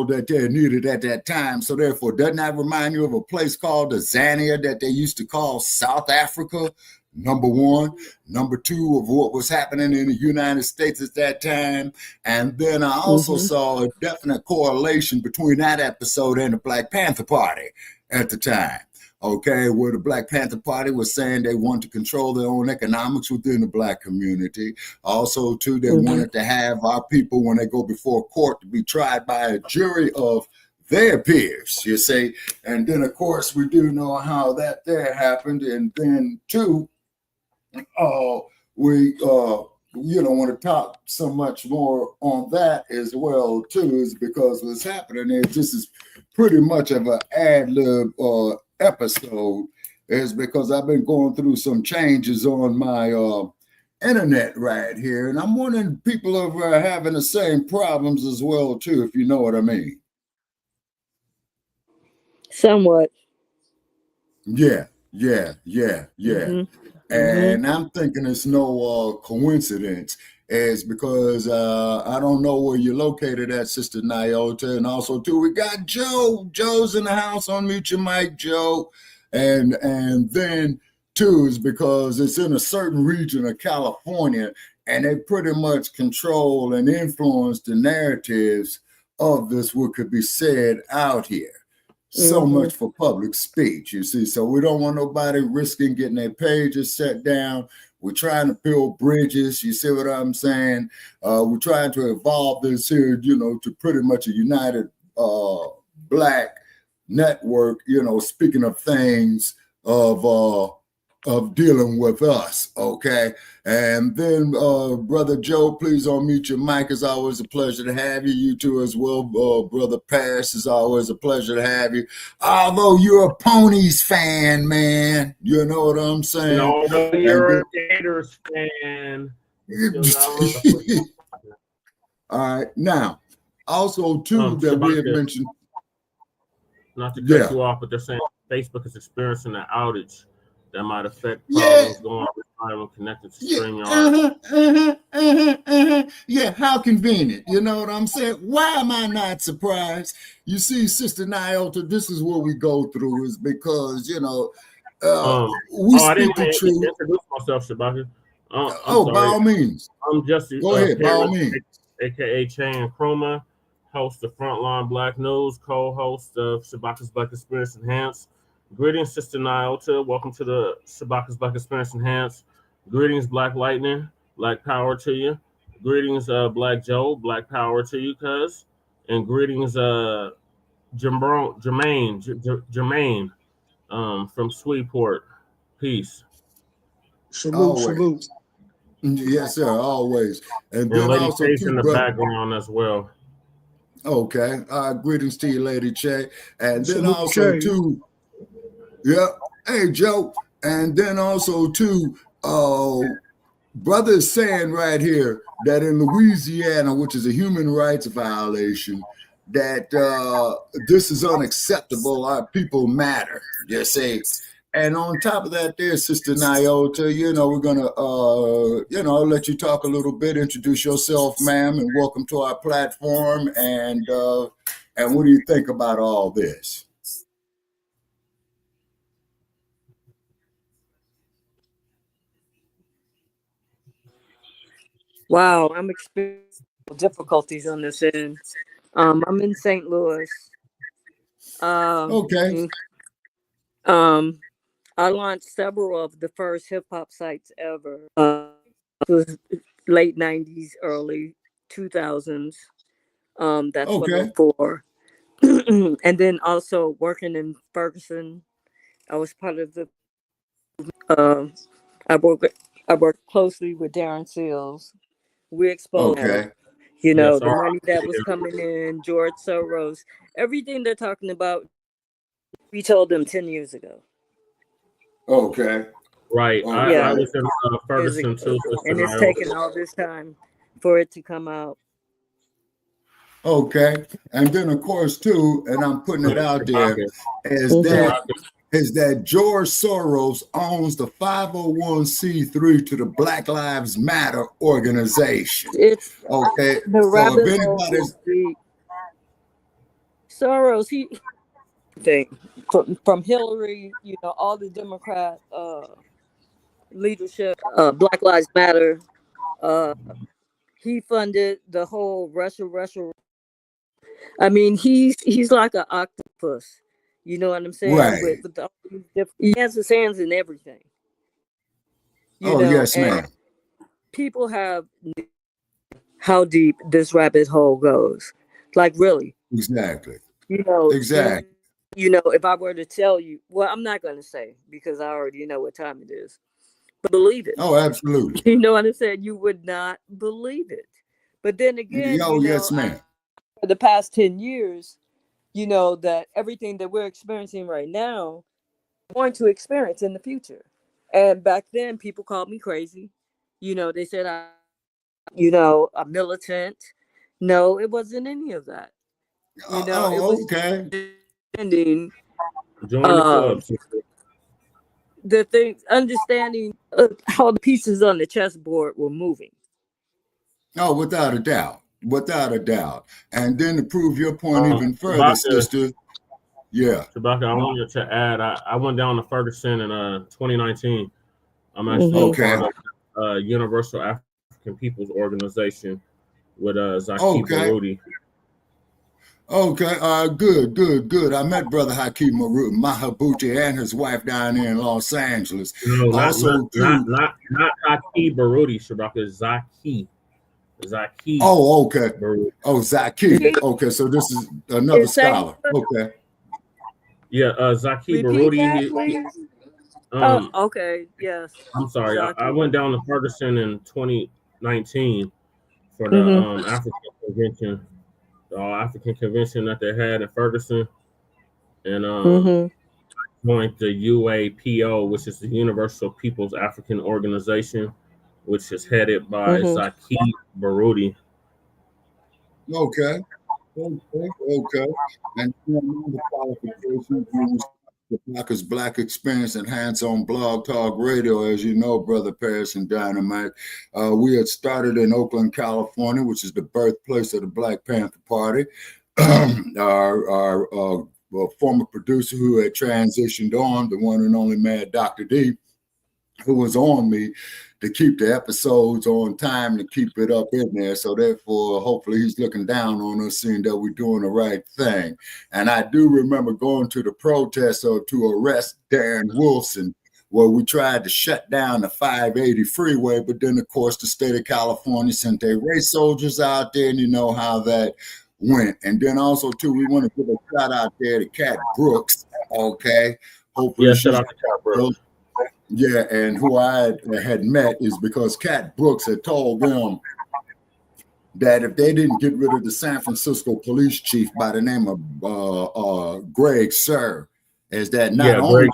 that they needed at that time. So therefore, doesn't that remind you of a place called the Zania that they used to call South Africa? Number one. Number two, of what was happening in the United States at that time. And then I also saw a definite correlation between that episode and the Black Panther Party at the time. Okay, where the Black Panther Party was saying they wanted to control their own economics within the Black community. Also, too, they wanted to have our people, when they go before court, to be tried by a jury of their peers, you see. And then, of course, we do know how that there happened. And then, too, we want to talk so much more on that as well, too, is because what's happening is this is pretty much of an ad-lib episode, is because I've been going through some changes on my internet right here, and I'm wondering if people are having the same problems as well, too, if you know what I mean. Somewhat. Yeah. And I'm thinking it's no coincidence, is because I don't know where you're located at, Sister Nyota. And also, too, we got Joe. Joe's in the house. Unmute your mic, Joe. And then, too, is because it's in a certain region of California, and they pretty much control and influence the narratives of this, what could be said out here. So much for public speech, you see. So we don't want nobody risking getting their pages set down. We're trying to build bridges. You see what I'm saying? We're trying to evolve this here, to pretty much a united Black network, speaking of things of dealing with us, okay? And then, Brother Joe, please unmute your mic. It's always a pleasure to have you. You too as well, Brother Paris. It's always a pleasure to have you. Although you're a Ponies fan, man. You know what I'm saying? No, you're a Gators fan. All right. Now, also, too, that Shabaka, we had mentioned. Not to cut you off, but they're saying Facebook is experiencing an outage that might affect problems going on when connected to StreamYard. Yeah, how convenient. You know what I'm saying? Why am I not surprised? You see, Sister Nyota, this is what we go through, is because, we speak the truth. Introduce myself, Shabaka. By all means. I'm just go ahead, by all means. AKA Chan Chroma, host of Frontline Black News, co-host of Shabaka's Black Experience Enhanced. Greetings, Sister Nyota. Welcome to the Shabaka's Black Experience Enhanced. Greetings, Black Lightning. Black power to you. Greetings, Black Joe. Black power to you, cuz. And greetings, Jermaine from Sweetport. Peace. Salute. Yes, sir, always. And then Lady also Chase in the background as well. Okay. Greetings to you, Lady Che. And then also too. Yeah. Hey, Joe. And then also, too, brother is saying right here that in Louisiana, which is a human rights violation, that this is unacceptable. Our people matter, you see. And on top of that, there, Sister Nyota, we're going to, let you talk a little bit, introduce yourself, ma'am, and welcome to our platform. And what do you think about all this? Wow, I'm experiencing difficulties on this end. I'm in St. Louis. Okay. I launched several of the first hip hop sites ever. It was late 90s, early 2000s. That's what I'm for. And then also working in Ferguson, I was part of the. I worked closely with Darren Seals. We exposed, the money that was coming in, George Soros, everything they're talking about. We told them 10 years ago. Okay. Right. I was in Ferguson too. And it's taken all this time for it to come out. Okay. And then, of course, too, and I'm putting it out there, is that George Soros owns the 501c3 to the Black Lives Matter organization. It's okay. The so if anybody's Soros, he thing from Hillary, all the Democrat leadership, Black Lives Matter. Uh, he funded the whole Russia. I mean, he's like an octopus. You know what I'm saying? Right. With he has his hands in everything. Yes, and ma'am. people have how deep this rabbit hole goes. Like, really. Exactly. Exactly. Exactly. If I were to tell you, well, I'm not going to say because I already know what time it is, but believe it. Oh, absolutely. You know what I'm saying? You would not believe it. But then again, Yes, ma'am. for the past 10 years, that everything that we're experiencing right now, we're going to experience in the future. And back then, people called me crazy. They said a militant. No, it wasn't any of that. It was Okay. understanding Join the club. the things, understanding how the pieces on the chessboard were moving. Oh, without a doubt. Without a doubt. And then to prove your point even further, Shabaka, sister. Yeah. Shabaka, I wanted to add, I went down to Ferguson in 2019. I'm actually Okay. part of Universal African People's Organization with Zaki Baruti. Okay, good. I met Brother Hakeem Mahabuti and his wife down there in Los Angeles. No, not Zaki Baruti, Shabaka, Zaki. Oh, okay. Baruti. Oh, Zaki. Okay, so this is another scholar. Okay. Yeah, Zaki Repeat Baruti. That, okay, yes. I'm sorry. I went down to Ferguson in 2019 for the African convention. The African convention that they had in Ferguson, and joined the UAPO, which is the Universal People's African Organization, which is headed by Zaki Baruti. Okay. And the qualifications, Shabaka's Black Experience and Hands-On Blog Talk Radio, as you know, Brother Paris and Dynamite. We had started in Oakland, California, which is the birthplace of the Black Panther Party. Our former producer who had transitioned on, the one and only Mad Dr. D, who was on me to keep the episodes on time, to keep it up in there. So therefore, hopefully he's looking down on us, seeing that we're doing the right thing. And I do remember going to the protest to arrest Darren Wilson, where we tried to shut down the 580 freeway. But then, of course, the state of California sent their race soldiers out there, and you know how that went. And then also, too, we want to give a shout out there to Kat Brooks, okay? Hopefully shout out to Kat Brooks. Yeah, and who I had met is because Kat Brooks had told them that if they didn't get rid of the San Francisco police chief by the name of Greg Sir, is that not only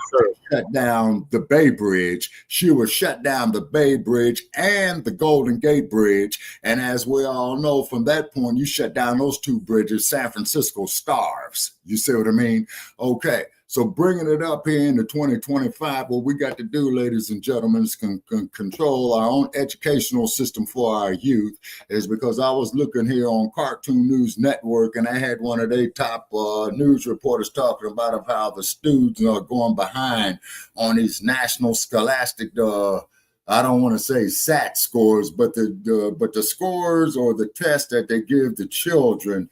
shut down the Bay Bridge, she would shut down the Bay Bridge and the Golden Gate Bridge. And as we all know, from that point, you shut down those two bridges, San Francisco starves. You see what I mean? Okay. So bringing it up here into 2025, what we got to do, ladies and gentlemen, is control our own educational system for our youth. Is because I was looking here on Cartoon News Network, and I had one of their top news reporters talking about how the students are going behind on these national scholastic I don't want to say SAT scores, but the scores or the test that they give the children,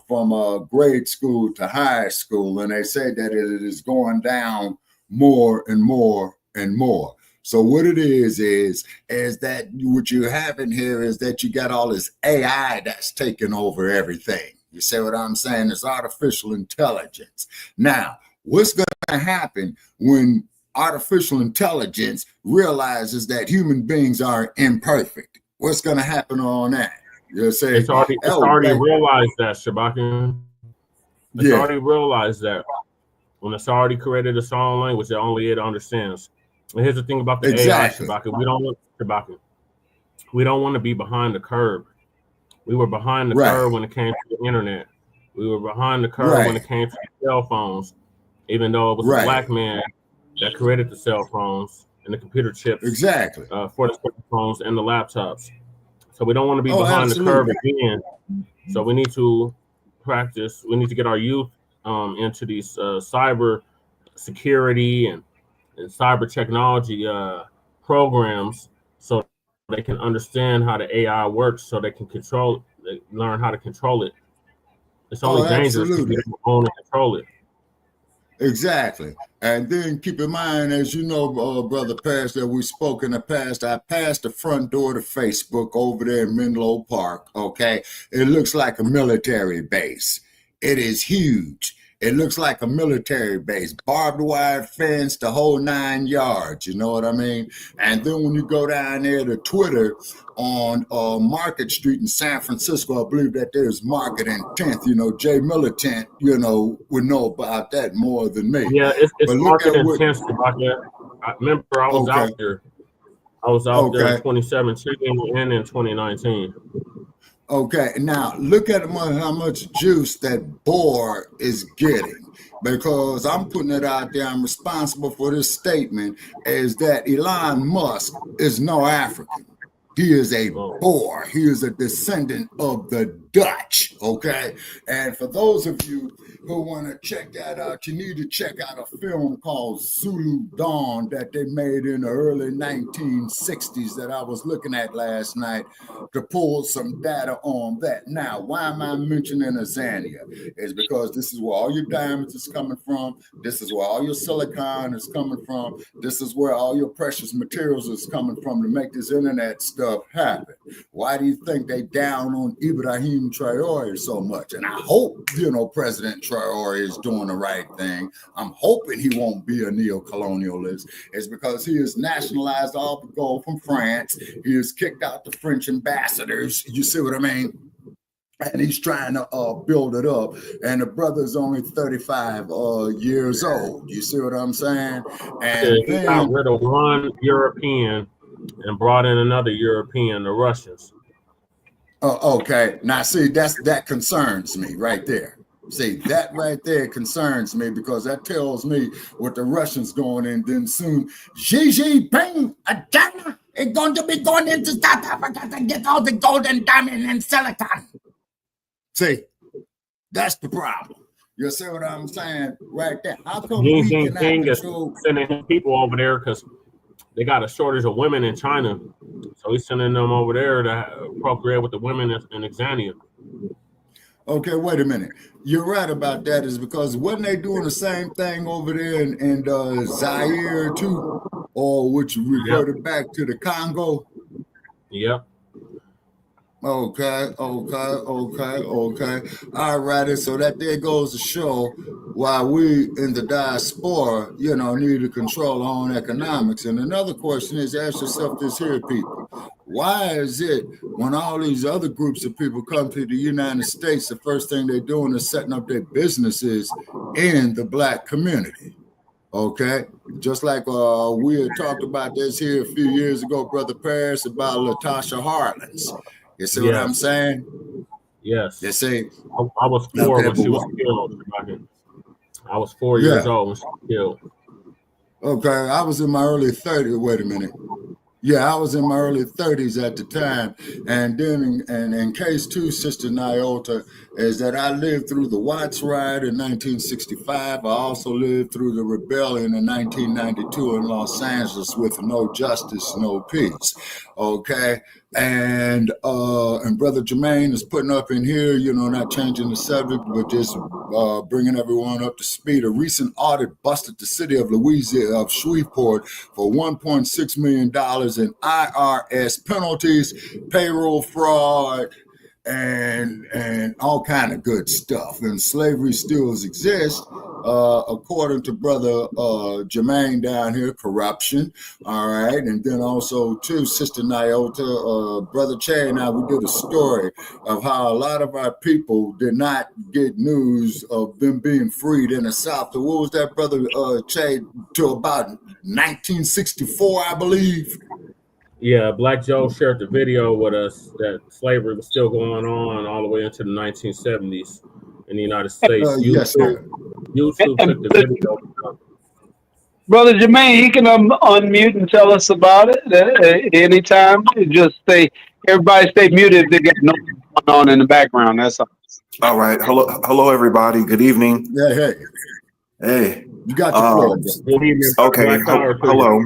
from grade school to high school, and they say that it is going down more and more and more. So what it is that what you have in here is that you got all this AI that's taking over everything. You see what I'm saying? It's artificial intelligence. Now, what's going to happen when artificial intelligence realizes that human beings are imperfect? What's going to happen on that? You'll say it's already realized that, Shabaka. It's already realized that when it's already created its own language that only it understands. And here's the thing about the AI, Shabaka. We don't want to be behind the curve. We were behind the curve when it came to the internet. We were behind the curve when it came to the cell phones, even though it was a black man that created the cell phones and the computer chips for the phones and the laptops. So we don't want to be behind the curve again. So we need to practice. We need to get our youth into these cyber security and cyber technology programs, so they can understand how the AI works, so they can learn how to control it. It's only dangerous if you don't own and control it. Exactly. And then keep in mind, as you know, Brother Paris, that we spoke in the past, I passed the front door to Facebook over there in Menlo Park, okay? It looks like a military base. It is huge. It looks like a military base, barbed wire fence, the whole 9 yards, you know what I mean? And then when you go down there to Twitter on Market Street in San Francisco, I believe that there's Market and 10th, you know, Jay Militant, you know, would know about that more than me. Yeah, it's Market and 10th about that. I remember I was out there. I was out there in 2017 and in 2019. Okay, now look at how much juice that boar is getting, because I'm putting it out there. I'm responsible for this statement, is that Elon Musk is no African. He is a Boer. He is a descendant of the Dutch, okay? And for those of you who want to check that out, you need to check out a film called Zulu Dawn that they made in the early 1960s that I was looking at last night to pull some data on that. Now, why am I mentioning Azania? It's because this is where all your diamonds is coming from. This is where all your silicon is coming from. This is where all your precious materials is coming from to make this internet stuff happen. Why do you think they down on Ibrahim Traore so much? And I hope, you know, President Traore is doing the right thing. I'm hoping he won't be a neo-colonialist. It's because he has nationalized all the gold from France. He has kicked out the French ambassadors. You see what I mean? And he's trying to build it up. And the brother's only 35 years old. You see what I'm saying? And he got rid of one European and brought in another European, the Russians. Okay. Now, see, that concerns me right there. See, that right there concerns me, because that tells me what the Russians going in. Then soon, Xi Jinping, China is going to be going into South Africa to get all the gold and diamond and silicon. See, that's the problem. You see what I'm saying right there? How come Xi Jinping is sending people over there because they got a shortage of women in China, so he's sending them over there to procreate with the women in Azania. Okay, wait a minute. You're right about that. Is because wasn't they doing the same thing over there in Zaire too, or which reverted back to the Congo? Yep. Okay. All righty. So that there goes to show why we in the diaspora, you know, need to control our own economics. And another question is, ask yourself this here, people. Why is it when all these other groups of people come to the United States, the first thing they're doing is setting up their businesses in the Black community? Okay, just like we had talked about this here a few years ago, Brother Paris, about Latasha Harlins. You see what I'm saying? Yes. You see, I was 4 when she was killed. I was 4 years old when she was killed. Okay, I was in my early 30s. Wait a minute. Yeah, I was in my early 30s at the time. And then in case two, Sister Nyota, is that I lived through the Watts riot in 1965. I also lived through the rebellion in 1992 in Los Angeles with no justice, no peace. Okay. And Brother Jermaine is putting up in here, you know, not changing the subject, but just bringing everyone up to speed. A recent audit busted the city of Louisiana, of Shreveport, for $1.6 million in IRS penalties, payroll fraud, and all kind of good stuff. And slavery still exists, according to Brother Jermaine down here, corruption. All right. And then also too, Sister Nyota, Brother Che and I, we did a story of how a lot of our people did not get news of them being freed in the South. What was that, Brother Che, to about 1964, I believe? Yeah, Black Joe shared the video with us that slavery was still going on all the way into the 1970s in the United States. Yes, sir. YouTube took the video. Brother Jermaine, he can unmute and tell us about it anytime. Just everybody stay muted if they got nothing going on in the background. That's all. All right. Hello, everybody. Good evening. Yeah, hey. Hey. You got the floor. Okay. Hello.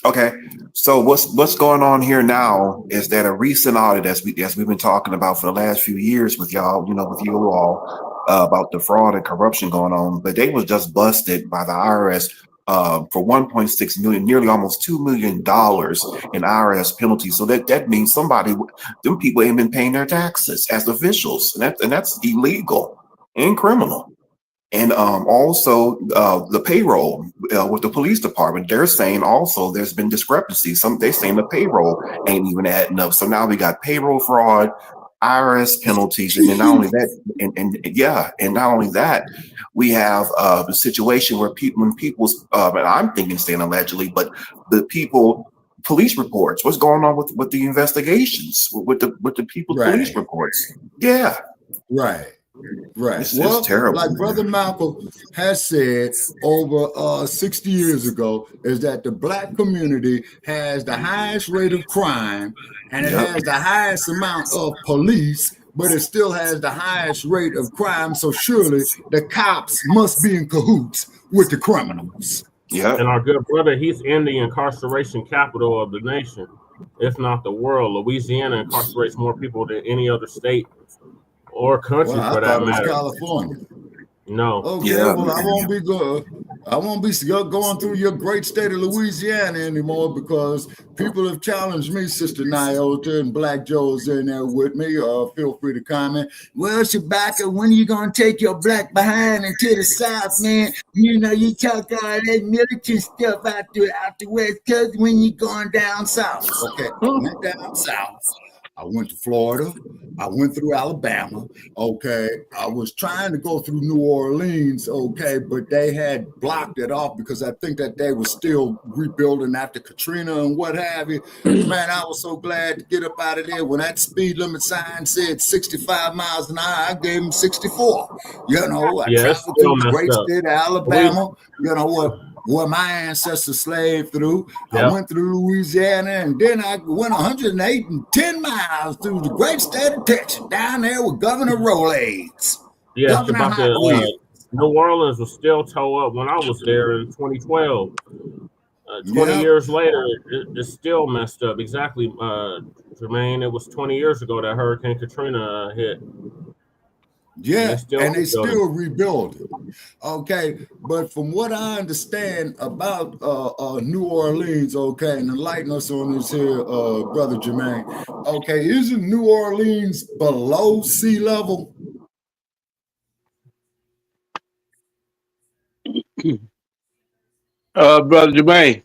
Okay. So what's going on here now is that a recent audit, as we've been talking about for the last few years with y'all, with you all, about the fraud and corruption going on, but they was just busted by the IRS for 1.6 million, nearly almost $2 million in IRS penalties. So that means them people ain't been paying their taxes as officials, and that's illegal and criminal. And also the payroll with the police department, they're saying also there's been discrepancy. They're saying the payroll ain't even adding up. So now we got payroll fraud, IRS penalties, and then not only that, and not only that, we have the situation where when people's, and I'm thinking saying allegedly, but the people police reports, what's going on with the investigations with the people's police reports? Yeah, right. It's terrible. Like Brother Malcolm has said over 60 years ago, is that the Black community has the highest rate of crime, and it has the highest amount of police, but it still has the highest rate of crime. So surely the cops must be in cahoots with the criminals. Yeah. And our good brother, he's in the incarceration capital of the nation, if not the world. Louisiana incarcerates more people than any other state or country for that matter. California. No. Okay, well, I won't be going through your great state of Louisiana anymore, because people have challenged me, Sister Nyota, and Black Joe's in there with me. Feel free to comment. Well, Shabaka, when are you going to take your black behind into the South, man? You talk all that militant stuff out the West Coast when you're going down South. Okay, I went down South. I went to Florida. I went through Alabama. Okay. I was trying to go through New Orleans. Okay. But they had blocked it off because I think that they were still rebuilding after Katrina and what have you. Man, I was so glad to get up out of there. When that speed limit sign said 65 miles an hour, I gave them 64. I traveled through the great state of Alabama. Where my ancestors slaved through. Yep. I went through Louisiana, and then I went 110 miles through the great state of Texas, down there with Governor Rolaids. Yeah, New Orleans was still towed up when I was there in 2012. 20 years later, it's still messed up. Exactly, Jermaine. It was 20 years ago that Hurricane Katrina hit. Yeah, and they still rebuilding. Okay, but from what I understand about New Orleans, okay, and enlighten us on this here, Brother Jermaine. Okay, isn't New Orleans below sea level? Brother Jermaine.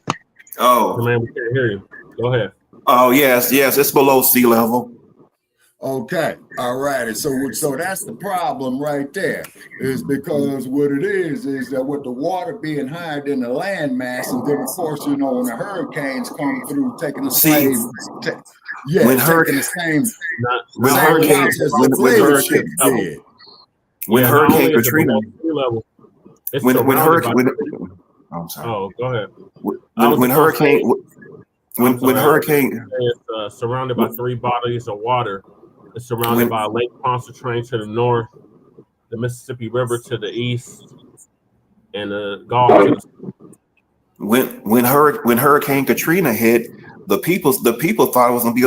Oh, Jermaine, we can't hear you. Go ahead. Oh, yes, it's below sea level. Okay, all right. So that's the problem right there, is because what it is that with the water being higher than the land mass, and then of course, when the hurricanes come through, taking the same, when Hurricane Katrina, when Hurricane, I'm sorry. Oh, go ahead. When Hurricane, it's surrounded by 3 bodies of water. It's surrounded by Lake Pontchartrain to the north, the Mississippi River to the east, and the Gulf to the when Hurricane Katrina hit, the people thought it was going to be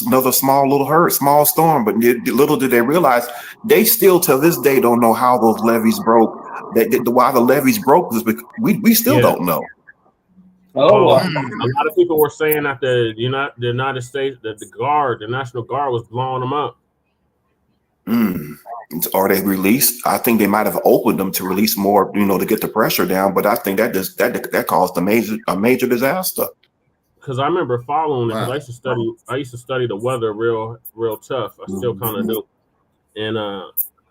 another small storm, but little did they realize, they still to this day don't know how those levees broke. Why the levees broke is because we still don't know. Oh, a lot of people were saying that the United States, that the National Guard was blowing them up. Are they released? I think they might have opened them to release more, to get the pressure down. But I think that caused a major disaster. Because I remember following it. Because I used to study the weather real tough. I still kind of do. And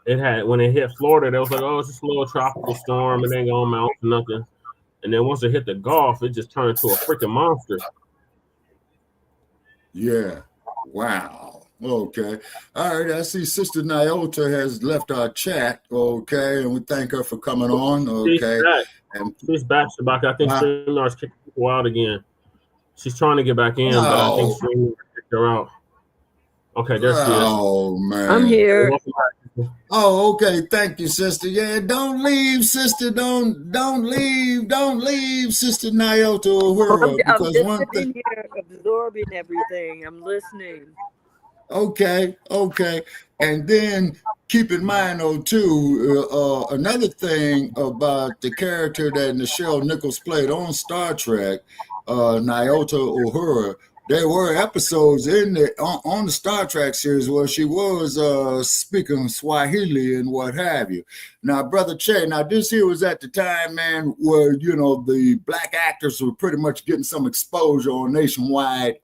it had, when it hit Florida, they was like, oh, it's just a little tropical storm. It ain't gonna amount to nothing. And then once it hit the Gulf, it just turned into a freaking monster. Yeah. Wow. Okay. All right. I see Sister Nyota has left our chat. Okay. And we thank her for coming on. Okay. She's back, Shabaka. I think StreamYard's kicking people out again. She's trying to get back in, but I think StreamYard kicked her out. Okay, there she is. Oh, man. I'm here. Oh, okay. Thank you, sister. Yeah, don't leave, sister. Don't leave, sister Nyota I'm, Uhura, I'm because just one thing. sitting here absorbing everything. I'm listening. Okay, okay. And then keep in mind, though, too, another thing about the character that Nichelle Nichols played on Star Trek, Nyota Uhura, there were episodes in the on the Star Trek series where she was speaking Swahili and what have you. Now, Brother Che, now this here was at the time, man, where, you know, the black actors were pretty much getting some exposure on nationwide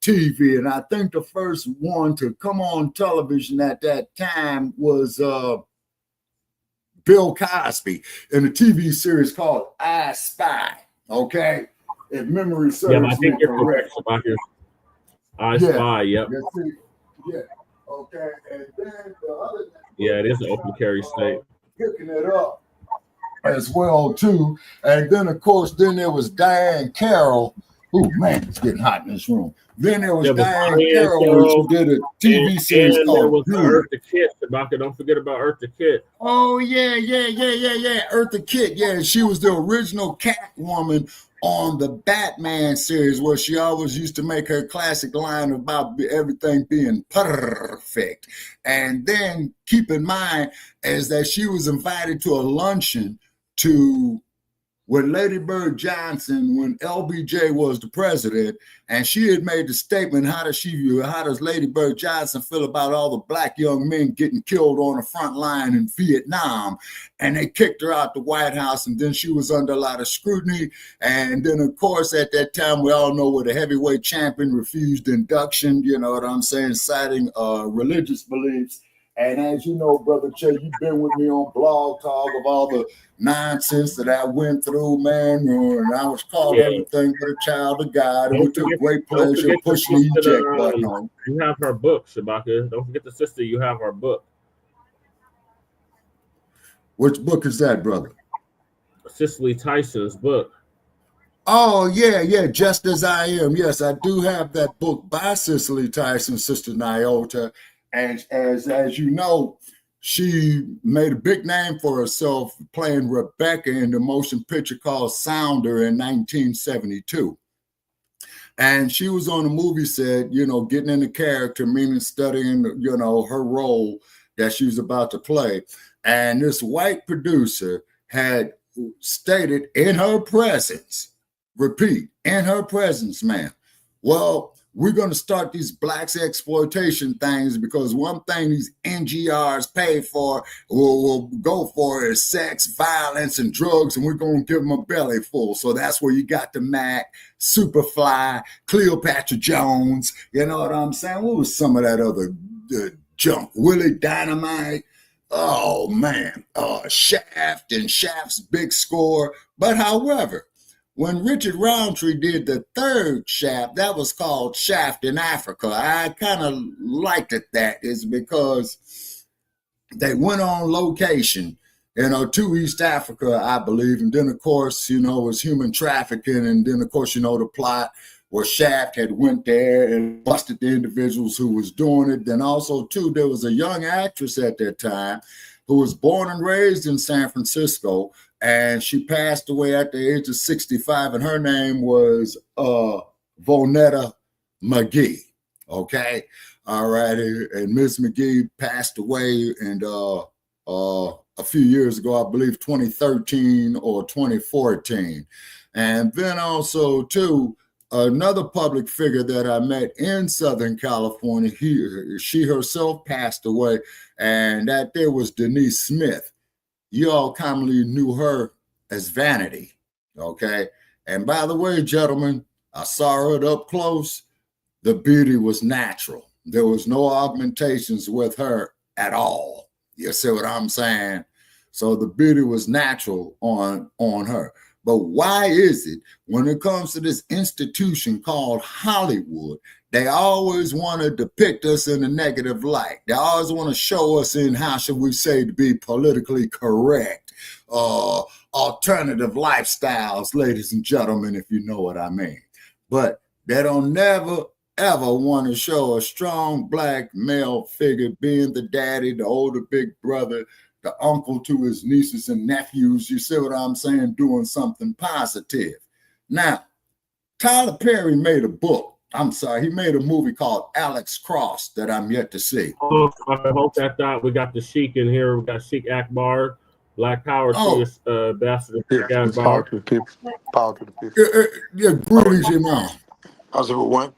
TV. And I think the first one to come on television at that time was Bill Cosby in a TV series called I Spy. Okay. If memory Yeah, but I serves me think you're correct. correct about your I Yeah. Spy. Yep. Yeah. Okay. And then the other thing Yeah, was it is an open carry state. picking it up as well, too. And then, of course, then there was Diane Carroll. Oh, man, it's getting hot in this room. Then there was There was Diane Diane Carroll, which Carroll, did a TV series and there called was Beauty. Eartha Kitt. Shabaka, don't forget about Eartha Kitt. Oh, yeah. Eartha Kitt. Yeah, she was the original Catwoman on the Batman series, where she always used to make her classic line about everything being perfect. And then keep in mind is that she was invited to a luncheon with Lady Bird Johnson when LBJ was the president, and she had made the statement, how does Lady Bird Johnson feel about all the black young men getting killed on the front line in Vietnam? And they kicked her out the White House, and then she was under a lot of scrutiny. And then, of course, at that time, we all know where the heavyweight champion refused induction, you know what I'm saying, citing religious beliefs. And as you know, Brother Che, you've been with me on Blog Talk of all the nonsense that I went through, man. And I was called everything but a child of God. And we took great pleasure pushing the eject button on. You have her book, Shabaka. Don't forget the sister. You have her book. Which book is that, brother? Cicely Tyson's book. Oh, yeah. Just As I Am. Yes, I do have that book by Cicely Tyson, Sister Nyota. And as you know, she made a big name for herself playing Rebecca in the motion picture called Sounder in 1972. And she was on a movie set, you know, getting into character, meaning studying, you know, her role that she was about to play. And this white producer had stated in her presence, repeat, in her presence, ma'am, well, we're going to start these blacks exploitation things because one thing these NGRs pay for will go for is sex, violence, and drugs, and we're going to give them a belly full. So that's where you got the Mac, Superfly, Cleopatra Jones. You know what I'm saying? What was some of that other junk? Willie Dynamite. Oh, man. Shaft and Shaft's big score. But however, when Richard Roundtree did the third Shaft, that was called Shaft in Africa. I kind of liked it. That is because they went on location, you know, to East Africa, I believe. And then, of course, you know, it was human trafficking. And then, of course, you know, the plot where Shaft had went there and busted the individuals who was doing it. Then also, too, there was a young actress at that time who was born and raised in San Francisco, and she passed away at the age of 65, and her name was Vonetta McGee. Okay, all right, and Miss McGee passed away, and a few years ago, I believe 2013 or 2014, and then also too, another public figure that I met in Southern California, she herself passed away, and that there was Denise Smith. You all commonly knew her as Vanity, okay? And by the way, gentlemen, I saw her up close. The beauty was natural. There was no augmentations with her at all. You see what I'm saying? So the beauty was natural on her. But why is it when it comes to this institution called Hollywood, they always want to depict us in a negative light? They always want to show us in, how should we say, to be politically correct, alternative lifestyles, ladies and gentlemen, if you know what I mean. But they don't never ever want to show a strong black male figure being the daddy, the older big brother, the uncle to his nieces and nephews. You see what I'm saying? Doing something positive. Now, Tyler Perry made a book. I'm sorry, he made a movie called Alex Cross that I'm yet to see. Oh, I hope that thought. We got the Sheik in here. We got Sheik Akbar, Black Power to his ambassador Sheik Akbar. Power to the people. Power to the people. Yeah, greetings, Imam. How's everyone?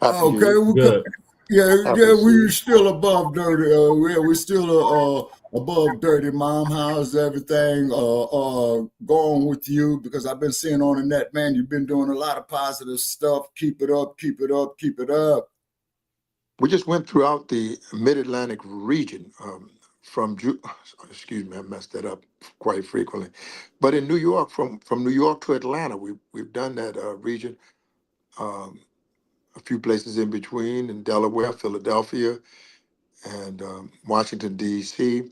Happy Okay, we Good. we're still above dirty. We're still above dirty, Mom. How's everything going with you? Because I've been seeing on the net, man, you've been doing a lot of positive stuff. Keep it up, keep it up, keep it up. We just went throughout the Mid-Atlantic region excuse me, I messed that up quite frequently. But in New York, from New York to Atlanta, we've done that region. A few places in between in Delaware, Philadelphia, and Washington, D.C.,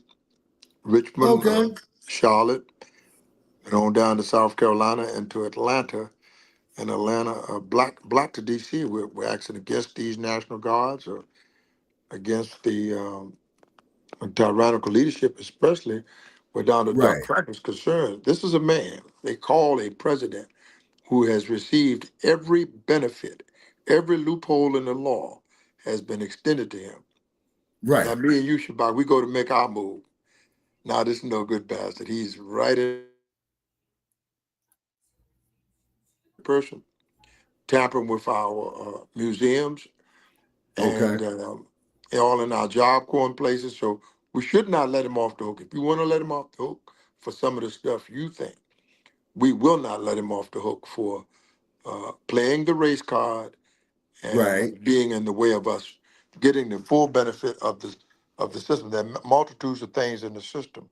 Richmond, Charlotte, and on down to South Carolina and to Atlanta. In Atlanta, block to D.C., we're actually against these National Guards or against the tyrannical leadership, especially where Donald Duck Crack is concerned. This is a man they call a president who has received every benefit, every loophole in the law has been extended to him. Right. Now, me and you, Shabaka, we go to make our move. Now, this is no good bastard. He's right in person, tampering with our museums and all in our Job Corps places. So we should not let him off the hook. If you want to let him off the hook for some of the stuff you think, we will not let him off the hook for playing the race card and being in the way of us getting the full benefit of the system. There are multitudes of things in the system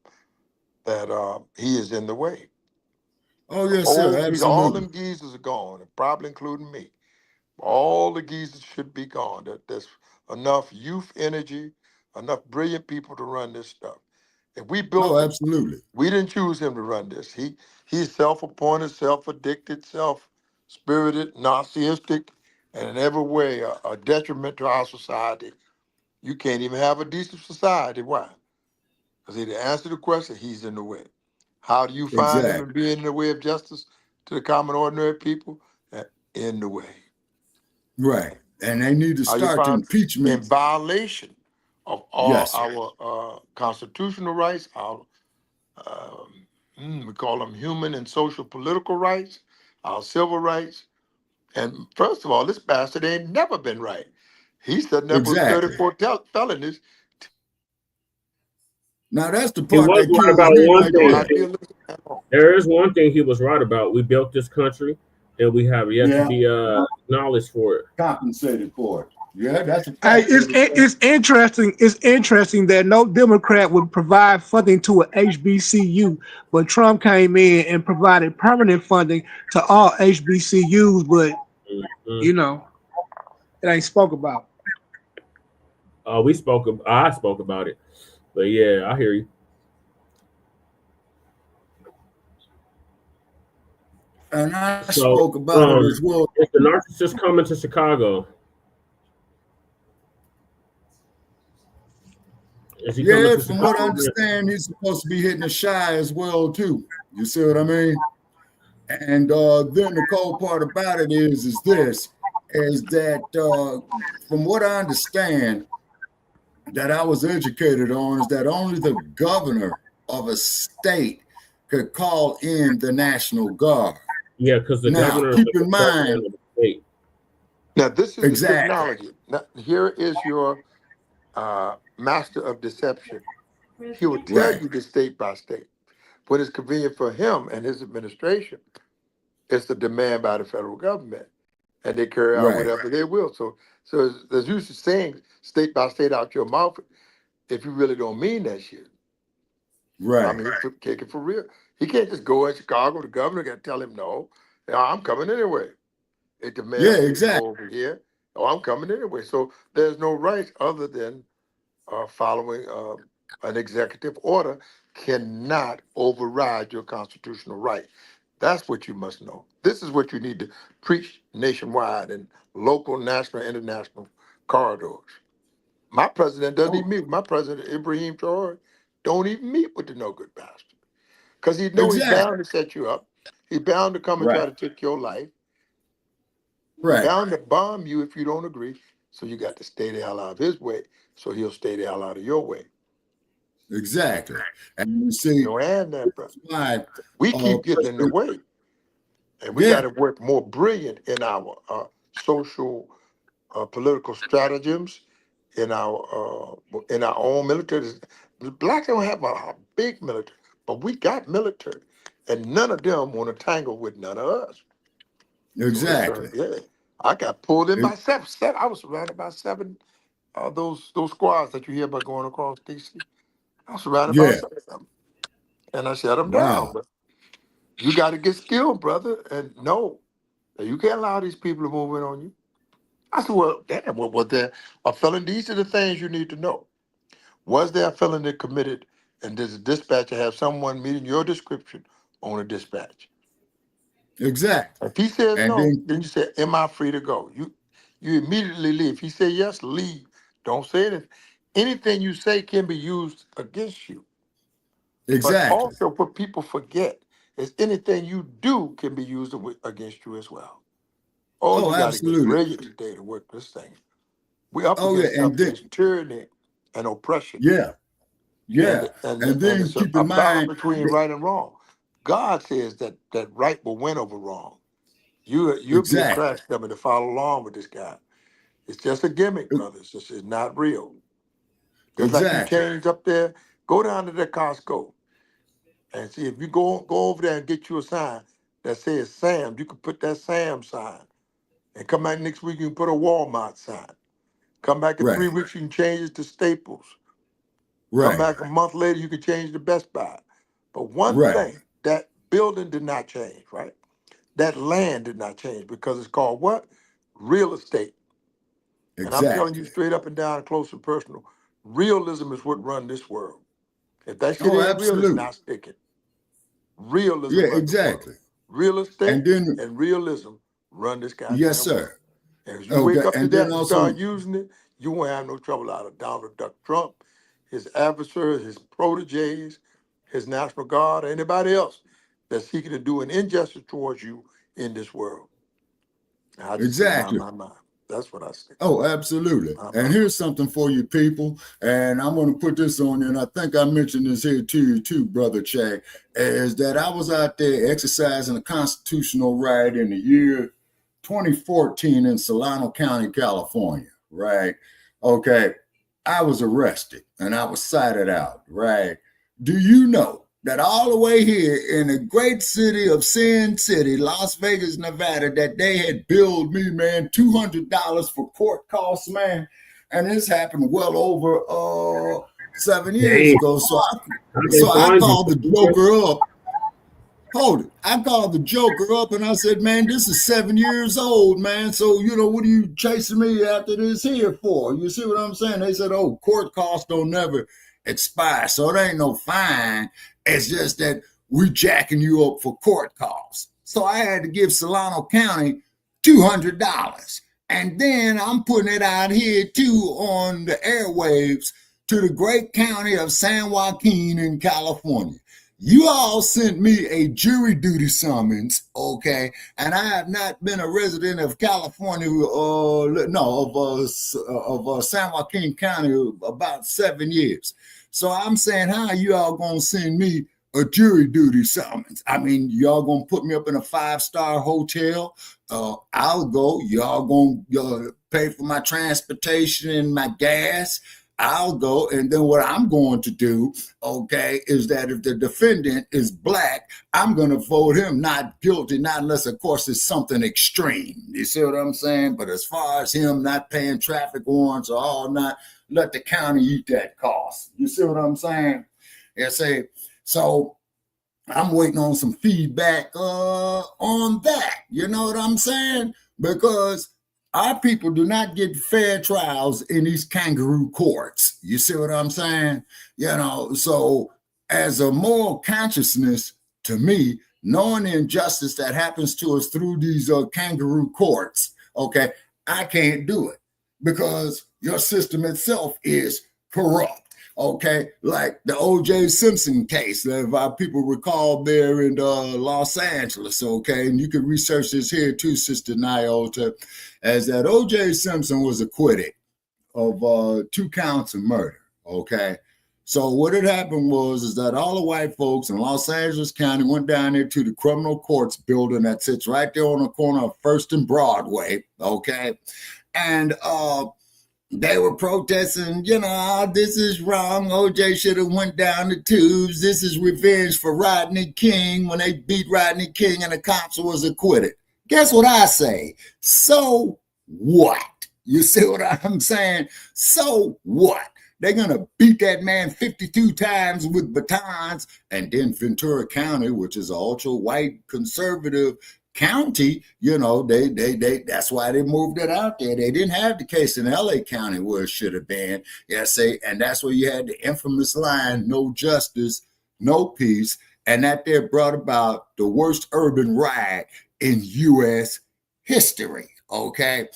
that he is in the way. Oh, yes, sir. Absolutely. All them geezers are gone, probably including me. All the geezers should be gone. There's enough youth energy, enough brilliant people to run this stuff. If we built absolutely. We didn't choose him to run this. He's self-appointed, self-addicted, self-spirited, narcissistic, and in every way a detriment to our society. You can't even have a decent society. Why? Because to answer the question, he's in the way. How do you find him and be in the way of justice to the common ordinary people? In the way. Right. And they need to start impeachment. In violation of all our constitutional rights, our we call them human and social political rights, our civil rights. And first of all, this bastard ain't never been right. He's setting up with 34 felonies. Now that's the He part was that right about one thing. There is one thing he was right about. We built this country, and we have yet to be acknowledged for it, compensated for it. Yeah, that's a fact. It's interesting. It's interesting that no Democrat would provide funding to a HBCU, but Trump came in and provided permanent funding to all HBCUs. But you know, it ain't spoke about. I spoke about it, but yeah, I hear you. And I spoke about it as well. Is the narcissist coming to Chicago? Yeah, from what I understand, he's supposed to be hitting the Shy as well too. You see what I mean? And then the cold part about it is that from what I understand, that I was educated on, is that only the governor of a state could call in the National Guard. Yeah, because the governor. Keep in mind. Now this is the technology. Now, here is your master of deception. He will tell you the state by state. When it's convenient for him and his administration, it's the demand by the federal government, and they carry out whatever they will. So there's usually saying state by state out your mouth if you really don't mean that shit. Right. I mean, take it for real. He can't just go in Chicago. The governor got to tell him no. I'm coming anyway. It demands to go over here. Oh, I'm coming anyway. So there's no right other than following an executive order cannot override your constitutional right. That's what you must know. This is what you need to preach nationwide in local, national, international corridors. My president doesn't even meet. My president, Ibrahim Traore, don't even meet with the no good bastard. Because he know he's bound to set you up. He's bound to come and try to take your life. He's bound to bomb you if you don't agree. So you got to stay the hell out of his way. So he'll stay the hell out of your way. Exactly. And you see, No, and that, brother. why, We keep getting in the way. And we got to work more brilliant in our social, political stratagems, in our own military. The blacks don't have a big military, but we got military, and none of them want to tangle with none of us. Exactly. So yeah, I got pulled in by seven. I was surrounded by seven. Those squads that you hear about going across DC. I was surrounded by seven of them, and I shut them down. But you got to get skilled, brother, and no, you can't allow these people to move in on you. I said, well, damn, what was there a felon? These are the things you need to know. Was there a felony committed, and does the dispatcher have someone meeting your description on a dispatch? Exactly. If he says no, then you say, am I free to go? You immediately leave. If he says yes, leave. Don't say anything. Anything you say can be used against you. But also what people forget is anything you do can be used against you as well. Oh, you got to get brilliant today to work this thing. We're up against tyranny and oppression. And then it's keep a in battle mind between right and wrong. God says that right will win over wrong. You'll be a crash dummy to follow along with this guy. It's just a gimmick, brothers. It's not real. Just like you change up there, go down to the Costco and see if you go over there and get you a sign that says Sam. You can put that Sam sign, and come back next week you can put a Walmart sign. Come back in 3 weeks you can change it to Staples. Come back a month later you can change to Best Buy. But one thing, that building did not change, right? That land did not change because it's called what? Real estate. And I'm telling you straight up and down, close and personal, realism is what run this world. If that shit ain't real, it's not sticking. Realism runs the world. Real estate and realism run this goddamn world. And if you wake up to that and start using it, you won't have no trouble out of Donald Duck Trump, his adversaries, his proteges, his National Guard, or anybody else that's seeking to do an injustice towards you in this world. And I just say, my. That's what I say. Oh, absolutely. And here's something for you people. And I'm going to put this on you. And I think I mentioned this here to you too, Brother Chad, is that I was out there exercising a constitutional right in the year 2014 in Solano County, California, right? Okay. I was arrested and I was cited out, right? Do you know that all the way here in the great city of Sin City, Las Vegas, Nevada, that they had billed me, man, $200 for court costs, man. And this happened well over 7 years ago. So I called the Joker up. Hold it. I called the Joker up and I said, man, this is 7 years old, man. So, what are you chasing me after this here for? You see what I'm saying? They said, oh, court costs don't never expire. So it ain't no fine. It's just that we jacking you up for court costs. So I had to give Solano County $200. And then I'm putting it out here too on the airwaves to the great county of San Joaquin in California. You all sent me a jury duty summons, okay? And I have not been a resident of California, of San Joaquin County about 7 years. So I'm saying, how are you all going to send me a jury duty summons? I mean, y'all going to put me up in a 5-star hotel? I'll go. Y'all going to pay for my transportation and my gas? I'll go. And then what I'm going to do, okay, is that if the defendant is black, I'm going to vote him not guilty, not unless, of course, it's something extreme. You see what I'm saying? But as far as him not paying traffic warrants or all not, let the county eat that cost. You see what I'm saying? So I'm waiting on some feedback on that. You know what I'm saying? Because our people do not get fair trials in these kangaroo courts. You see what I'm saying? So as a moral consciousness, to me, knowing the injustice that happens to us through these kangaroo courts, okay, I can't do it because your system itself is corrupt. Okay, like the O.J. Simpson case, if our people recall there in Los Angeles, okay, and you can research this here too, Sister Nyota, as that O.J. Simpson was acquitted of 2 counts of murder, okay? So what had happened was is that all the white folks in Los Angeles County went down there to the criminal courts building that sits right there on the corner of First and Broadway, okay? And they were protesting, this is wrong. OJ should have went down the tubes. This is revenge for Rodney King when they beat Rodney King and the cops was acquitted. Guess what I say? So what? You see what I'm saying? So what? They're going to beat that man 52 times with batons. And then Ventura County, which is an ultra-white conservative county, that's why they moved it out there. They didn't have the case in LA County where it should have been. And that's where you had the infamous line, no justice, no peace. And that there brought about the worst urban riot in U.S. history, okay?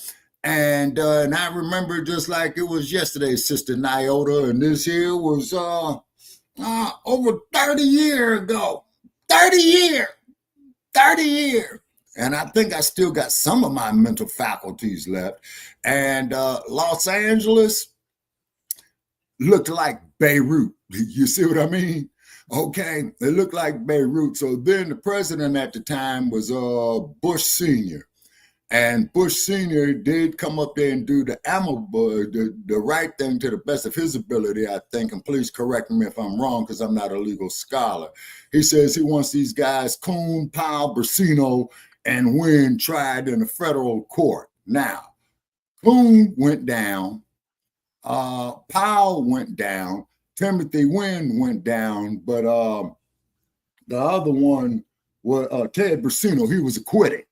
And I remember just like it was yesterday, Sister Nyota, and this here was over 30 years ago. 30 years. And I think I still got some of my mental faculties left. And Los Angeles looked like Beirut. You see what I mean? Okay, it looked like Beirut. So then the president at the time was Bush Sr. And Bush Sr. did come up there and do the right thing to the best of his ability, I think. And please correct me if I'm wrong, because I'm not a legal scholar. He says he wants these guys, Coon, Powell, Brasino, and Wynn tried in a federal court. Now, Coon went down, Powell went down, Timothy Wynn went down, but the other one was Ted Brasino. He was acquitted.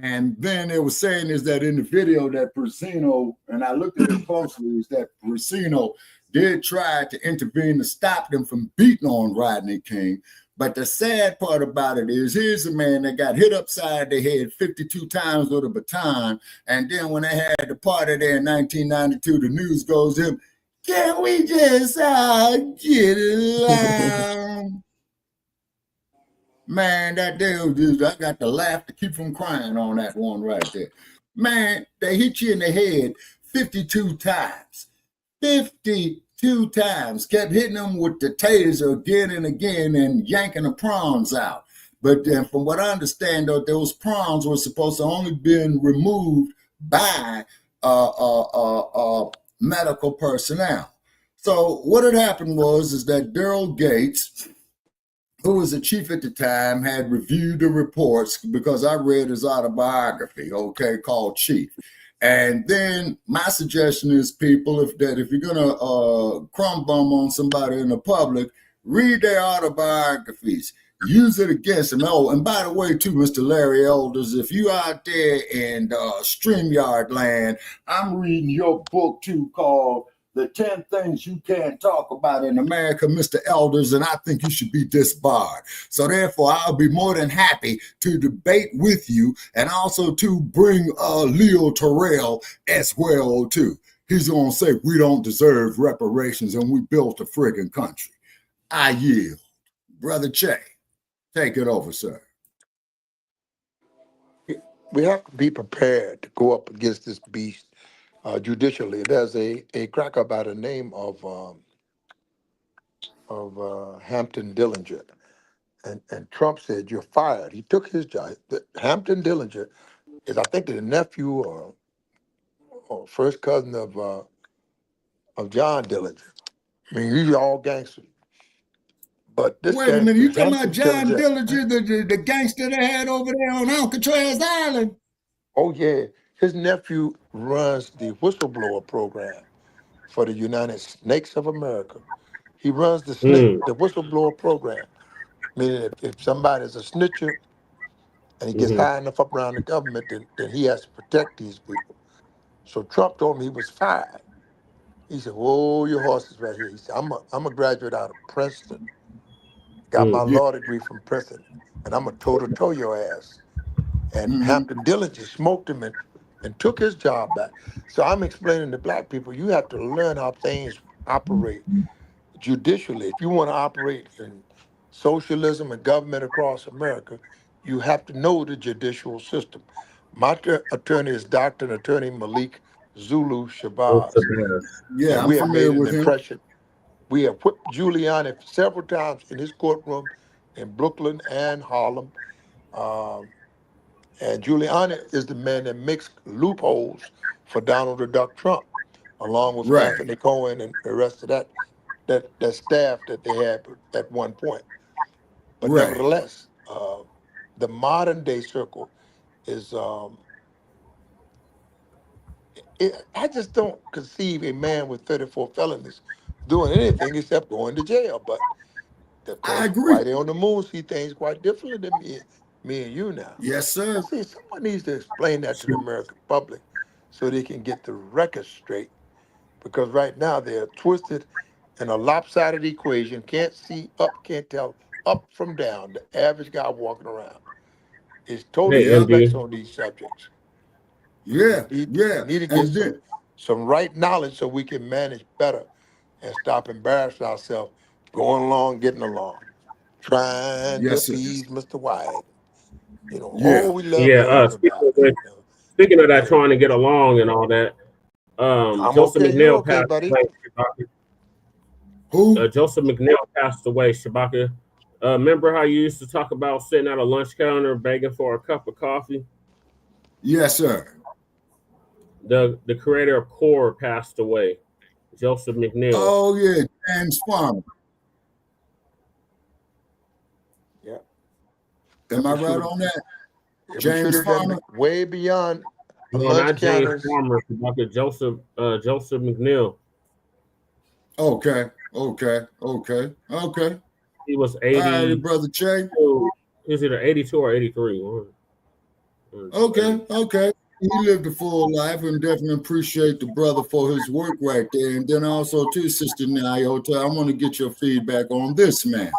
And then they were saying is that in the video that Brasino, and I looked at it closely, is that Brasino did try to intervene to stop them from beating on Rodney King. But the sad part about it is, here's a man that got hit upside the head 52 times with a baton. And then when they had the party there in 1992, the news goes in, can we just get along? Man, that dude, I got to laugh to keep from crying on that one right there. Man, they hit you in the head 52 times. 52 times. Kept hitting them with the taser again and again and yanking the prawns out. But then from what I understand, though, those prawns were supposed to only been removed by medical personnel. So what had happened is that Daryl Gates, who was the chief at the time, had reviewed the reports because I read his autobiography, okay, called Chief. And then my suggestion is, people, if you're gonna crumb bum on somebody in the public, read their autobiographies. Use it against them. Oh, and by the way, too, Mr. Larry Elders, if you out there in StreamYard land, I'm reading your book too, called The 10 Things You Can't Talk About in America, Mr. Elders, and I think you should be disbarred. So therefore, I'll be more than happy to debate with you and also to bring Leo Terrell as well, too. He's going to say we don't deserve reparations and we built a friggin' country. I yield. Brother Che, take it over, sir. We have to be prepared to go up against this beast judicially. There's a cracker by the name of Hampton Dillinger, and Trump said you're fired. He took his job. Hampton Dillinger is, I think, the nephew or first cousin of John Dillinger. I mean, these are all gangsters. But this Wait a minute, you talking about John Dillinger, the gangster they had over there on Alcatraz Island? Oh yeah, his nephew runs the whistleblower program for the United Snakes of America. He runs the whistleblower program, meaning if somebody's a snitcher and he gets high enough up around the government, then he has to protect these people. So Trump told me he was fired. He said, "Whoa, your horses right here." He said, "I'm a graduate out of Princeton. Got my law degree from Princeton. and I'm gonna toe your ass. And Mm-hmm. Hampton Dillon just smoked him and took his job back. So I'm explaining to black people, you have to learn how things operate judicially. If you want to operate in socialism and government across America, you have to know the judicial system. My attorney is Dr. and Attorney Malik Zulu Shabazz, Yeah, and I'm we have made familiar an with him. impression. We have whipped Giuliani several times in his courtroom in Brooklyn and Harlem. Um, and Giuliani is the man that makes loopholes for Donald the Duck Trump, along with Right, Anthony Cohen and the rest of that staff that they had at one point. But right. nevertheless, the modern day circle is. I just don't conceive a man with 34 felonies doing anything except going to jail. But of I course, agree. Whitey on the Moon see things quite differently than me and you now. Yes, I sir. see someone needs to explain that to the American public so they can get the record straight. Because right now they're twisted in a lopsided equation, can't see up, can't tell up from down, the average guy walking around is totally Hey, Yep. perplexed MD. on these subjects. And Yeah, we yeah. need to get And some then, right knowledge so we can manage better and stop embarrassing ourselves going along, getting along, trying to yes, sir. appease Mr. White. Yeah. Oh, we love Yeah, everybody. speaking of that, You know, trying to get along and all that. I'm Joseph okay. You McNeil okay, passed buddy? away. Shabaka. Who? Joseph McNeil passed away. Shabaka. Remember how you used to talk about sitting at a lunch counter begging for a cup of coffee? Yes, sir. The creator of Core passed away. Joseph McNeil. Oh, yeah. James Farmer. Yeah. Am And I we should right have on that? we should James have done Farmer? way beyond No, lunch not James counters. Farmer. Shabaka. Joseph McNeil. Okay. Okay. Okay. Okay. He was All righty, 80. Brother Che. He was either 82 or 83. Okay. Okay. He lived a full life and definitely appreciate the brother for his work right there. And then also, too, Sister Nyota, I want to get your feedback on this, man.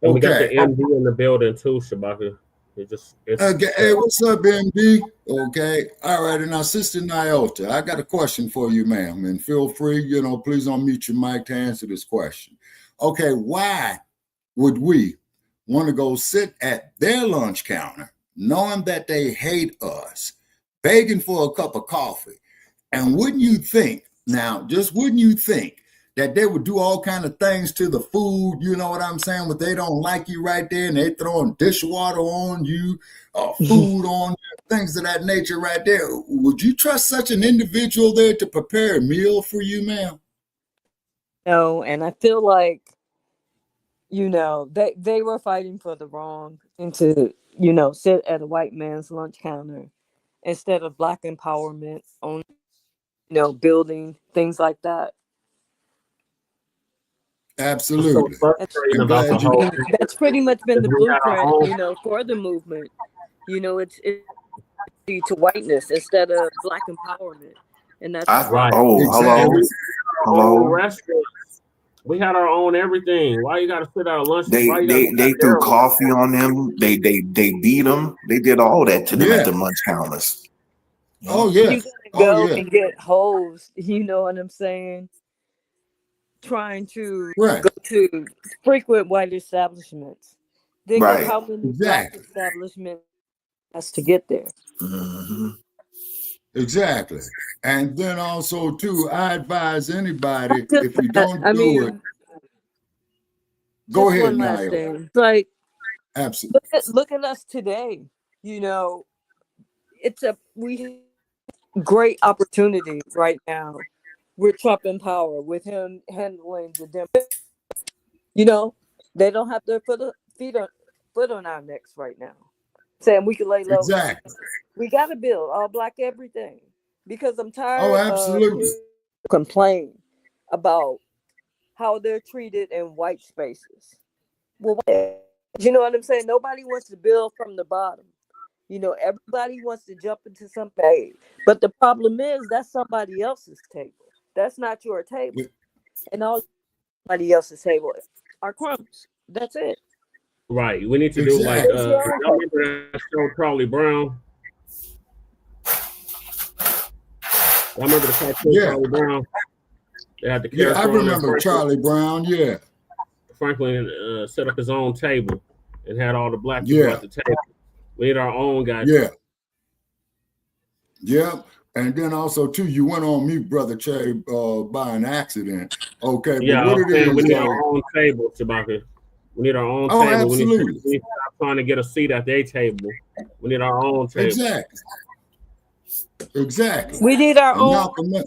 And we got the Okay. MD in the building too, Shabaka. Okay. Hey, what's up, MD? Okay. All right. And now, Sister Nyota, I got a question for you, ma'am. And feel free, please unmute your mic to answer this question. Okay. Why would we want to go sit at their lunch counter, knowing that they hate us, begging for a cup of coffee? And wouldn't you think, that they would do all kind of things to the food, you know what I'm saying, but they don't like you right there and they throwing dishwater on you, food on you, things of that nature right there. Would you trust such an individual there to prepare a meal for you, ma'am? No, and I feel like, they were fighting for the wrong and to, sit at a white man's lunch counter instead of black empowerment on, building things like that. It's so Absolutely. frustrating And about the glad you. whole And thing. that's pretty much been the We had our blueprint, own. for the movement. It's to whiteness instead of black empowerment, and that's the Right. problem. Oh, And we Exactly. hello, had our own hello. restaurants. We had our own everything. Why you got to sit out at lunch? They Why you got to they sit they at their threw lunch? coffee on them. They beat them. They did all that to them at Yeah. the lunch counters. Yeah. Oh, yeah. You gotta Oh, go yeah. and get hosed, you know what I'm saying? Trying to Right. go to frequent white establishments. Think of Right. how many black Exactly. establishments has to get there. Hmm. Exactly. And then also, too, I advise Not anybody, just if you that. don't I do it, mean, go just ahead, one last Nayo. thing. It's like Absolutely. look at us today. We have great opportunity right now with Trump in power, with him handling the Democrats. They don't have their foot on our necks right now. Saying we can lay low. Exactly. We got to build all black everything because I'm Oh, tired of absolutely. complain about how they're treated in white spaces. Well, you know what I'm saying? Nobody wants to build from the bottom. Everybody wants to jump into something. But the problem is that's somebody else's table. That's not your table. And all somebody else's table are crumbs. That's it. Right. We need to do like y'all remember that show Charlie Brown? I remember the cartoon Charlie Brown. They had the character. Yeah, I remember Charlie Brown. Yeah. Franklin set up his own table and had all the black people at the table. We need our own guy. Yeah. And then also too, you went on mute, Brother Che, by an accident. Okay. Yeah, but what it is, we need our own table, Shabaka. We need our own table. Absolutely. We need to stop trying to get a seat at their table. We need our own table. Exactly. We need our own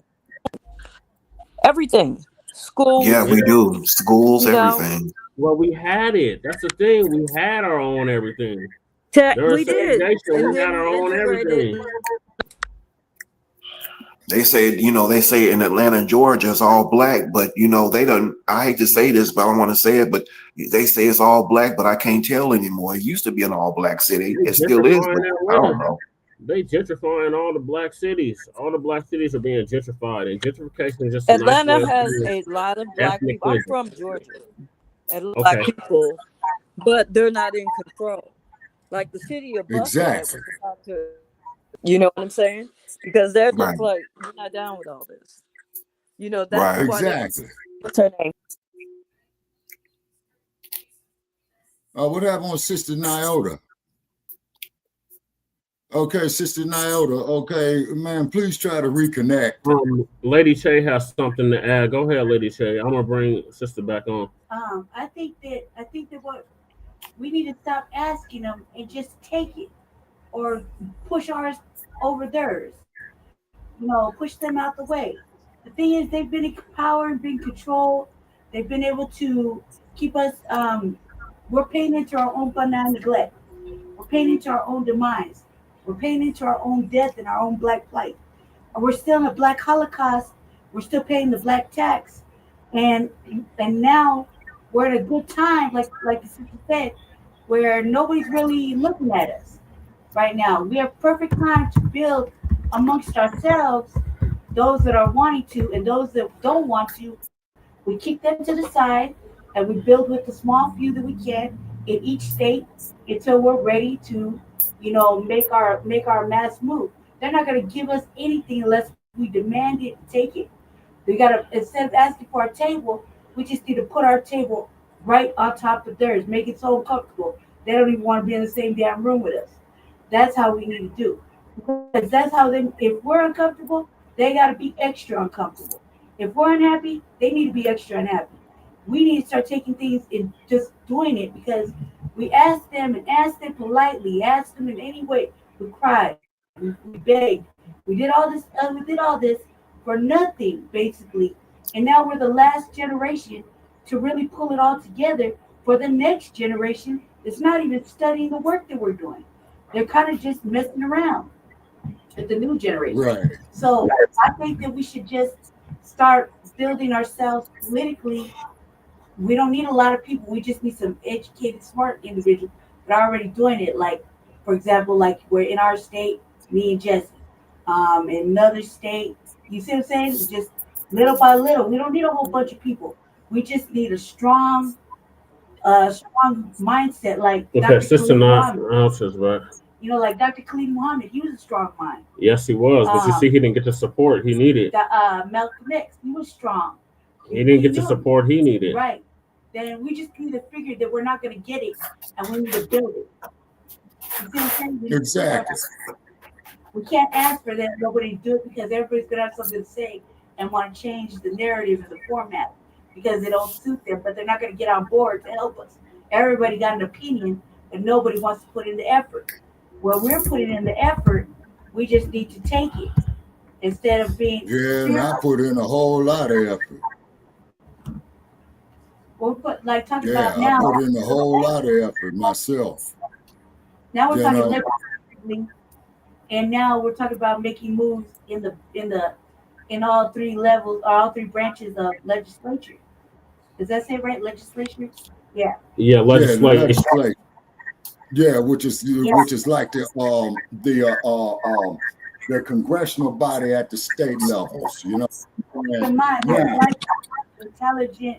everything. Schools. Yeah, we do. Schools, everything. Well, we had it. That's the thing. We had our own everything. We did. We had our own everything. They say, they say in Atlanta, Georgia, it's all black, but they don't. I hate to say this, but I don't want to say it. But they say it's all black, but I can't tell anymore. It used to be an all black city. It still is, but I don't know. They gentrifying all the black cities. All the black cities are being gentrified, and gentrification is just Atlanta has a lot of black people. I'm from Georgia. A lot of black people, but they're not in control. Like the city of Buffalo was about to, you know what I'm saying? Because they're just like, we're not down with all this. That's exactly. What's her name? What happened with Sister Nyota? Okay, Sister Nyota. Okay, man, please try to reconnect. Lady Che has something to add. Go ahead, Lady Che. I'm gonna bring Sister back on. I think that what we need to stop asking them and just take it, or push ours over theirs. Push them out the way. The thing is, they've been in power and been controlled. They've been able to keep us. We're paying into our own banana neglect. We're paying into our own demise. We're paying into our own death and our own black plight. And we're still in a black Holocaust. We're still paying the black tax. And now we're at a good time, like the sister said, where nobody's really looking at us right now. We have perfect time to build amongst ourselves, those that are wanting to and those that don't want to. We kick them to the side and we build with the small few that we can in each state until we're ready to, make our mass move. They're not going to give us anything unless we demand it and take it. We got to, instead of asking for our table, we just need to put our table right on top of theirs, make it so uncomfortable. They don't even want to be in the same damn room with us. That's how we need to do. Because that's how if we're uncomfortable, they got to be extra uncomfortable. If we're unhappy, they need to be extra unhappy. We need to start taking things and just doing it, because we asked them politely, asked them in any way. We cried, we begged, we did all this for nothing, basically. And now we're the last generation to really pull it all together for the next generation that's not even studying the work that we're doing. They're kind of just messing around with the new generation. Right. So I think that we should just start building ourselves politically. We don't need a lot of people. We just need some educated, smart individuals that are already doing it. Like, for example, like we're in our state, me and Jesse. In another state, you see what I'm saying? Just little by little. We don't need a whole bunch of people. We just need a strong mindset, like Dr. Sister Nonsense, right? Like Dr. Khalid Muhammad, he was a strong mind. Yes, he was, but you see, he didn't get the support he needed. Malcolm X, he was strong. He didn't get the support he needed. Right. Then we just need to figure that we're not going to get it, and we need to build it. You see what I'm saying? Exactly. We can't ask for that. Nobody do it, because everybody's going to have something to say and want to change the narrative and the format because it don't suit them, but they're not going to get on board to help us. Everybody got an opinion, but nobody wants to put in the effort. Well, we're putting in the effort. We just need to take it instead of being. Yeah, and I put in a whole lot of effort. We'll put about now. I put in a whole lot of effort myself. Now we're talking legislatively, and now we're talking about making moves in all three levels, or all three branches of legislature. Does that say right? Legislature? Yeah. Yeah, legislature. Yeah, which is like the congressional body at the state levels, They're like intelligent,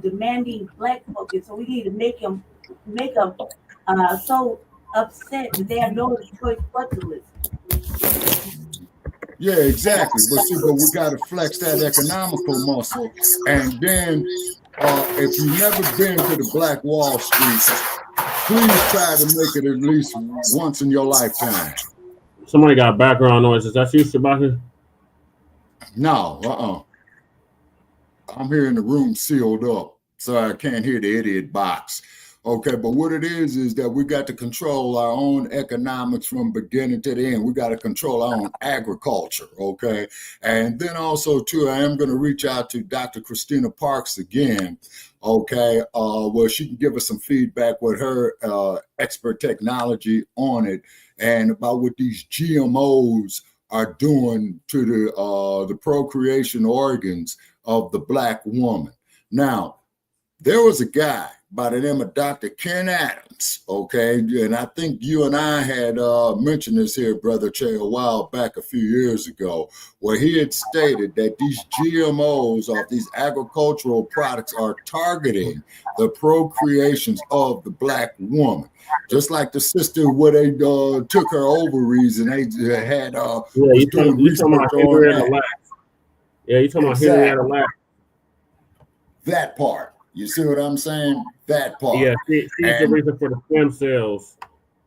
demanding black folks, so we need to make them make them so upset that they have no choice but to listen. Yeah, exactly. But see, but we got to flex that economical muscle. And then if you've never been to the Black Wall Street, please try to make it at least once in your lifetime. Somebody got background noise. Is that you, Shabaka? No, I'm here in the room sealed up, so I can't hear the idiot box. Okay, but what it is that we got to control our own economics from beginning to the end. We got to control our own agriculture, okay? And then also, too, I am going to reach out to Dr. Christina Parks again, okay, where she can give us some feedback with her expert technology on it and about what these GMOs are doing to the procreation organs of the Black woman. Now, there was a guy by the name of Dr. Ken Adams, okay? And I think you and I had mentioned this here, Brother Che, a while back, a few years ago, where he had stated that these GMOs of these agricultural products are targeting the procreations of the Black woman. Just like the sister where they took her ovaries and they had was doing research on that. Yeah, you talking about Henrietta Lacks. That part. You see what I'm saying? That part. Yeah, she's the reason for the stem cells.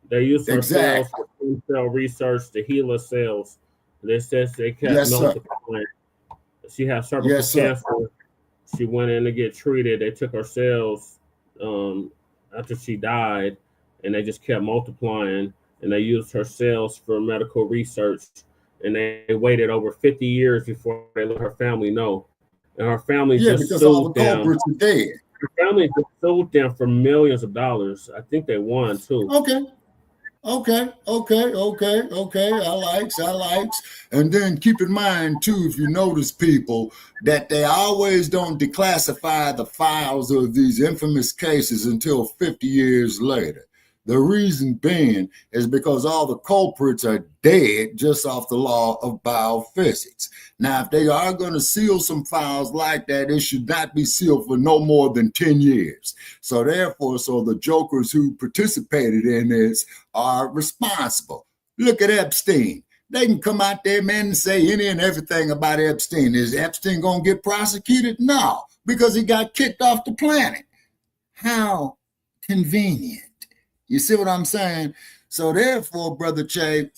They use her cells for stem cell research to heal her cells. They said they kept multiplying. She had cervical cancer. She went in to get treated. They took her cells after she died, and they just kept multiplying. And they used her cells for medical research. And they waited over 50 years before they let her family know. And her family just sued them. Her family just sued them for millions of dollars. I think they won too. Okay. I likes. And then keep in mind too, if you notice, people, that they always don't declassify the files of these infamous cases until 50 years later. The reason being is because all the culprits are dead just off the law of biophysics. Now, if they are going to seal some files like that, it should not be sealed for no more than 10 years. So therefore, the jokers who participated in this are responsible. Look at Epstein. They can come out there, man, and say any and everything about Epstein. Is Epstein going to get prosecuted? No, because he got kicked off the planet. How convenient. You see what I'm saying? So therefore, Brother Che,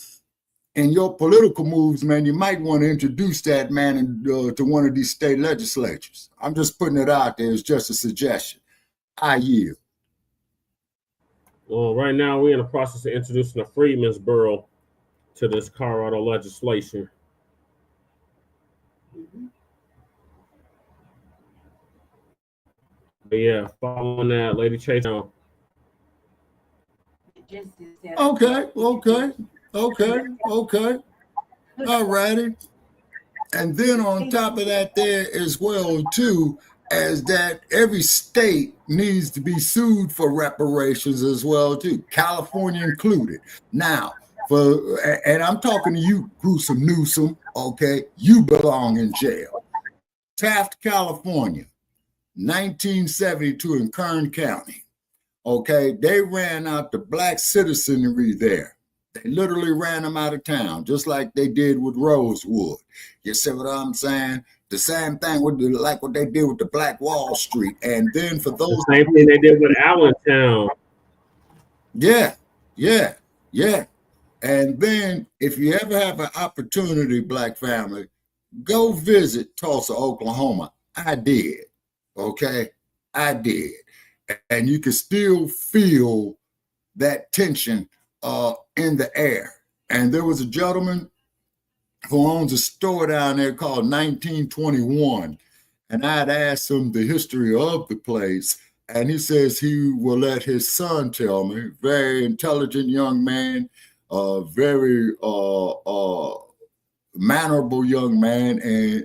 in your political moves, man, you might want to introduce that man to one of these state legislatures. I'm just putting it out there as just a suggestion. I yield. Well, right now we're in the process of introducing a Freedmen's Bureau to this Colorado legislation. But yeah, following that, Lady Chase. Okay. All righty. And then on top of that there as well, too, as that every state needs to be sued for reparations as well, too, California included. Now, and I'm talking to you, Gruesome Newsom, okay? You belong in jail. Taft, California, 1972 in Kern County. Okay, they ran out the Black citizenry there. They literally ran them out of town, just like they did with Rosewood. You see what I'm saying? The same thing with like what they did with the Black Wall Street. And then for those the same thing they did with Allentown. Yeah. And then if you ever have an opportunity, Black family, go visit Tulsa, Oklahoma. I did. Okay, I did. And you can still feel that tension in the air. And there was a gentleman who owns a store down there called 1921. And I'd asked him the history of the place. And he says he will let his son tell me. Very intelligent young man, very mannerable young man,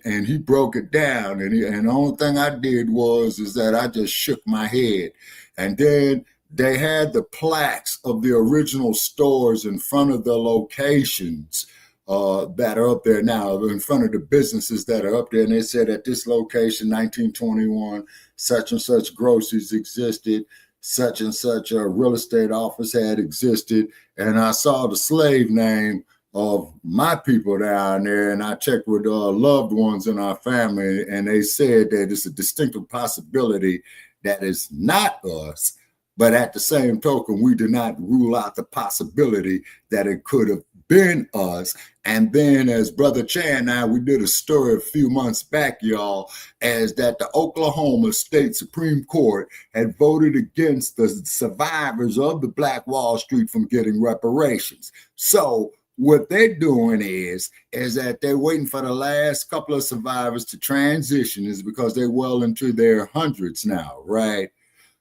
and he broke it down, and the only thing I did is that I just shook my head. And then they had the plaques of the original stores in front of the locations that are up there now, in front of the businesses that are up there, and they said at this location 1921 such and such groceries existed, such and such a real estate office had existed, and I saw the slave name of my people down there, and I checked with loved ones in our family, and they said that it's a distinctive possibility that it's not us, but at the same token, we did not rule out the possibility that it could have been us. And then, as Brother Chan and I, we did a story a few months back, y'all, as that the Oklahoma State Supreme Court had voted against the survivors of the Black Wall Street from getting reparations. So what they're doing is that they're waiting for the last couple of survivors to transition, is because they're well into their hundreds now, right?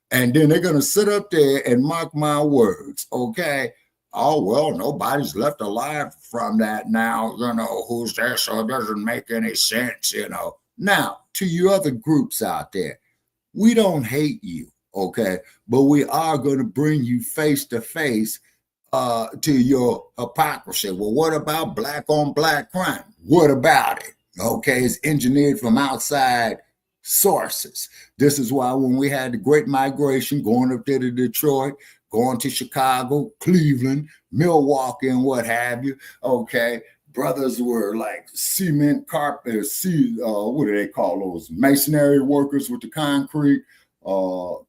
And then they're going to sit up there and mark my words, okay? Oh, well, nobody's left alive from that now, who's there, so it doesn't make any sense, Now, to you other groups out there, we don't hate you, okay? But we are going to bring you face to face to your hypocrisy. Well, what about black on black crime? What about it? Okay, it's engineered from outside sources. This is why when we had the Great Migration going up there to Detroit, going to Chicago, Cleveland, Milwaukee, and what have you, okay, brothers were like cement carpenters, what do they call those? Masonry workers with the concrete,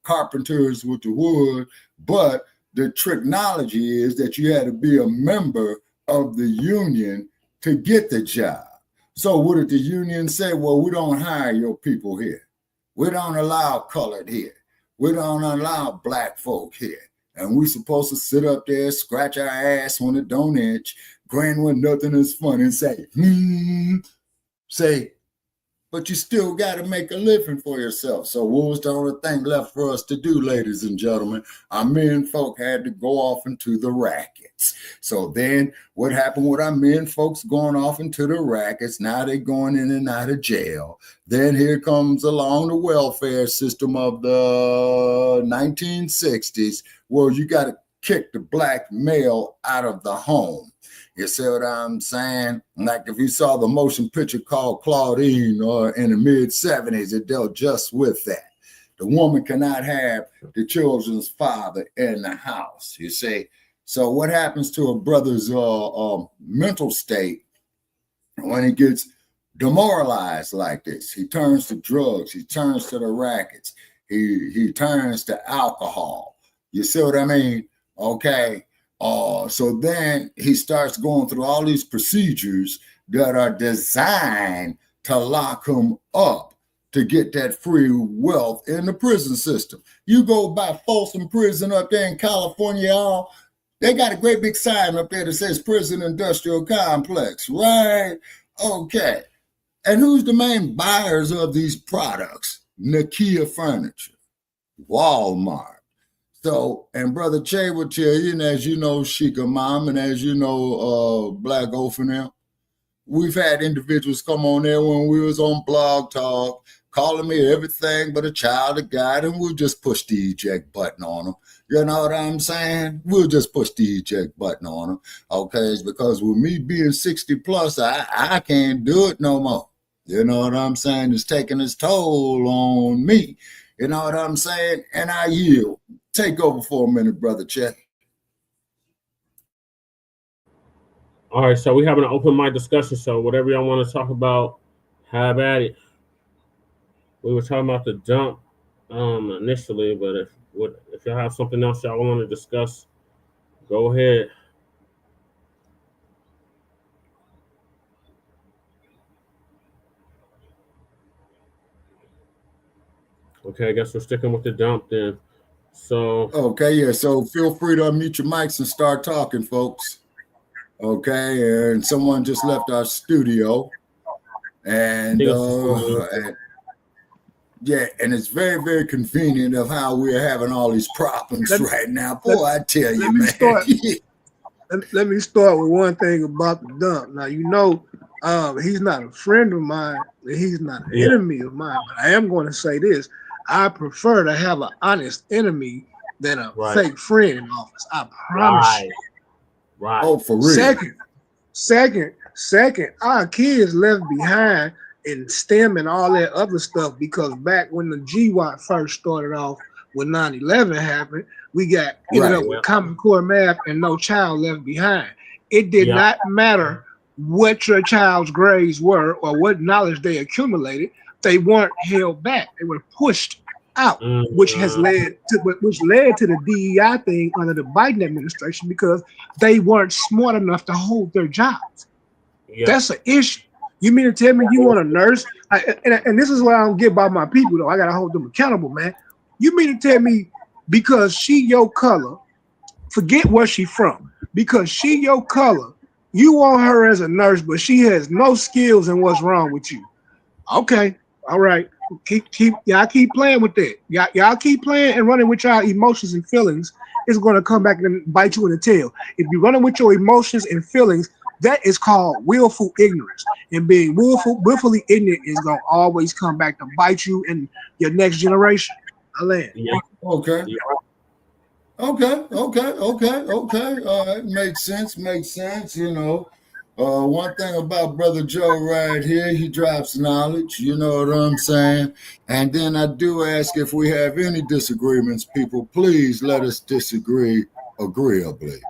carpenters with the wood, but the technology is that you had to be a member of the union to get the job. So what did the union say? Well, we don't hire your people here. We don't allow colored here. We don't allow black folk here. And we supposed to sit up there, scratch our ass when it don't itch, grin when nothing is funny, and say, but you still got to make a living for yourself. So what was the only thing left for us to do, ladies and gentlemen? Our men folk had to go off into the rackets. So then what happened with our men folks going off into the rackets? Now they're going in and out of jail. Then here comes along the welfare system of the 1960s, where you got to kick the black male out of the home. You see what I'm saying? Like if you saw the motion picture called Claudine or in the mid-70s, it dealt just with that. The woman cannot have the children's father in the house, you see. So what happens to a brother's mental state when he gets demoralized like this? He turns to drugs. He turns to the rackets. He turns to alcohol. You see what I mean? Okay. So then he starts going through all these procedures that are designed to lock him up to get that free wealth in the prison system. You go by Folsom Prison up there in California, y'all, they got a great big sign up there that says Prison Industrial Complex, right? Okay. And who's the main buyers of these products? Nakia Furniture, Walmart. So, and Brother Che will tell you, and as you know, Sheikah Mom, and as you know, Black Ophir, we've had individuals come on there when we was on Blog Talk, calling me everything but a child of God, and we'll just push the eject button on them. You know what I'm saying? We'll just push the eject button on them. Okay, it's because with me being 60 plus, I can't do it no more. You know what I'm saying? It's taking its toll on me. You know what I'm saying? And I yield. Take over for a minute, Brother Chet. All right, so we having an open mic discussion. So whatever y'all want to talk about, have at it. We were talking about the dump initially, but if y'all have something else y'all want to discuss, go ahead. Okay, I guess we're sticking with the dump then. So okay, yeah. So feel free to unmute your mics and start talking, folks. Okay, and someone just left our studio, and yeah, and it's very, very convenient of how we're having all these problems right now. Boy, I tell you, man. Let me start with one thing about the dump. Now, you know, he's not a friend of mine, and he's not an enemy of mine. But I am going to say this: I prefer to have an honest enemy than a fake friend in office. I promise you. Right. Oh, for real. Second, our kids left behind in STEM and all that other stuff because back when the GWAT first started off, when 9/11 happened, we ended up with Common Core math and No Child Left Behind. It did not matter what your child's grades were or what knowledge they accumulated. They weren't held back. They were pushed out, which led to the DEI thing under the Biden administration because they weren't smart enough to hold their jobs. That's an issue. You mean to tell me you want a nurse? And this is what I don't get about my people, though. I got to hold them accountable, man. You mean to tell me because she your color, forget where she from, because she your color, you want her as a nurse, but she has no skills in what's wrong with you. Okay, all right. Y'all keep playing with that. Y'all keep playing and running with y'all emotions and feelings. It's going to come back and bite you in the tail. If you're running with your emotions and feelings, that is called willful ignorance. And being willfully ignorant is going to always come back to bite you in your next generation. Okay. All right. Makes sense. You know, one thing about Brother Joe right here, he drops knowledge. You know what I'm saying? And then I do ask if we have any disagreements, people, please let us disagree agreeably.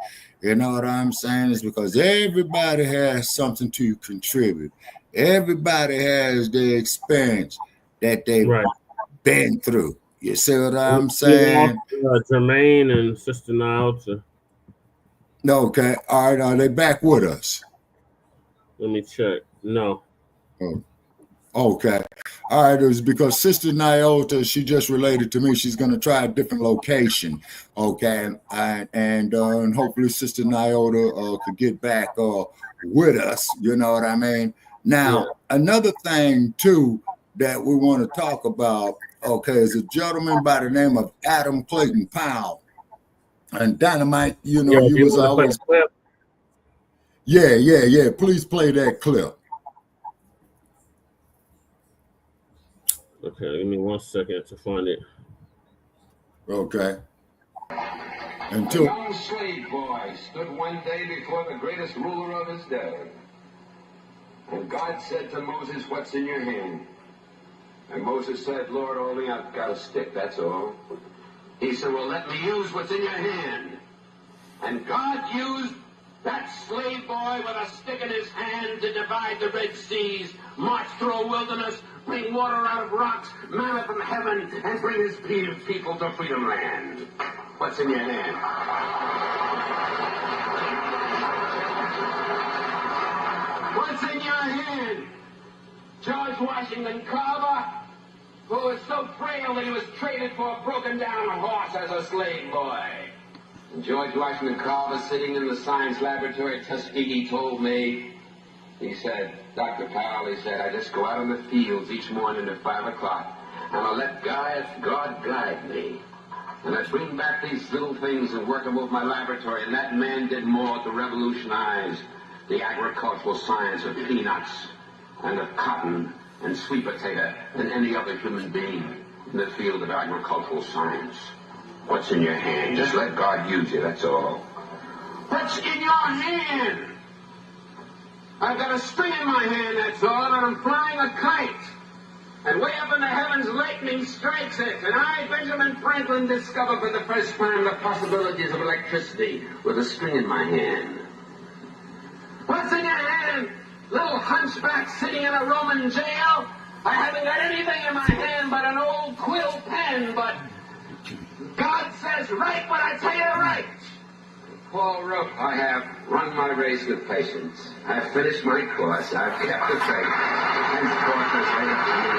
You know what I'm saying? It's because everybody has something to contribute. Everybody has the experience that they've been through. You see what I'm saying? Jermaine and Sister Nyota. Okay. All right. Are they back with us? Let me check. No. Oh. Okay. All right. It was because Sister Nyota, she just related to me. She's going to try a different location. Okay. And hopefully Sister Nyota could get back with us. You know what I mean? Now, another thing, too, that we want to talk about, okay, is a gentleman by the name of Adam Clayton Powell. And Dynamite, you know, he was always... Yeah. Please play that clip. Okay, give me 1 second to find it. Okay. A young slave boy stood one day before the greatest ruler of his day. And God said to Moses, "What's in your hand?" And Moses said, "Lord, only I've got a stick, that's all." He said, "Well, let me use what's in your hand." And God used that slave boy with a stick in his hand to divide the Red Seas, march through a wilderness, bring water out of rocks, manna from heaven, and bring his people to freedom land. What's in your hand? What's in your hand? George Washington Carver, who was so frail that he was traded for a broken-down horse as a slave boy. And George Washington Carver, sitting in the science laboratory at Tuskegee, told me, he said, "Dr. Powell," he said, "I just go out in the fields each morning at 5 o'clock, and I let God guide me. And I bring back these little things and work them over my laboratory, and that man did more to revolutionize the agricultural science of peanuts and of cotton and sweet potato than any other human being in the field of agricultural science." What's in your hand? Just let God use you, that's all. What's in your hand? I've got a string in my hand, that's all, and I'm flying a kite. And way up in the heavens, lightning strikes it. And I, Benjamin Franklin, discover for the first time the possibilities of electricity with a string in my hand. What's in your hand? Little hunchback sitting in a Roman jail? I haven't got anything in my hand but an old quill pen, but God says, write what I tell you to write. Paul wrote, "I have run my race with patience. I have finished my course. I've kept the faith. Henceforth is laid to me."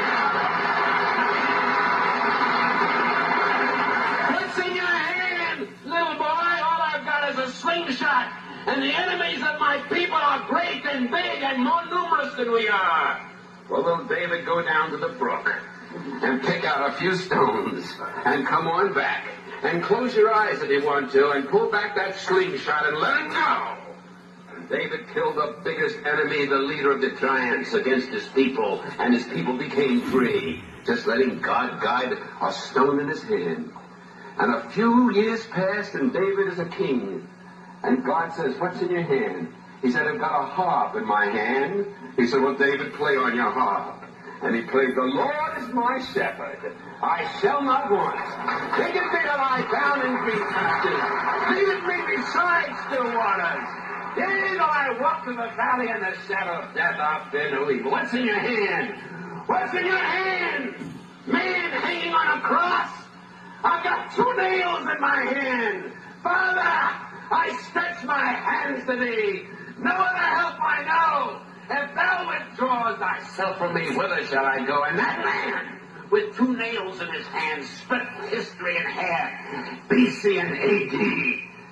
What's in your hand, little boy? All I've got is a slingshot. And the enemies of my people are great and big and more numerous than we are. Well, will David go down to the brook and pick out a few stones and come on back and close your eyes if you want to and pull back that slingshot and let it go? And David killed the biggest enemy, the leader of the giants, against his people, and his people became free, just letting God guide a stone in his hand. And a few years passed, and David is a king. And God says, "What's in your hand?" He said, "I've got a harp in my hand." He said, "Well, David, play on your harp." And he plays, the Lord is my shepherd, I shall not want. Maketh me to lie down in green pastures, leadeth me beside still waters. Yea, though I walk through the valley and the shadow of death, I'll fear no evil. What's in your hand? What's in your hand? Man hanging on a cross. I've got 2 nails in my hand. Father, I stretch my hands to thee. No other help I know. If thou withdraws thyself from me, whither shall I go? And that man, with 2 nails in his hand, split history in half, BC and AD.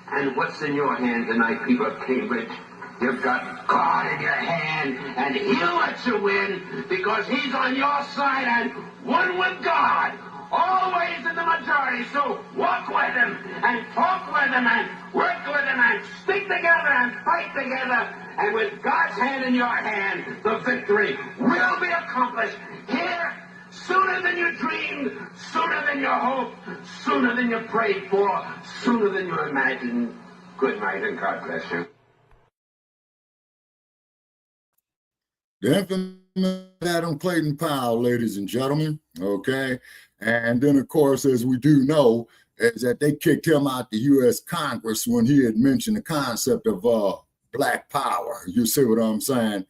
And what's in your hand tonight, people of Cambridge? You've got God in your hand, and he'll let you win, because he's on your side and one with God. Always in the majority, so walk with him, and talk with him, and work with him, and stick together, and fight together. And with God's hand in your hand, the victory will be accomplished here sooner than you dreamed, sooner than you hoped, sooner than you prayed for, sooner than you imagined. Good night, and God bless you. The infamous Adam Clayton Powell, ladies and gentlemen, okay? And then, of course, as we do know, is that they kicked him out the U.S. Congress when he had mentioned the concept of Black Power. You see what I'm saying?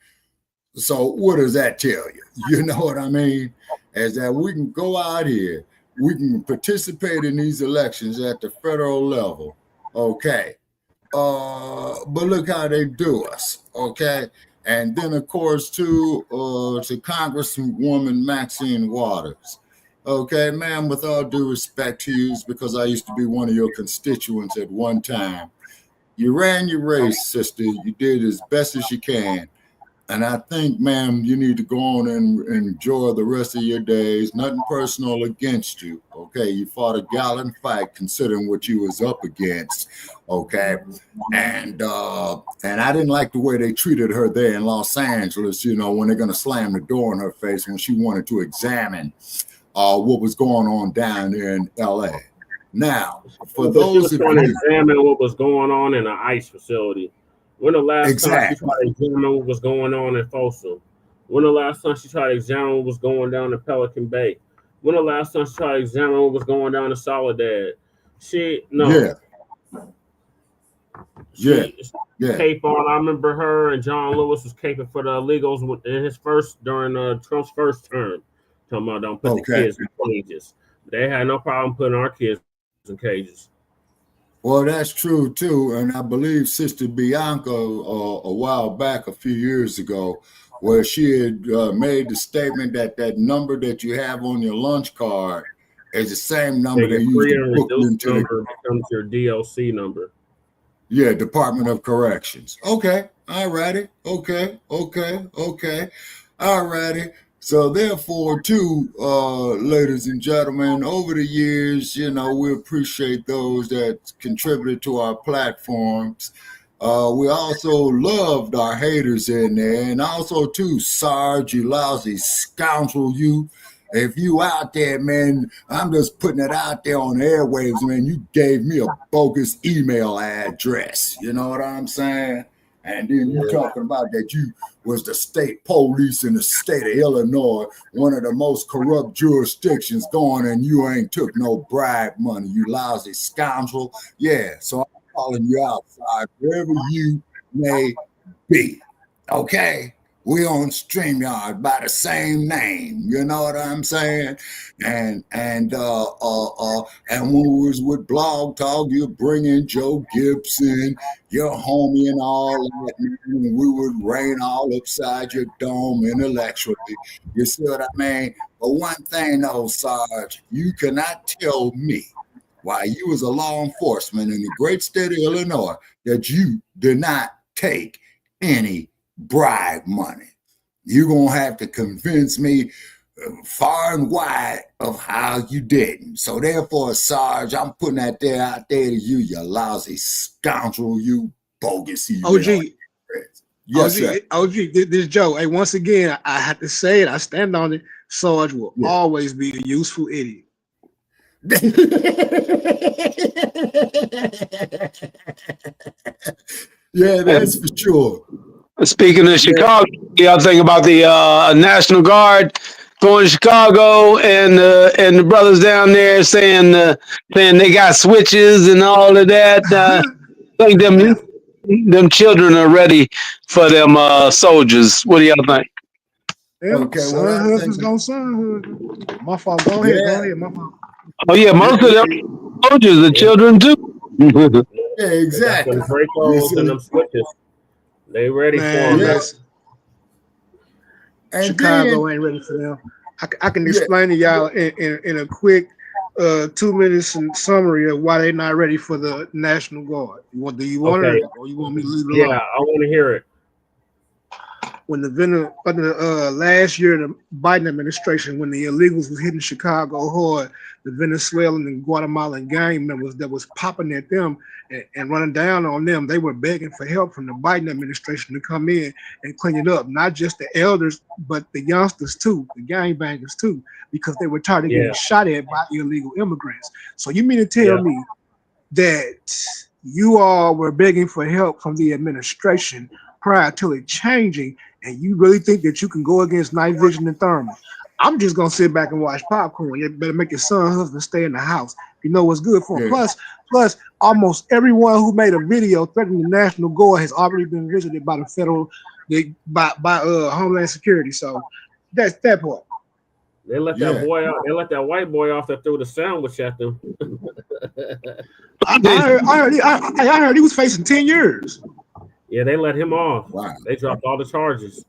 So what does that tell you? You know what I mean? Is that we can go out here, we can participate in these elections at the federal level, okay? But look how they do us, okay? And then, of course, to Congresswoman Maxine Waters. Okay, ma'am, with all due respect to you, because I used to be one of your constituents at one time. You ran your race, sister. You did as best as you can. And I think, ma'am, you need to go on and enjoy the rest of your days. Nothing personal against you, okay? You fought a gallant fight considering what you was up against, okay? And I didn't like the way they treated her there in Los Angeles, you know, when they're going to slam the door in her face when she wanted to examine what was going on down there in L.A. Now, for those who trying to examine what was going on in an ICE facility. When the last time she tried to examine what was going on in Folsom? When the last time she tried to examine what was going down in Pelican Bay? When the last time she tried to examine what was going down in Soledad? Cape on. I remember her and John Lewis was caping for the illegals in his during Trump's first term. Talking about don't put the kids in cages. They had no problem putting our kids in cages. Well, that's true too, and I believe Sister Bianca a while back, a few years ago, where she had made the statement that that number that you have on your lunch card is the same number they use to book into number becomes your DLC number. Yeah, Department of Corrections. Okay, all righty. Okay. All righty. So therefore, too, ladies and gentlemen, over the years, you know, we appreciate those that contributed to our platforms. We also loved our haters in there. And also, too, Sarge, you lousy scoundrel, you. If you out there, man, I'm just putting it out there on the airwaves, man, you gave me a bogus email address. You know what I'm saying? And then you talking about that you was the state police in the state of Illinois, one of the most corrupt jurisdictions going, and you ain't took no bribe money, you lousy scoundrel. Yeah, so I'm calling you outside, wherever you may be. Okay? We on StreamYard by the same name, you know what I'm saying? And when we was with Blog Talk, you bring in Joe Gibson, your homie and all that, and we would rain all upside your dome intellectually. You see what I mean? But one thing though, Sarge, you cannot tell me while you was a law enforcement in the great state of Illinois that you did not take any bribe money. You're going to have to convince me far and wide of how you didn't. So therefore, Sarge, I'm putting that there out there to you, you lousy scoundrel, you bogus. OG. Yes, OG, this Joe. Hey, once again, I have to say it. I stand on it. Sarge will always be a useful idiot. Yeah, that's for sure. Speaking of Chicago, I think about the National Guard. going to Chicago, and the brothers down there saying they got switches and all of that. I think them children are ready for them soldiers. What do y'all think? Yeah, Okay, well, son I husbands think, gonna son husband. My fault. Go ahead. Go yeah, ahead. My fault. Oh yeah, most of yeah, them soldiers are children too. yeah, They got them exactly. You Dracos and see, them switches. They ready for Man, them. yeah, listen. and Chicago then, ain't ready for them. I can yeah, explain to y'all in a quick 2 minutes summary of why they're not ready for the National Guard. Do you want Okay. it, or you want me to leave it Yeah, alone? I want to hear it. When under last year, the Biden administration, when the illegals was hitting Chicago hard, the Venezuelan and Guatemalan gang members that was popping at them and running down on them, they were begging for help from the Biden administration to come in and clean it up. Not just the elders, but the youngsters too, the gangbangers too, because they were tired of getting Yeah, shot at by illegal immigrants. So you mean to tell yeah, me that you all were begging for help from the administration prior to it changing, and you really think that you can go against night vision and thermal? I'm just gonna sit back and watch popcorn. You better make your son husband stay in the house. You know what's good for him. yeah, Plus, almost everyone who made a video threatening the National Guard has already been visited by the federal, by Homeland Security. So that's that part. they let that yeah. boy out. They let that white boy off that threw the sandwich at them. I heard he was facing 10 years. Yeah, they let him off. Wow. They dropped all the charges.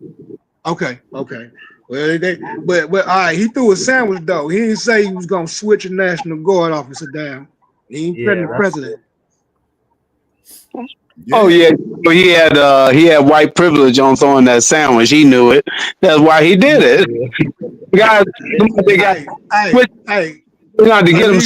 Okay. Well, but all right, he threw a sandwich though. He didn't say he was gonna switch a National Guard officer down. He ain't threatening Yeah, the president. Oh Yeah, yeah, so he had white privilege on throwing that sandwich. He knew it. That's why he did it. yeah. Guys, they got switch. Hey, We got to a get him.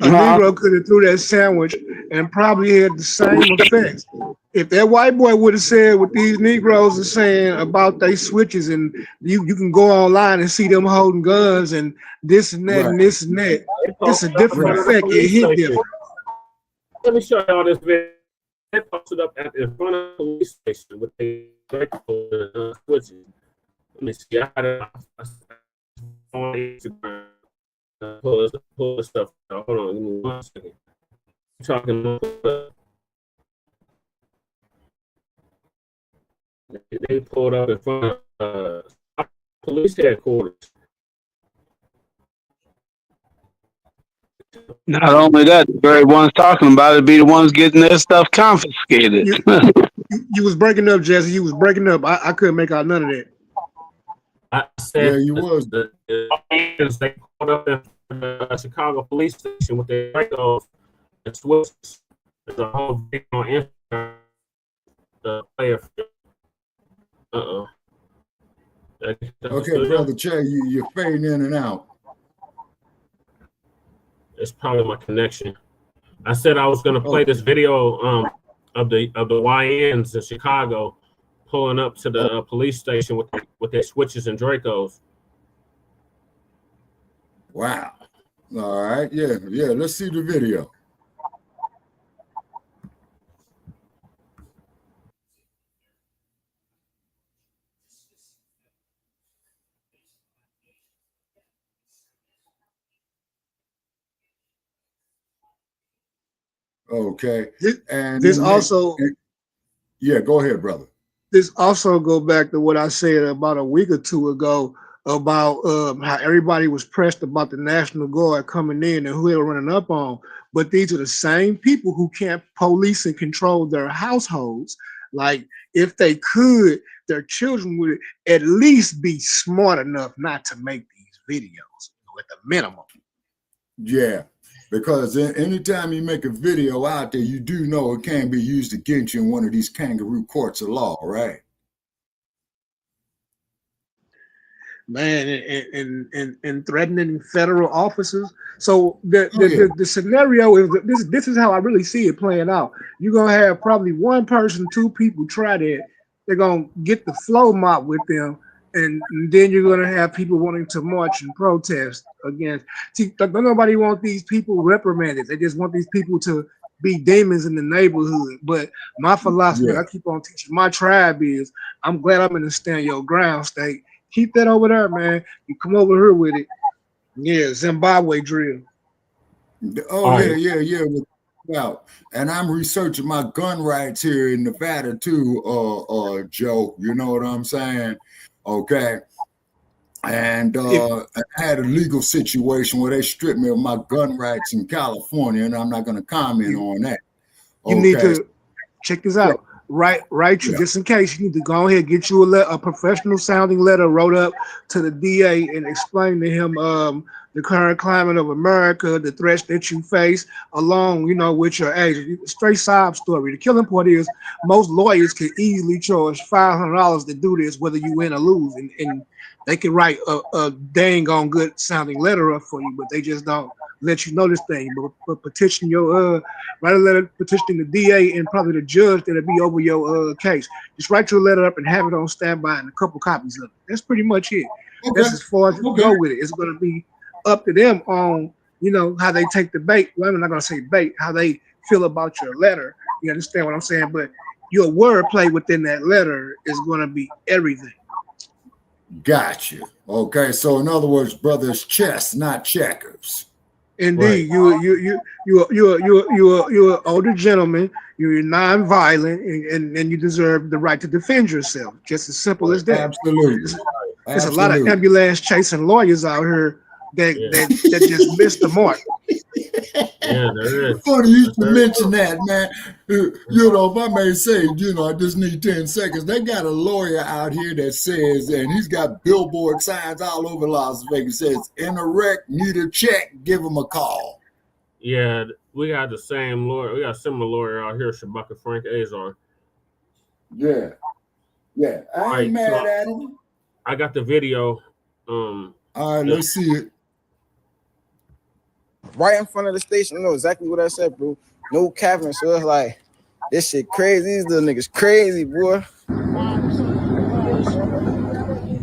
Negro could have threw that sandwich and probably had the same effects. If that white boy would have said what these Negroes are saying about they switches, and you can go online and see them holding guns and this and that right, and this and that, They it's a posted up in different front of the effect. It police hit station. different. Let me show y'all this video. They posted up in front of the police station with the switches. Let me see. I had it on Instagram. Pull this stuff out. Hold on, give me 1 second. I'm talking about they pulled up in front of police headquarters. Not only that, the very ones talking about it be the ones getting their stuff confiscated. You was breaking up, Jesse. You was breaking up. I couldn't make out none of that. I yeah, said you was. they pulled up in the Chicago police station with their radios and switches. There's a whole video on Instagram. The player. Uh-oh. Okay, brother Che, you're fading in and out. It's probably my connection. I said I was gonna play this video of the YNs in Chicago pulling up to the police station with their switches and Dracos. Wow. All right. Yeah. Let's see the video. Okay. And This also yeah, go ahead, brother. This also go back to what I said about a week or two ago about how everybody was pressed about the National Guard coming in and who they were running up on. But these are the same people who can't police and control their households. Like, if they could, their children would at least be smart enough not to make these videos, at the minimum. Yeah, because anytime you make a video out there, you do know it can be used against you in one of these kangaroo courts of law, right? Man, and threatening federal officers. So the scenario is this is how I really see it playing out. You're gonna have probably one person, two people try that. They're gonna get the flow mob with them, and then you're gonna have people wanting to march and protest against. See, nobody wants these people reprimanded. They just want these people to be demons in the neighborhood. But my philosophy, I keep on teaching my tribe is, I'm glad I'm in the stand your ground state. Keep that over there, man. You come over here with it. Yeah, Zimbabwe drill. Oh, yeah. Well, and I'm researching my gun rights here in Nevada too, Joe. You know what I'm saying? Okay. And I had a legal situation where they stripped me of my gun rights in California, and I'm not going to comment on that. You need to check this out. Write you just in case. You need to go ahead and get you a professional sounding letter wrote up to the DA and explain to him the current climate of America, the threats that you face, along with your age. Straight sob story. The killing part is most lawyers can easily charge $500 to do this, whether you win or lose, and they can write a dang on good sounding letter up for you, but they just don't let you know this thing. But petition your write a letter petitioning the DA and probably the judge that'll be over your case. Just write your letter up and have it on standby and a couple copies of it. That's pretty much it. Okay. That's as far as you go with it. It's going to be up to them on how they take the bait. Well, I'm not going to say bait. How they feel about your letter. You understand what I'm saying? But your wordplay within that letter is going to be everything. Gotcha. Okay, so in other words, brother, it's chess, not checkers. Indeed, right. You're an older gentleman. You're non-violent, and you deserve the right to defend yourself. Just as simple as that. Absolutely. There's a lot of ambulance chasing lawyers out here that just missed the mark. Yeah, there is. Funny you should mention that, man. If I may say, I just need 10 seconds. They got a lawyer out here that says, and he's got billboard signs all over Las Vegas, says, in a wreck, need a check, give him a call. Yeah, we got the same lawyer. We got a similar lawyer out here, Shabaka Frank Azar. Yeah. I ain't mad at him. I got the video. All right, let's see it. Right in front of the station, you know exactly what I said, bro. No capping, so it's like, this shit crazy. These little niggas crazy, boy.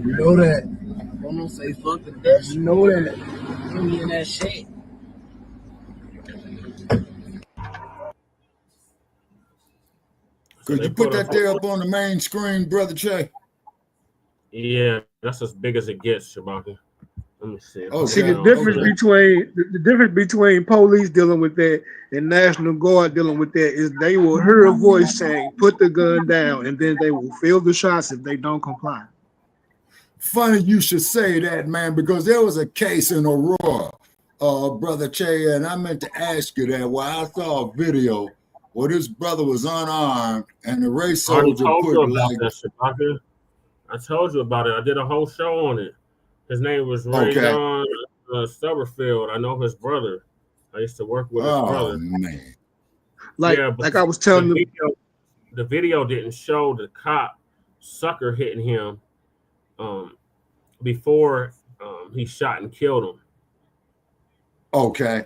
You know that. Don't say fuck the bitch. You know that. You me in that shit. Could you put that there up on the main screen, Brother Che? Yeah, that's as big as it gets, Shabaka. Let me see. See the difference between police dealing with that and National Guard dealing with that is they will hear a voice saying, "Put the gun down," and then they will feel the shots if they don't comply. Funny you should say that, man, because there was a case in Aurora, Brother Che, and I meant to ask you that. Well, I saw a video where this brother was unarmed and the race soldier put like. I told you about it. I did a whole show on it. His name was Ray John Stubberfield. I know his brother. I used to work with his brother. Man. Like I was telling you, the video didn't show the cop sucker hitting him before he shot and killed him. Okay.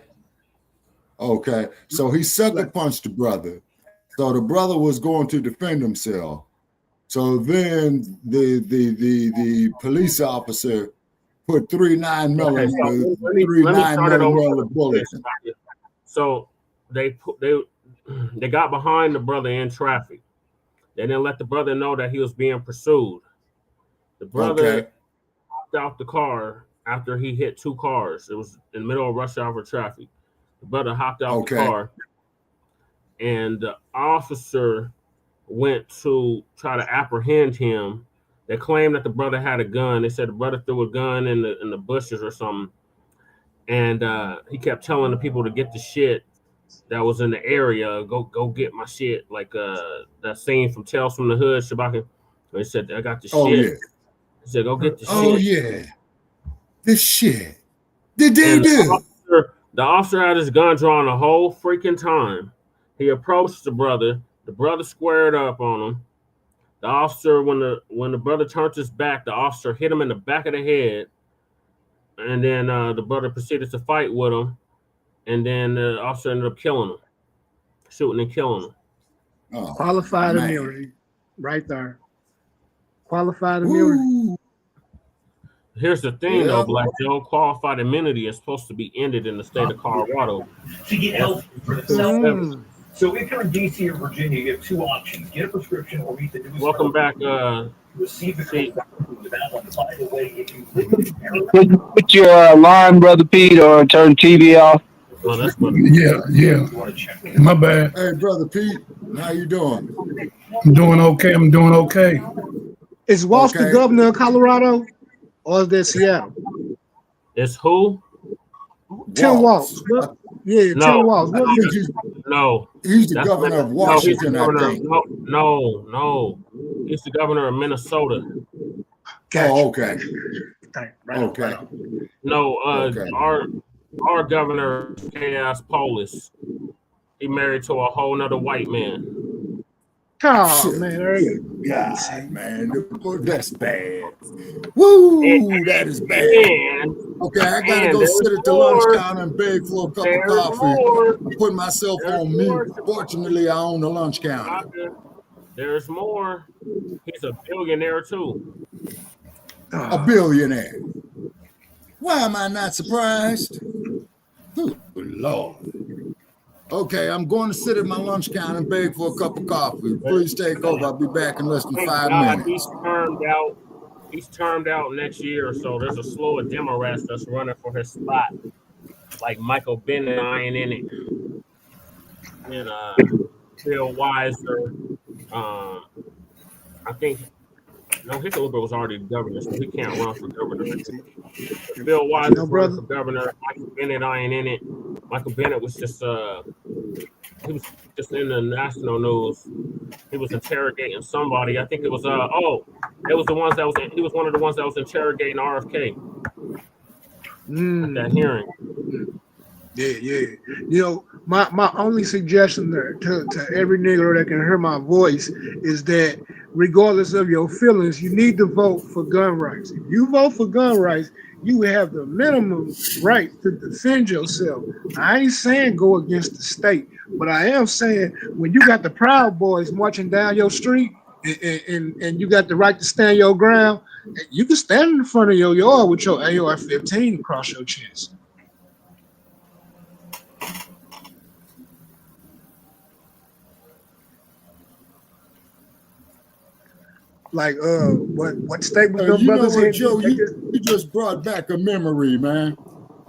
So he sucker punched the brother. So the brother was going to defend himself. So then the police officer put 3 9mm bullets. So they got behind the brother in traffic. They didn't let the brother know that he was being pursued. The brother hopped out the car after he hit 2 cars. It was in the middle of rush hour traffic. The brother hopped out the car, and the officer went to try to apprehend him. They claimed that the brother had a gun. They said the brother threw a gun in the bushes or something. And he kept telling the people to get the shit that was in the area. Go get my shit. Like that scene from Tales from the Hood, Shabaka. They said, I got the shit. Yeah. He said, go get the shit. Oh, yeah. This shit. Did they do? The officer had his gun drawn the whole freaking time. He approached the brother. The brother squared up on him. The officer, when the brother turned his back, the officer hit him in the back of the head, and then the brother proceeded to fight with him, and then the officer ended up killing him, shooting and killing him. Oh, qualified immunity, right there. Qualified immunity. Here's the thing, though, Black Joe. Qualified immunity is supposed to be ended in the state of Colorado. To get help for themselves. So if you're in DC or Virginia, you have two options: get a prescription or read the news. Welcome back, receive the see. code with that one. By the way, if you live in Maryland, Put your alarm, Brother Pete, or turn TV off. Oh, that's Brother Yeah. My bad. Hey, Brother Pete, how you doing? I'm doing okay. Is Walsh the governor of Colorado, or is that Seattle? It's who? Tim Walsh. Yeah, no, Tim Walsh. I think he's the governor of Washington, I think. No. He's the governor of Minnesota. Gotcha. Oh, okay. Okay. No, our governor is Chaos Polis. He married to a whole nother white man. Oh man, God, man, that's bad. Woo, that is bad. Okay, I gotta go sit at the lunch counter and beg for a cup of coffee. I'm putting myself on mute. Fortunately, I own the lunch counter. There's more. He's a billionaire too. A billionaire. Why am I not surprised? Good Lord. Okay, I'm going to sit at my lunch counter and beg for a cup of coffee. Please take over. I'll be back in less than 5 minutes. He's termed out next year, so there's a slew of Democrats that's running for his spot, like Michael Bennett in it, and Bill Weiser. I think Hickenlooper was already governor, so he can't run for governor. Bill Weiser running for governor. Michael Bennett in it. Michael Bennett was just he was just in the national news. He was interrogating somebody. I think it was he was one of the ones that was interrogating RFK at that hearing. Yeah. You know, my only suggestion there to every nigger that can hear my voice is that regardless of your feelings, you need to vote for gun rights. If you vote for gun rights, you have the minimum right to defend yourself. I ain't saying go against the state, but I am saying when you got the Proud Boys marching down your street and you got the right to stand your ground, you can stand in front of your yard with your AR-15 across your chest. Like what state was those brothers in? Joe, you just brought back a memory, man.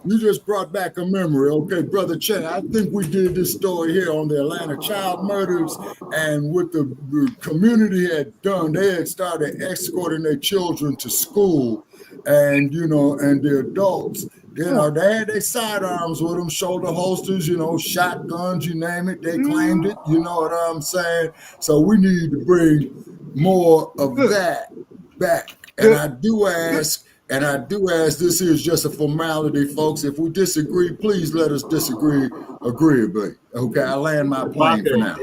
You just brought back a memory. Okay, Brother Chet, I think we did this story here on the Atlanta child murders, and what the community had done, they had started escorting their children to school, and and the adults, they had their sidearms with them, shoulder holsters, shotguns, you name it, they claimed it, you know what I'm saying? So we need to bring more of that back. And I do ask, this is just a formality, folks. If we disagree, please let us disagree agreeably. Okay, I land my plane for now.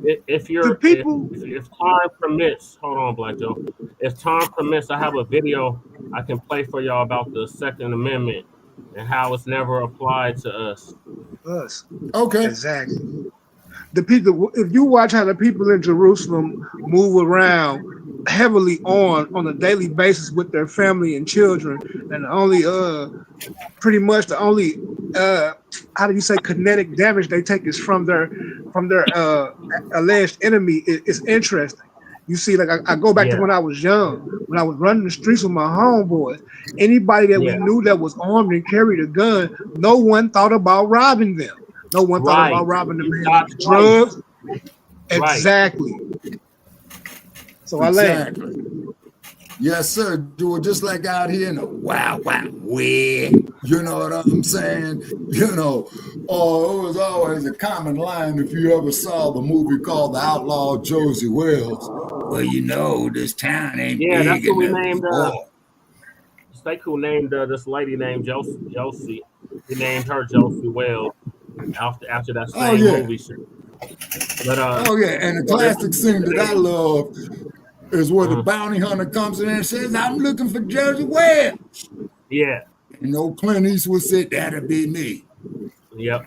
If time permits, hold on, Black Joe. If time permits, I have a video I can play for y'all about the Second Amendment and how it's never applied to us. Okay. Exactly. The people, if you watch how the people in Jerusalem move around heavily on a daily basis with their family and children, and pretty much the only how do you say kinetic damage they take is from their alleged enemy is interesting. You see, like I go back to when I was young, when I was running the streets with my homeboys. Anybody that we knew that was armed and carried a gun, no one thought about robbing them. No one thought about robbing the man with drugs. Exactly. So exactly. Yes, sir. Do it just like out here in the Wild West. You know what I'm saying? It was always a common line if you ever saw the movie called The Outlaw Josie Wells. Well, this town ain't big that's what we named. Stake who named this lady named Josie. He named her Josie Wells after that same movie. But and the classic scene that I love is where the bounty hunter comes in and says, "I'm looking for Josie Wells." Yeah. And Clint Eastwood said, "That'll be me." Yep.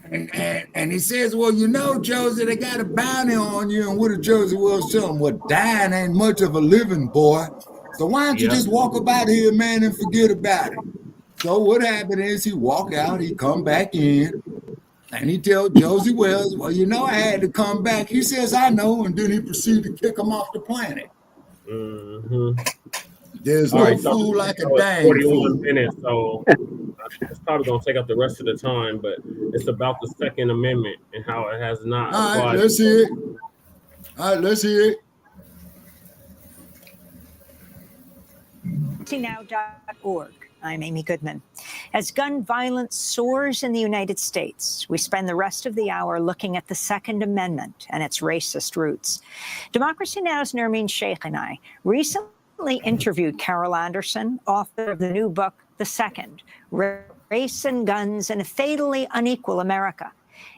And he says, "Well, Josie, they got a bounty on you." And what did Josie Wells tell him? "Well, dying ain't much of a living, boy. So why don't you just walk about here, man, and forget about it?" So what happened is he walk out, he come back in, And he tells Josie Wells, well, you know, I had to come back. He says, I know. And then he proceeded to kick him off the planet. Mm-hmm. There's All no right, so fool like a it's dang 41 fool. minutes, so it's probably going to take up the rest of the time, but it's about the Second Amendment and how it has not All right, applied. let's hear it. All right, let's hear it. Now.org. I'm Amy Goodman. As gun violence soars in the United States, we spend the rest of the hour looking at the Second Amendment and its racist roots. Democracy Now!'s Nermeen Sheikh and I recently interviewed Carol Anderson, author of the new book, The Second, Race and Guns in a Fatally Unequal America.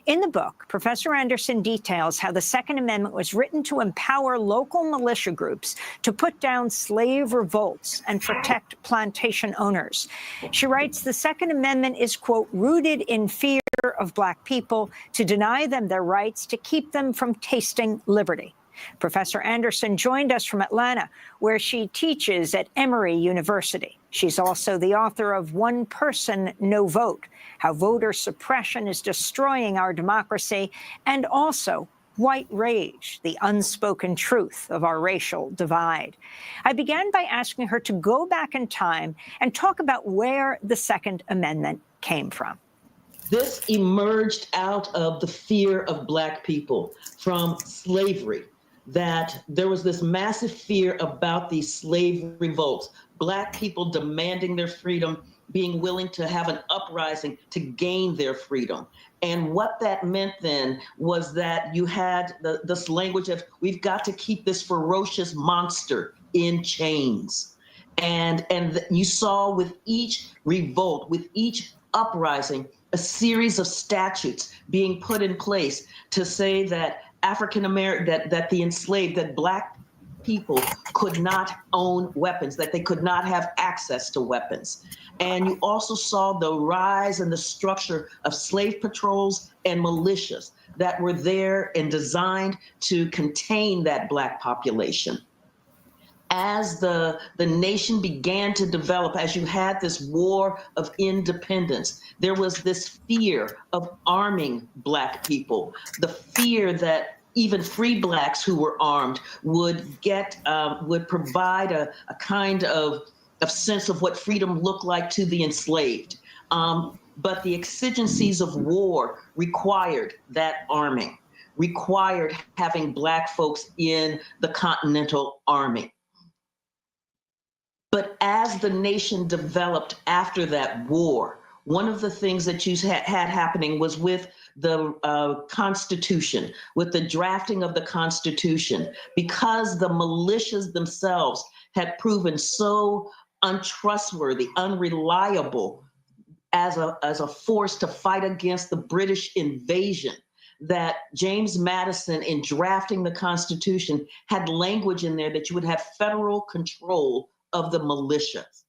In the book, Professor Anderson details how the Second Amendment was written to empower local militia groups to put down slave revolts and protect plantation owners. She writes the Second Amendment is, quote, rooted in fear of Black people to deny them their rights, to keep them from tasting liberty. Professor Anderson joined us from Atlanta, where she teaches at Emory University. She's also the author of One Person, No Vote, How Voter Suppression is Destroying Our Democracy, and also White Rage, the unspoken truth of our racial divide. I began by asking her to go back in time and talk about where the Second Amendment came from. This emerged out of the fear of Black people from slavery, that there was this massive fear about these slave revolts, Black people demanding their freedom, being willing to have an uprising to gain their freedom. And what that meant then was that you had this language of, we've got to keep this ferocious monster in chains. And you saw with each revolt, with each uprising, a series of statutes being put in place to say that African American, that the enslaved, that Black people could not own weapons, that they could not have access to weapons. And you also saw the rise and the structure of slave patrols and militias that were there and designed to contain that Black population. As the nation began to develop, as you had this war of independence, there was this fear of arming Black people, the fear that even free Blacks who were armed would provide a kind of sense of what freedom looked like to the enslaved. But the exigencies of war required that arming, required having Black folks in the Continental Army. But as the nation developed after that war, one of the things that you had happening was with the Constitution, with the drafting of the Constitution, because the militias themselves had proven so untrustworthy, unreliable as a force to fight against the British invasion, that James Madison, in drafting the Constitution, had language in there that you would have federal control of the militias.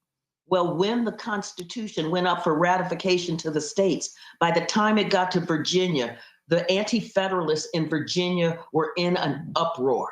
Well, when the Constitution went up for ratification to the states, by the time it got to Virginia, the Anti-Federalists in Virginia were in an uproar.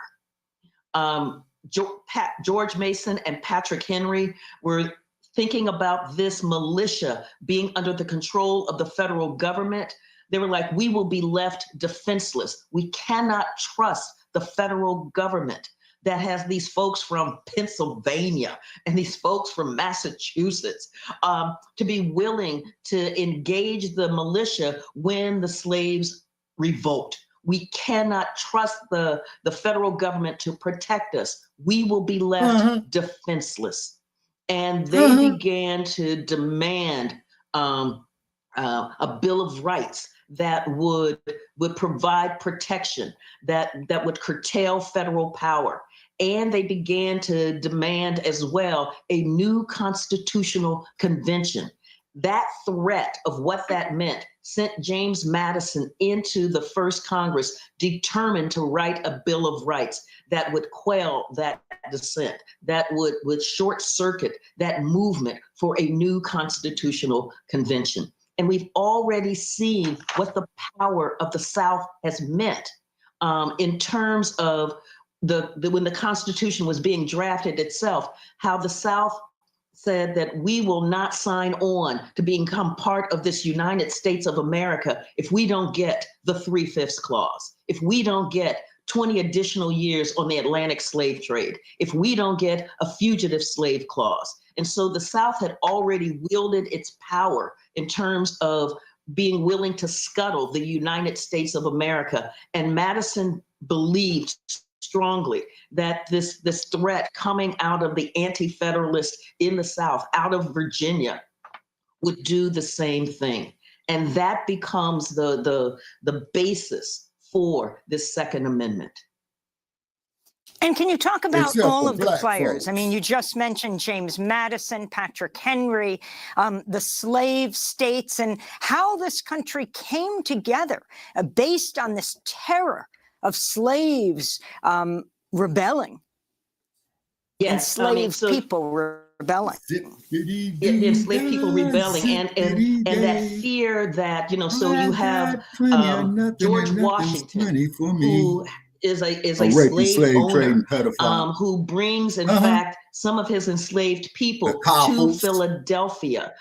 George Mason and Patrick Henry were thinking about this militia being under the control of the federal government. They were like, we will be left defenseless. We cannot trust the federal government that has these folks from Pennsylvania and these folks from Massachusetts to be willing to engage the militia when the slaves revolt. We cannot trust the federal government to protect us. We will be left defenseless. And they began to demand a Bill of Rights that would provide protection, that would curtail federal power. And they began to demand as well a new constitutional convention. That threat of what that meant sent James Madison into the first Congress determined to write a Bill of Rights that would quell that dissent, that would short circuit that movement for a new constitutional convention. And we've already seen what the power of the South has meant in terms of when the Constitution was being drafted itself, how the South said that we will not sign on to become part of this United States of America if we don't get the 3/5 clause, if we don't get 20 additional years on the Atlantic slave trade, if we don't get a fugitive slave clause. And so the South had already wielded its power in terms of being willing to scuttle the United States of America. And Madison believed strongly that this threat coming out of the anti-federalists in the South, out of Virginia, would do the same thing. And that becomes the basis for this Second Amendment. And can you talk about Except all for of the black players? folks. I mean, you just mentioned James Madison, Patrick Henry, the slave states, and how this country came together based on this terror of slaves rebelling. Yes, enslaved people rebelling. Enslaved people rebelling, and that fear that, you know, so you have George Washington, who is a slave owner, who brings, in fact, some of his enslaved people to Philadelphia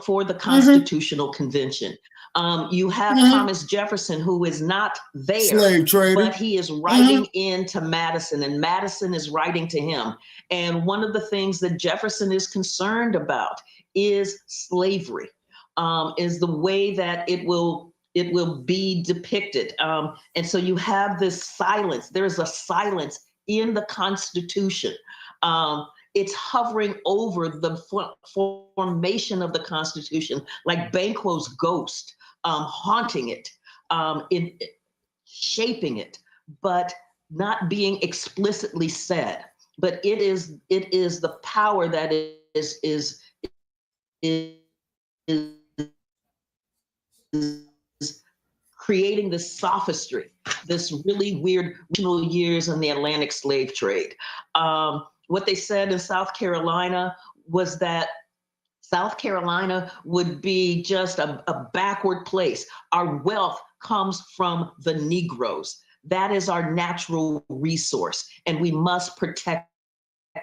for the Constitutional Convention. You have Thomas Jefferson, who is not there, slave trader, but he is writing into Madison, and Madison is writing to him. And one of the things that Jefferson is concerned about is slavery, is the way that it will be depicted. And so you have this silence. There's a silence in the Constitution. It's hovering over the formation of the Constitution, like Banquo's ghost, haunting it, in shaping it, but not being explicitly said. But it is the power that is creating this sophistry, this really weird years in the Atlantic slave trade. What they said in South Carolina was that South Carolina would be just a backward place. Our wealth comes from the Negroes. That is our natural resource, and we must protect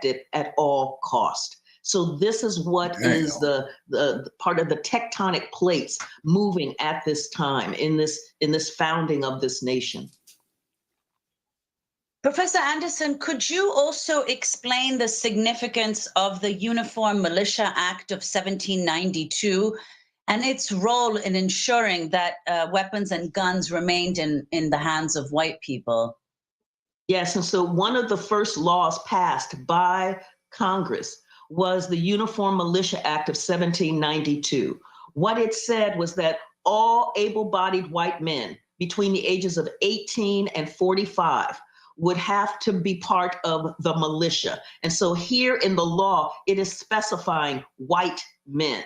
it at all cost. So this is what is the part of the tectonic plates moving at this time in this founding of this nation. Professor Anderson, could you also explain the significance of the Uniform Militia Act of 1792 and its role in ensuring that weapons and guns remained in the hands of white people? Yes, and so one of the first laws passed by Congress was the Uniform Militia Act of 1792. What it said was that all able-bodied white men between the ages of 18 and 45 would have to be part of the militia. And so here in the law, it is specifying white men.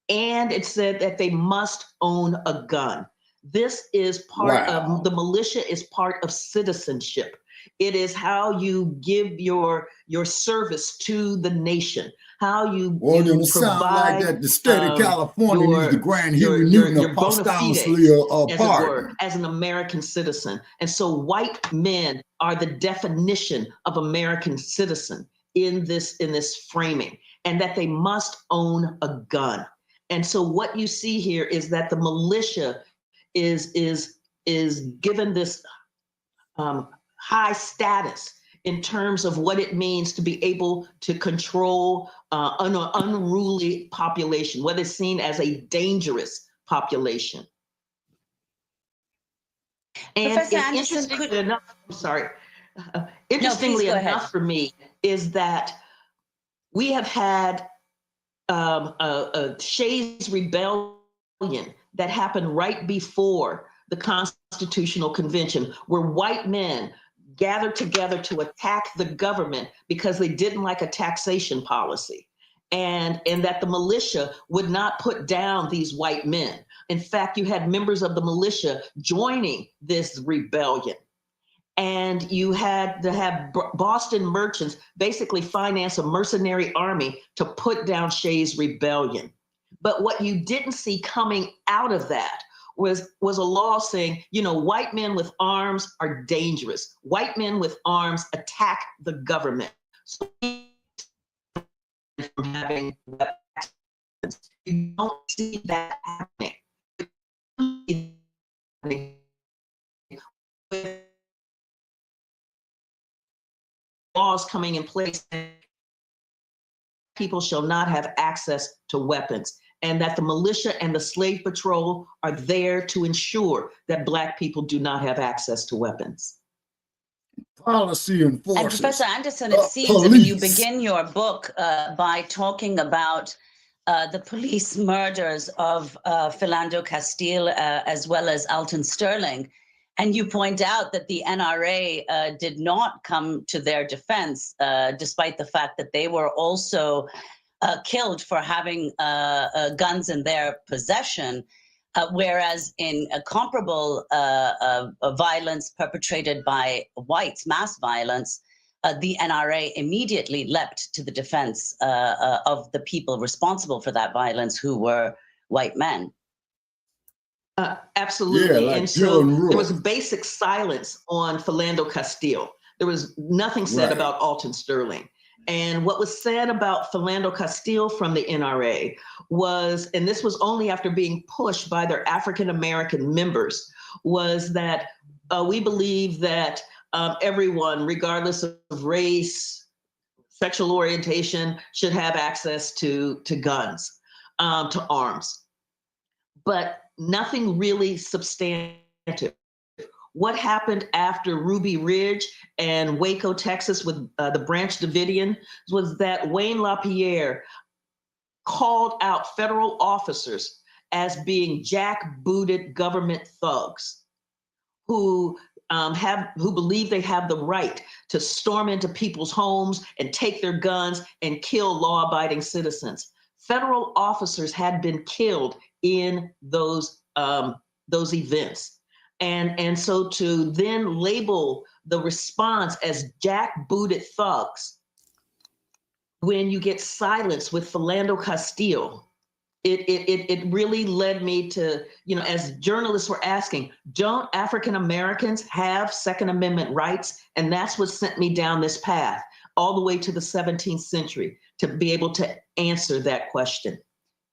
And it said that they must own a gun. This is part of, the militia is part of citizenship. It is how you give your service to the nation, how you provide, sound like that the state of California needs the Grand Huey Newton posthumously apart. As an American citizen. And so white men are the definition of American citizen in this framing, and that they must own a gun. And so what you see here is that the militia is given this high status in terms of what it means to be able to control an unruly population, what is seen as a dangerous population. And interestingly enough, I'm sorry. Interestingly enough for me is that we have had a Shays Rebellion that happened right before the Constitutional Convention, where white men gathered together to attack the government because they didn't like a taxation policy, and that the militia would not put down these white men. In fact, you had members of the militia joining this rebellion. And you had to have Boston merchants basically finance a mercenary army to put down Shays Rebellion. But what you didn't see coming out of that was a law saying, you know, white men with arms are dangerous. White men with arms attack the government. So from having weapons. You don't see that happening. With laws coming in place, people shall not have access to weapons, and that the militia and the slave patrol are there to ensure that Black people do not have access to weapons. Policy enforcers. And Professor Anderson, it seems, I mean, you begin your book by talking about the police murders of Philando Castile as well as Alton Sterling. And you point out that the NRA did not come to their defense, despite the fact that they were also killed for having guns in their possession. Whereas in a comparable violence perpetrated by whites, mass violence, the NRA immediately leapt to the defense of the people responsible for that violence, who were white men. Absolutely. Yeah, like and so Dylan there was a Roof. basic silence on Philando Castile. There was nothing said Right. about Alton Sterling. And what was said about Philando Castile from the NRA was, and this was only after being pushed by their African-American members, was that we believe that everyone, regardless of race, sexual orientation, should have access to guns, to arms. But nothing really substantive. What happened after Ruby Ridge and Waco, Texas, with the Branch Davidian, was that Wayne LaPierre called out federal officers as being jackbooted government thugs who believe they have the right to storm into people's homes and take their guns and kill law-abiding citizens. Federal officers had been killed in those events. And so to then label the response as jackbooted thugs, when you get silence with Philando Castile, it really led me to, as journalists were asking, don't African Americans have Second Amendment rights? And that's what sent me down this path all the way to the 17th century to be able to answer that question.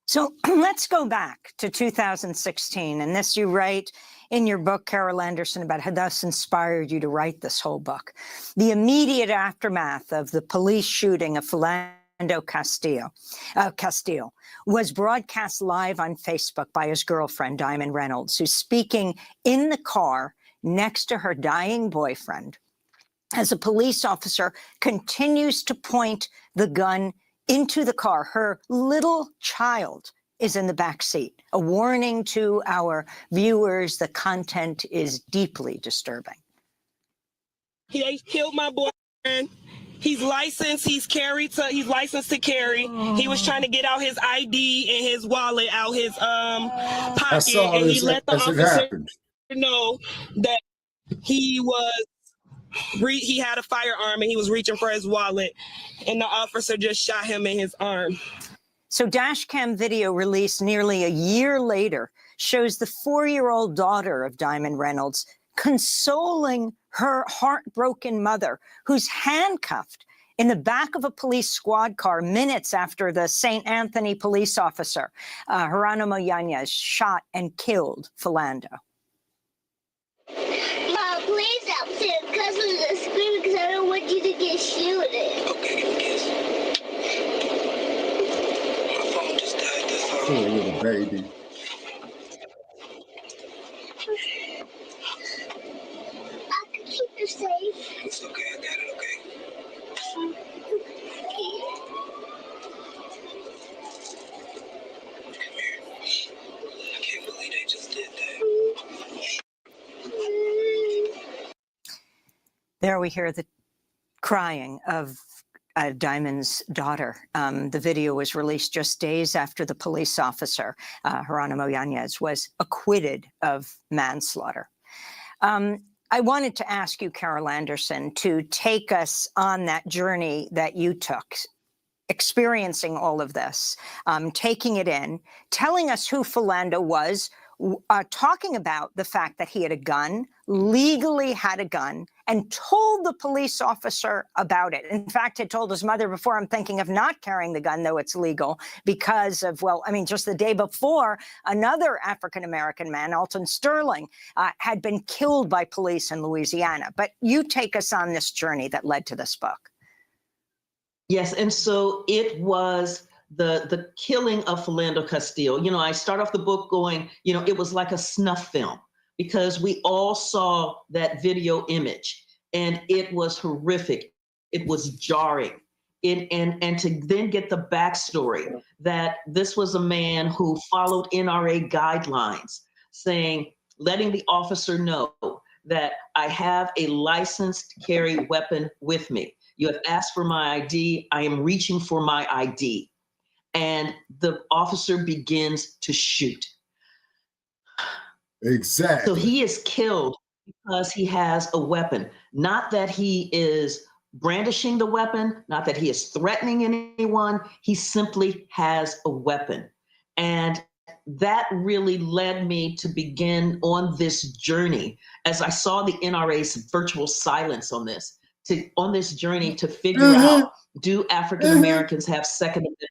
So let's go back to 2016. And this you write in your book, Carol Anderson, about how this inspired you to write this whole book. The immediate aftermath of the police shooting of Philando Castile was broadcast live on Facebook by his girlfriend, Diamond Reynolds, who's speaking in the car next to her dying boyfriend as a police officer continues to point the gun into the car. Her little child is in the back seat. A warning to our viewers, the content is deeply disturbing. He killed my boyfriend. He's licensed. He's licensed to carry. He was trying to get out his ID and his wallet out his pocket, and he let the officer know that he had a firearm and he was reaching for his wallet, and the officer just shot him in his arm. So dash cam video released nearly a year later shows the 4-year-old daughter of Diamond Reynolds consoling her heartbroken mother, who's handcuffed in the back of a police squad car minutes after the St. Anthony police officer, Geronimo Yanez, shot and killed Philando. Mom, please help too, because we're screaming because I don't want you to get shooted. Okay, give me a kiss. My phone just died. That's all. Poor little baby. I can keep you safe. It's okay, I got it, okay? Come here. I can't believe they just did that. There we hear the crying of Diamond's daughter. The video was released just days after the police officer, Geronimo Yanez, was acquitted of manslaughter. I wanted to ask you, Carol Anderson, to take us on that journey that you took, experiencing all of this, taking it in, telling us who Philando was, talking about the fact that he had a gun, legally had a gun, and told the police officer about it. In fact, had told his mother before, I'm thinking of not carrying the gun, though it's legal, because of, well, I mean, just the day before, another African-American man, Alton Sterling, had been killed by police in Louisiana. But you take us on this journey that led to this book. Yes, and so it was the killing of Philando Castile. You know, I start off the book going, you know, it was like a snuff film because we all saw that video image and it was horrific. It was jarring. And to then get the backstory that this was a man who followed NRA guidelines saying, letting the officer know that I have a license to carry weapon with me. You have asked for my ID. I am reaching for my ID. And the officer begins to shoot. Exactly. So he is killed because he has a weapon. Not that he is brandishing the weapon, not that he is threatening anyone. He simply has a weapon. And that really led me to begin on this journey as I saw the NRA's virtual silence on this, on this journey to figure out, do African Americans have Second Amendment?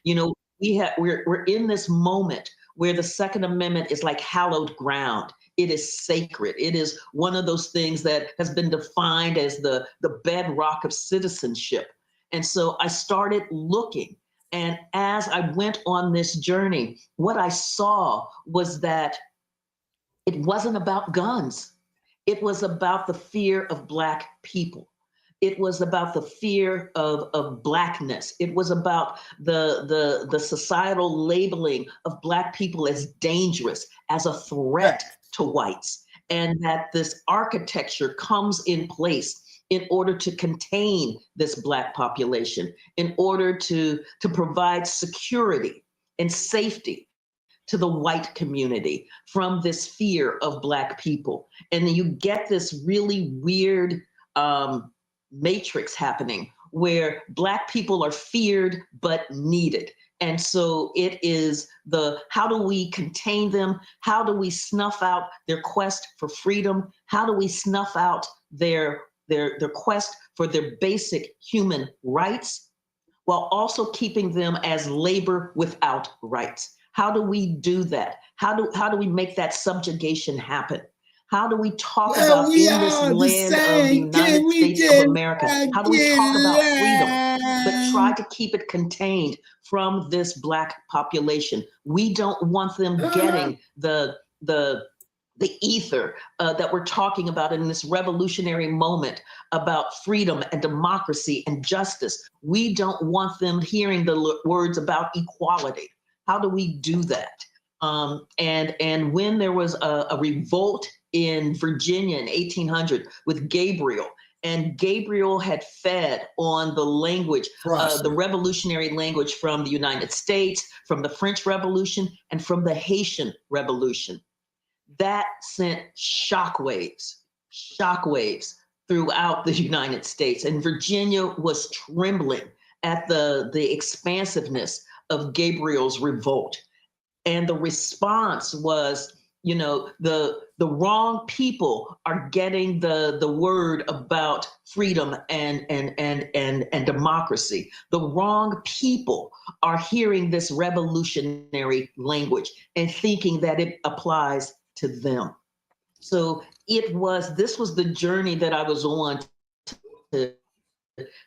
You know, we're in this moment where the Second Amendment is like hallowed ground. It is sacred. It is one of those things that has been defined as the bedrock of citizenship. And so I started looking. And as I went on this journey, what I saw was that it wasn't about guns. It was about the fear of Black people. It was about the fear of Blackness. It was about the societal labeling of Black people as dangerous, as a threat to whites, and that this architecture comes in place in order to contain this Black population, in order to provide security and safety to the white community from this fear of Black people. And you get this really weird matrix happening where Black people are feared but needed. And so it is how do we contain them? How do we snuff out their quest for freedom? How do we snuff out their quest for their basic human rights while also keeping them as labor without rights? How do we do that? How do we make that subjugation happen? How do we talk about in this land of the United States of America? How do we talk about freedom, but try to keep it contained from this Black population? We don't want them getting the ether that we're talking about in this revolutionary moment about freedom and democracy and justice. We don't want them hearing the words about equality. How do we do that? And when there was a revolt in Virginia in 1800 with Gabriel, and Gabriel had fed on the language, the revolutionary language from the United States, from the French Revolution, and from the Haitian Revolution. That sent shockwaves throughout the United States. And Virginia was trembling at the expansiveness of Gabriel's revolt. And the response was, you know, the wrong people are getting the word about freedom and democracy. The wrong people are hearing this revolutionary language and thinking that it applies to them. So this was the journey that I was on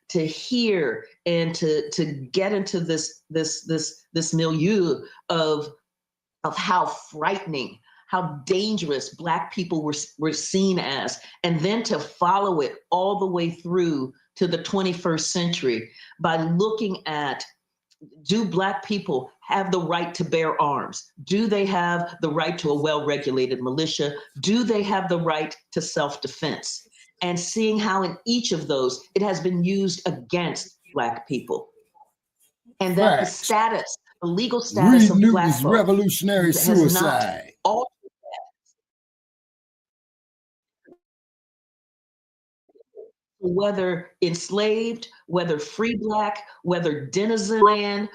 to hear and to get into this milieu of how frightening, how dangerous Black people were seen as, and then to follow it all the way through to the 21st century by looking at, do Black people have the right to bear arms? Do they have the right to a well-regulated militia? Do they have the right to self-defense? And seeing how in each of those, it has been used against Black people. And that the legal status of Black folks revolutionary suicide. Whether enslaved, whether free Black, whether denizen land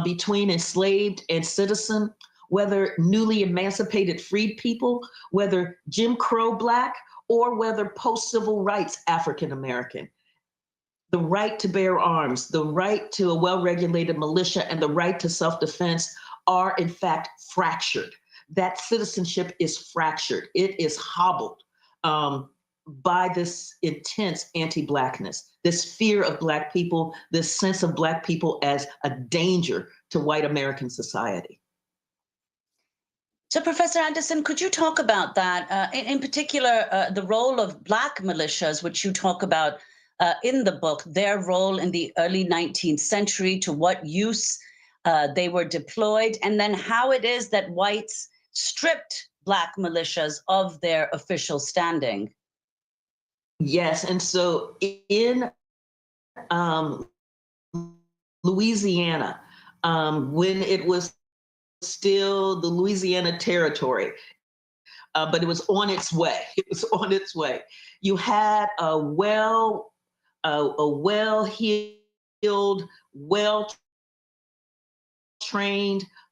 between enslaved and citizen, whether newly emancipated freed people, whether Jim Crow Black, or whether post-civil rights African American. The right to bear arms, the right to a well-regulated militia, and the right to self-defense are in fact fractured. That citizenship is fractured. It is hobbled by this intense anti-Blackness, this fear of Black people, this sense of Black people as a danger to white American society. So, Professor Anderson, could you talk about that? In particular, the role of Black militias, which you talk about in the book, their role in the early 19th century, to what use they were deployed, and then how it is that whites stripped Black militias of their official standing. Yes, and so in Louisiana, when it was still the Louisiana Territory, but it was on its way. It was on its way. You had a well-heeled, well-trained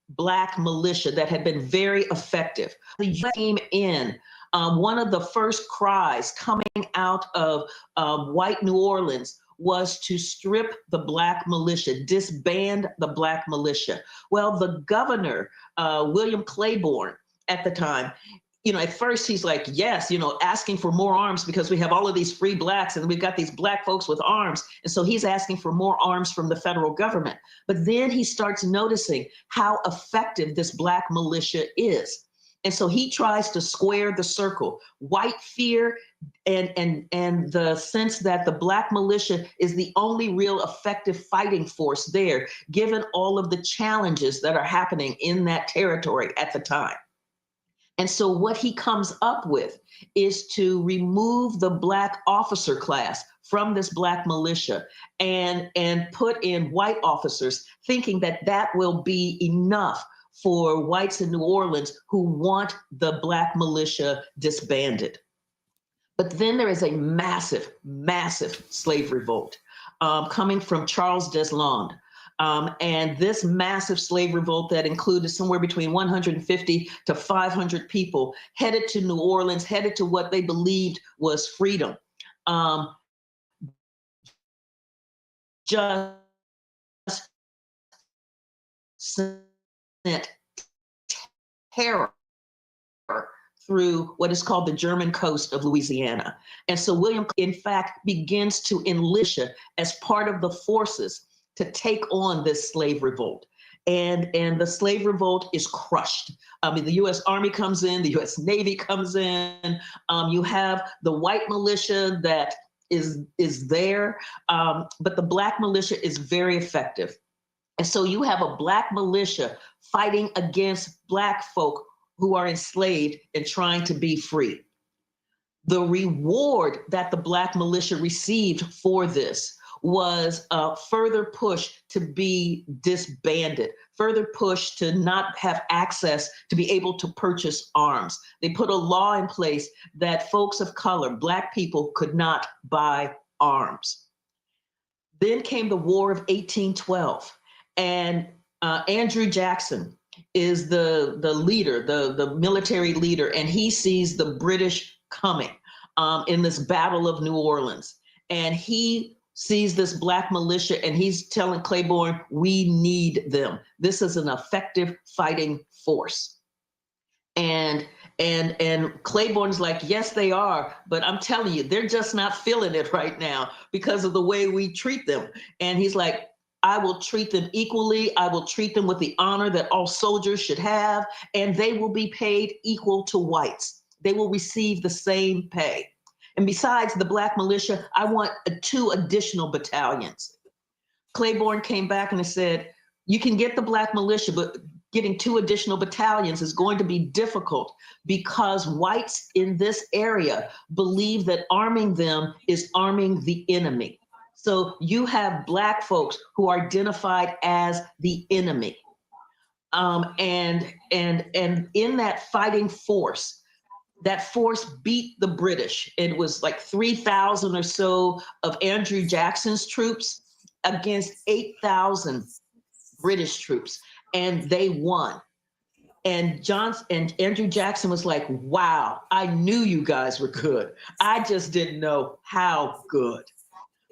Black militia that had been very effective. The U.S. came in. One of the first cries coming out of white New Orleans was to strip the Black militia, disband the Black militia. Well, the governor, William Claiborne, at the time, at first he's like, yes, asking for more arms because we have all of these free Blacks and we've got these Black folks with arms. And so he's asking for more arms from the federal government. But then he starts noticing how effective this Black militia is. And so he tries to square the circle. White fear and the sense that the Black militia is the only real effective fighting force there, given all of the challenges that are happening in that territory at the time. And so what he comes up with is to remove the Black officer class from this Black militia and put in white officers, thinking that that will be enough for whites in New Orleans who want the Black militia disbanded. But then there is a massive, massive slave revolt coming from Charles Deslandes. And this massive slave revolt that included somewhere between 150 to 500 people headed to New Orleans, headed to what they believed was freedom. Just sent terror through what is called the German coast of Louisiana. And so William, in fact, begins to enlist as part of the forces to take on this slave revolt. And the slave revolt is crushed. The U.S. Army comes in, the U.S. Navy comes in. You have the white militia that is there, but the Black militia is very effective. And so you have a Black militia fighting against Black folk who are enslaved and trying to be free. The reward that the Black militia received for this was a further push to be disbanded, further push to not have access to be able to purchase arms. They put a law in place that folks of color, Black people, could not buy arms. Then came the War of 1812, and Andrew Jackson is the leader, the military leader, and he sees the British coming in this Battle of New Orleans. And he sees this Black militia and he's telling Claiborne, we need them. This is an effective fighting force. And Claiborne's like, yes, they are, but I'm telling you, they're just not feeling it right now because of the way we treat them. And he's like, I will treat them equally. I will treat them with the honor that all soldiers should have, and they will be paid equal to whites. They will receive the same pay. And besides the Black militia, I want 2 additional battalions. Claiborne came back and said, you can get the Black militia, but getting 2 additional battalions is going to be difficult because whites in this area believe that arming them is arming the enemy. So you have Black folks who are identified as the enemy. And in that fighting force, that force beat the British. It was like 3,000 or so of Andrew Jackson's troops against 8,000 British troops, and they won. And Andrew Jackson was like, wow, I knew you guys were good. I just didn't know how good.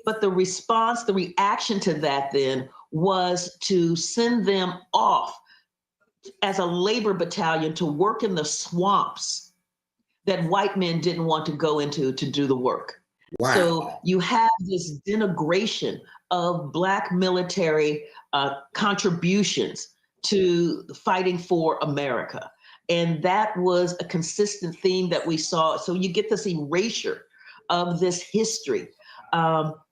But the response, the reaction to that then was to send them off as a labor battalion to work in the swamps that white men didn't want to go into to do the work. Wow. So you have this denigration of Black military contributions to fighting for America. And that was a consistent theme that we saw. So you get this erasure of this history.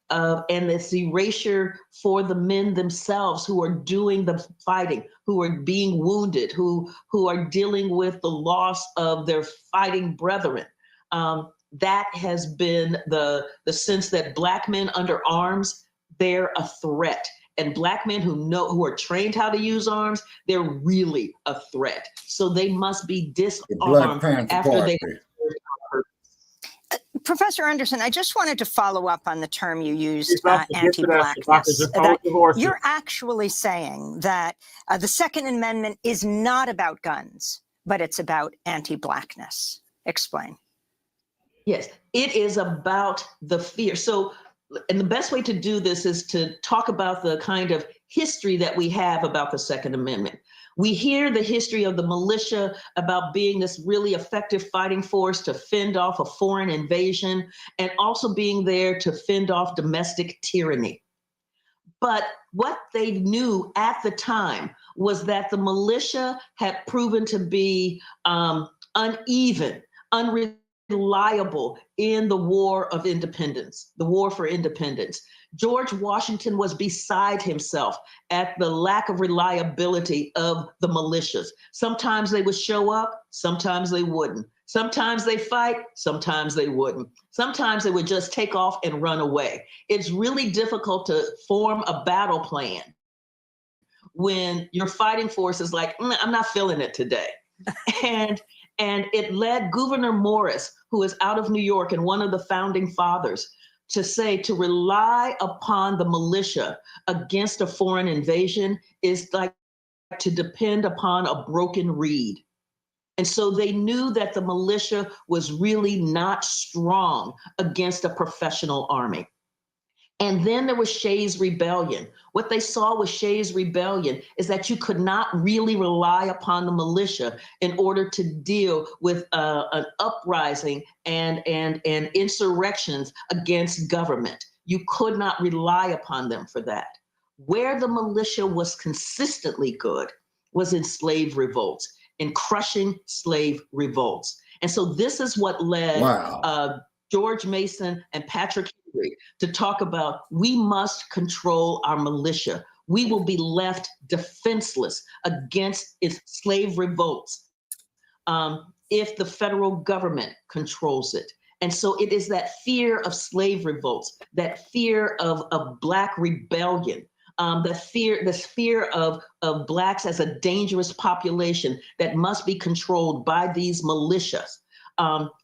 And this erasure for the men themselves who are doing the fighting, who are being wounded, who are dealing with the loss of their fighting brethren. That has been the sense that Black men under arms, they're a threat. And Black men who are trained how to use arms, they're really a threat. So they must be disarmed after they. Professor Anderson, I just wanted to follow up on the term you used, anti-Blackness. You're actually saying that the Second Amendment is not about guns, but it's about anti-Blackness. Explain. Yes, it is about the fear. So, and the best way to do this is to talk about the kind of history that we have about the Second Amendment. We hear the history of the militia about being this really effective fighting force to fend off a foreign invasion and also being there to fend off domestic tyranny. But what they knew at the time was that the militia had proven to be uneven, unreliable in the war of independence, the war for independence. George Washington was beside himself at the lack of reliability of the militias. Sometimes they would show up, sometimes they wouldn't. Sometimes they fight, sometimes they wouldn't. Sometimes they would just take off and run away. It's really difficult to form a battle plan when your fighting force is like, I'm not feeling it today. And it led Gouverneur Morris, who is out of New York and one of the founding fathers, to say to rely upon the militia against a foreign invasion is like to depend upon a broken reed. And so they knew that the militia was really not strong against a professional army. And then there was Shays' Rebellion. What they saw with Shays' Rebellion is that you could not really rely upon the militia in order to deal with an uprising and insurrections against government. You could not rely upon them for that. Where the militia was consistently good was in slave revolts, in crushing slave revolts. And so this is what led George Mason and Patrick Henry to talk about, we must control our militia. We will be left defenseless against its slave revolts if the federal government controls it. And so it is that fear of slave revolts, that fear of Black rebellion, this fear of Blacks as a dangerous population that must be controlled by these militias.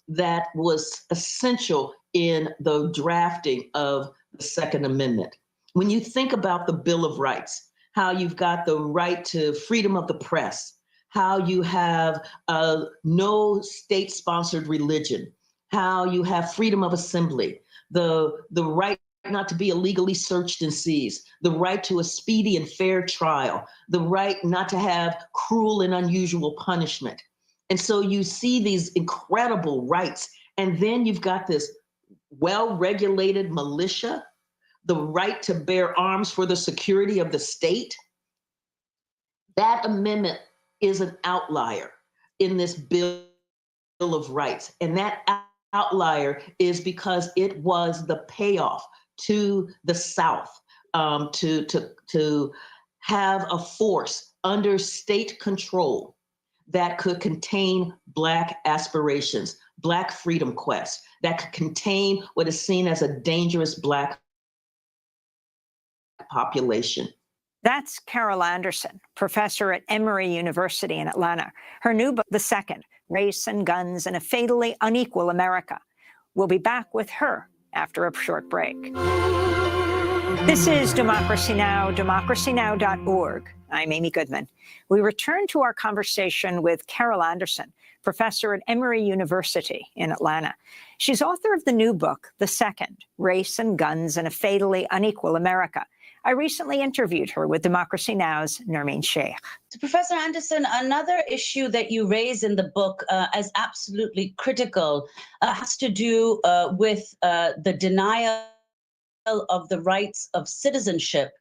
That was essential in the drafting of the Second Amendment. When you think about the Bill of Rights, how you've got the right to freedom of the press, how you have no state-sponsored religion, how you have freedom of assembly, the right not to be illegally searched and seized, the right to a speedy and fair trial, the right not to have cruel and unusual punishment. And so you see these incredible rights. And then you've got this well-regulated militia, the right to bear arms for the security of the state. That amendment is an outlier in this Bill of Rights. And that outlier is because it was the payoff to the South to have a force under state control that could contain Black aspirations, Black freedom quests, that could contain what is seen as a dangerous Black population. That's Carol Anderson, professor at Emory University in Atlanta. Her new book, The Second, Race and Guns in a Fatally Unequal America. We'll be back with her after a short break. This is Democracy Now!, democracynow.org. I'm Amy Goodman. We return to our conversation with Carol Anderson, professor at Emory University in Atlanta. She's author of the new book, The Second, Race and Guns in a Fatally Unequal America. I recently interviewed her with Democracy Now!'s Nermeen Sheikh. So Professor Anderson, another issue that you raise in the book as absolutely critical has to do with the denial of the rights of citizenship.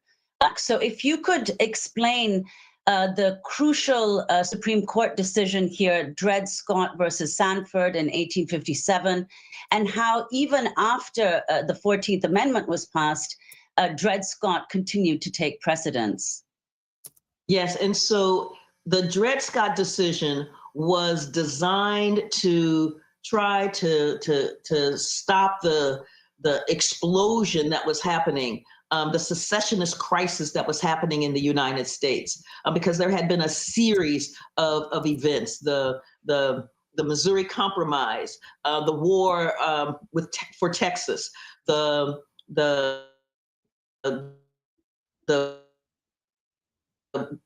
So if you could explain the crucial Supreme Court decision here, Dred Scott versus Sanford in 1857, and how even after the 14th Amendment was passed, Dred Scott continued to take precedence. Yes, and so the Dred Scott decision was designed to try to stop the explosion that was happening, the secessionist crisis that was happening in the United States, because there had been a series of events, the Missouri Compromise, the war for Texas, the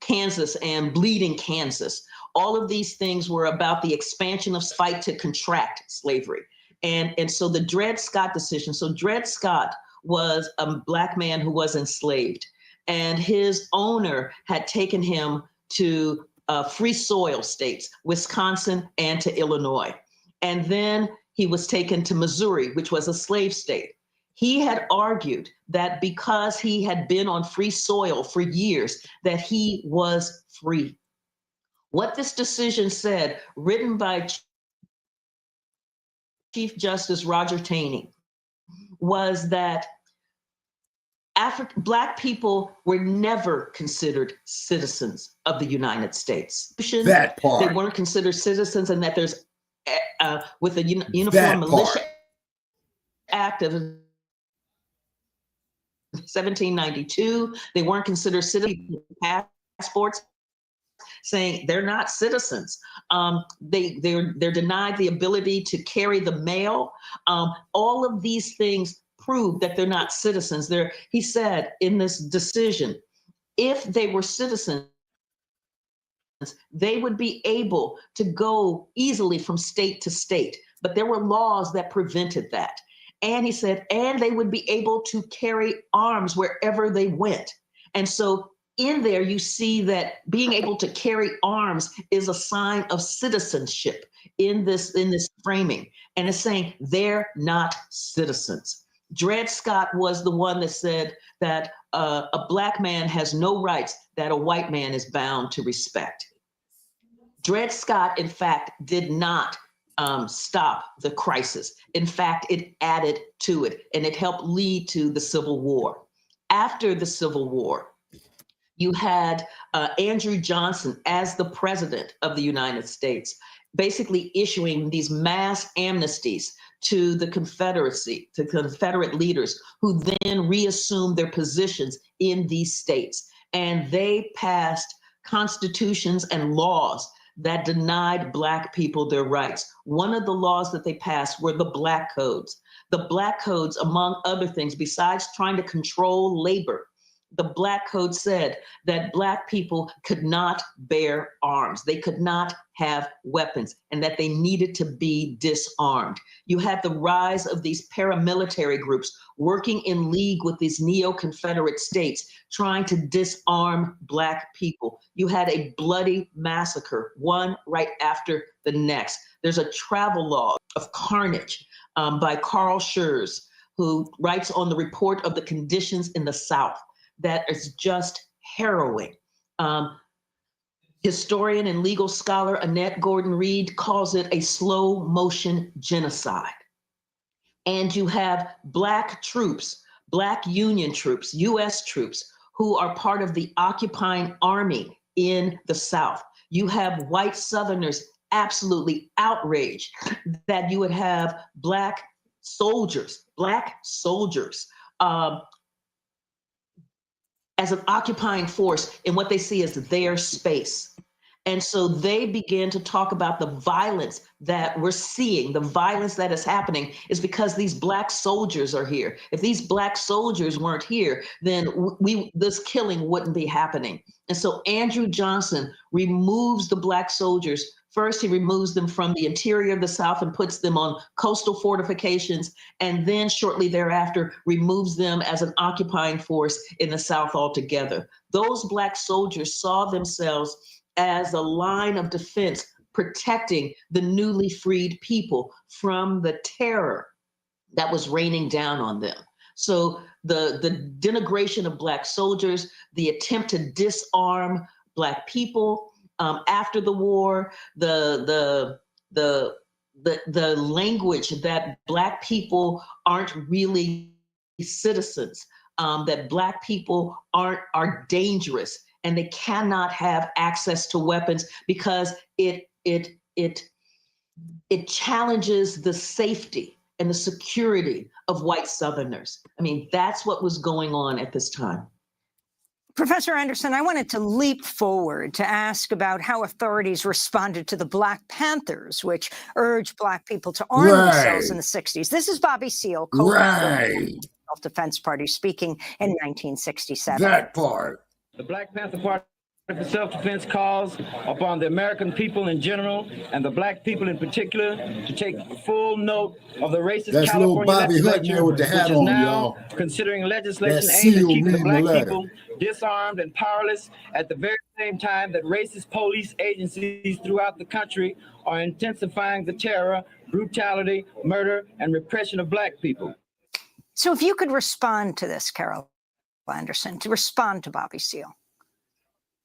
Kansas and bleeding Kansas. All of these things were about the expansion of fight to contract slavery. And so the Dred Scott decision, so Dred Scott was a Black man who was enslaved, and his owner had taken him to free soil states, Wisconsin and to Illinois. And then he was taken to Missouri, which was a slave state. He had argued that because he had been on free soil for years, that he was free. What this decision said, written by Chief Justice Roger Taney, was that Black people were never considered citizens of the United States. That part. They weren't considered citizens, and that there's, with the Uniform Militia Act of 1792, they weren't considered citizens. Passports saying they're not citizens. They're denied the ability to carry the mail. All of these things prove that they're not citizens. He said in this decision, if they were citizens, they would be able to go easily from state to state, but there were laws that prevented that. And he said, and they would be able to carry arms wherever they went. And so in there, you see that being able to carry arms is a sign of citizenship in this framing. And it's saying they're not citizens. Dred Scott was the one that said that a Black man has no rights that a white man is bound to respect. Dred Scott, in fact, did not stop the crisis. In fact, it added to it, and it helped lead to the Civil War. After the Civil War, you had Andrew Johnson as the president of the United States, basically issuing these mass amnesties to the Confederacy, to Confederate leaders, who then reassumed their positions in these states. And they passed constitutions and laws that denied Black people their rights. One of the laws that they passed were the Black Codes. The Black Codes, among other things, besides trying to control labor, the Black Code said that Black people could not bear arms. They could not have weapons, and that they needed to be disarmed. You had the rise of these paramilitary groups working in league with these neo-Confederate states, trying to disarm Black people. You had a bloody massacre, one right after the next. There's a travel log of carnage by Carl Schurz, who writes on the report of the conditions in the South. That is just harrowing. Historian and legal scholar Annette Gordon-Reed calls it a slow motion genocide. And you have Black troops, Black Union troops, US troops, who are part of the occupying army in the South. You have white Southerners absolutely outraged that you would have Black soldiers as an occupying force in what they see as their space. And so they began to talk about the violence that we're seeing. The violence that is happening is because these Black soldiers are here. If these Black soldiers weren't here, then this killing wouldn't be happening. And so Andrew Johnson removes the Black soldiers. First, he removes them from the interior of the South and puts them on coastal fortifications, and then shortly thereafter removes them as an occupying force in the South altogether. Those Black soldiers saw themselves as a line of defense protecting the newly freed people from the terror that was raining down on them. So the denigration of Black soldiers, the attempt to disarm Black people after the war, the language that Black people aren't really citizens, that Black people are dangerous, and they cannot have access to weapons because it challenges the safety and the security of white Southerners. I mean, that's what was going on at this time. Professor Anderson, I wanted to leap forward to ask about how authorities responded to the Black Panthers, which urged Black people to arm themselves in the 60s. This is Bobby Seale, co-founder of the Self-Defense Party, speaking in 1967. That part. The Black Panther Party for Self-Defense calls upon the American people in general and the Black people in particular to take full note of the racist California legislature, with the hat which is on, now y'all. considering legislation That's aimed at Seal keeping the reading the Black letter. people disarmed and powerless at the very same time that racist police agencies throughout the country are intensifying the terror, brutality, murder, and repression of Black people. So if you could respond to this, Carol Anderson, to respond to Bobby Seale.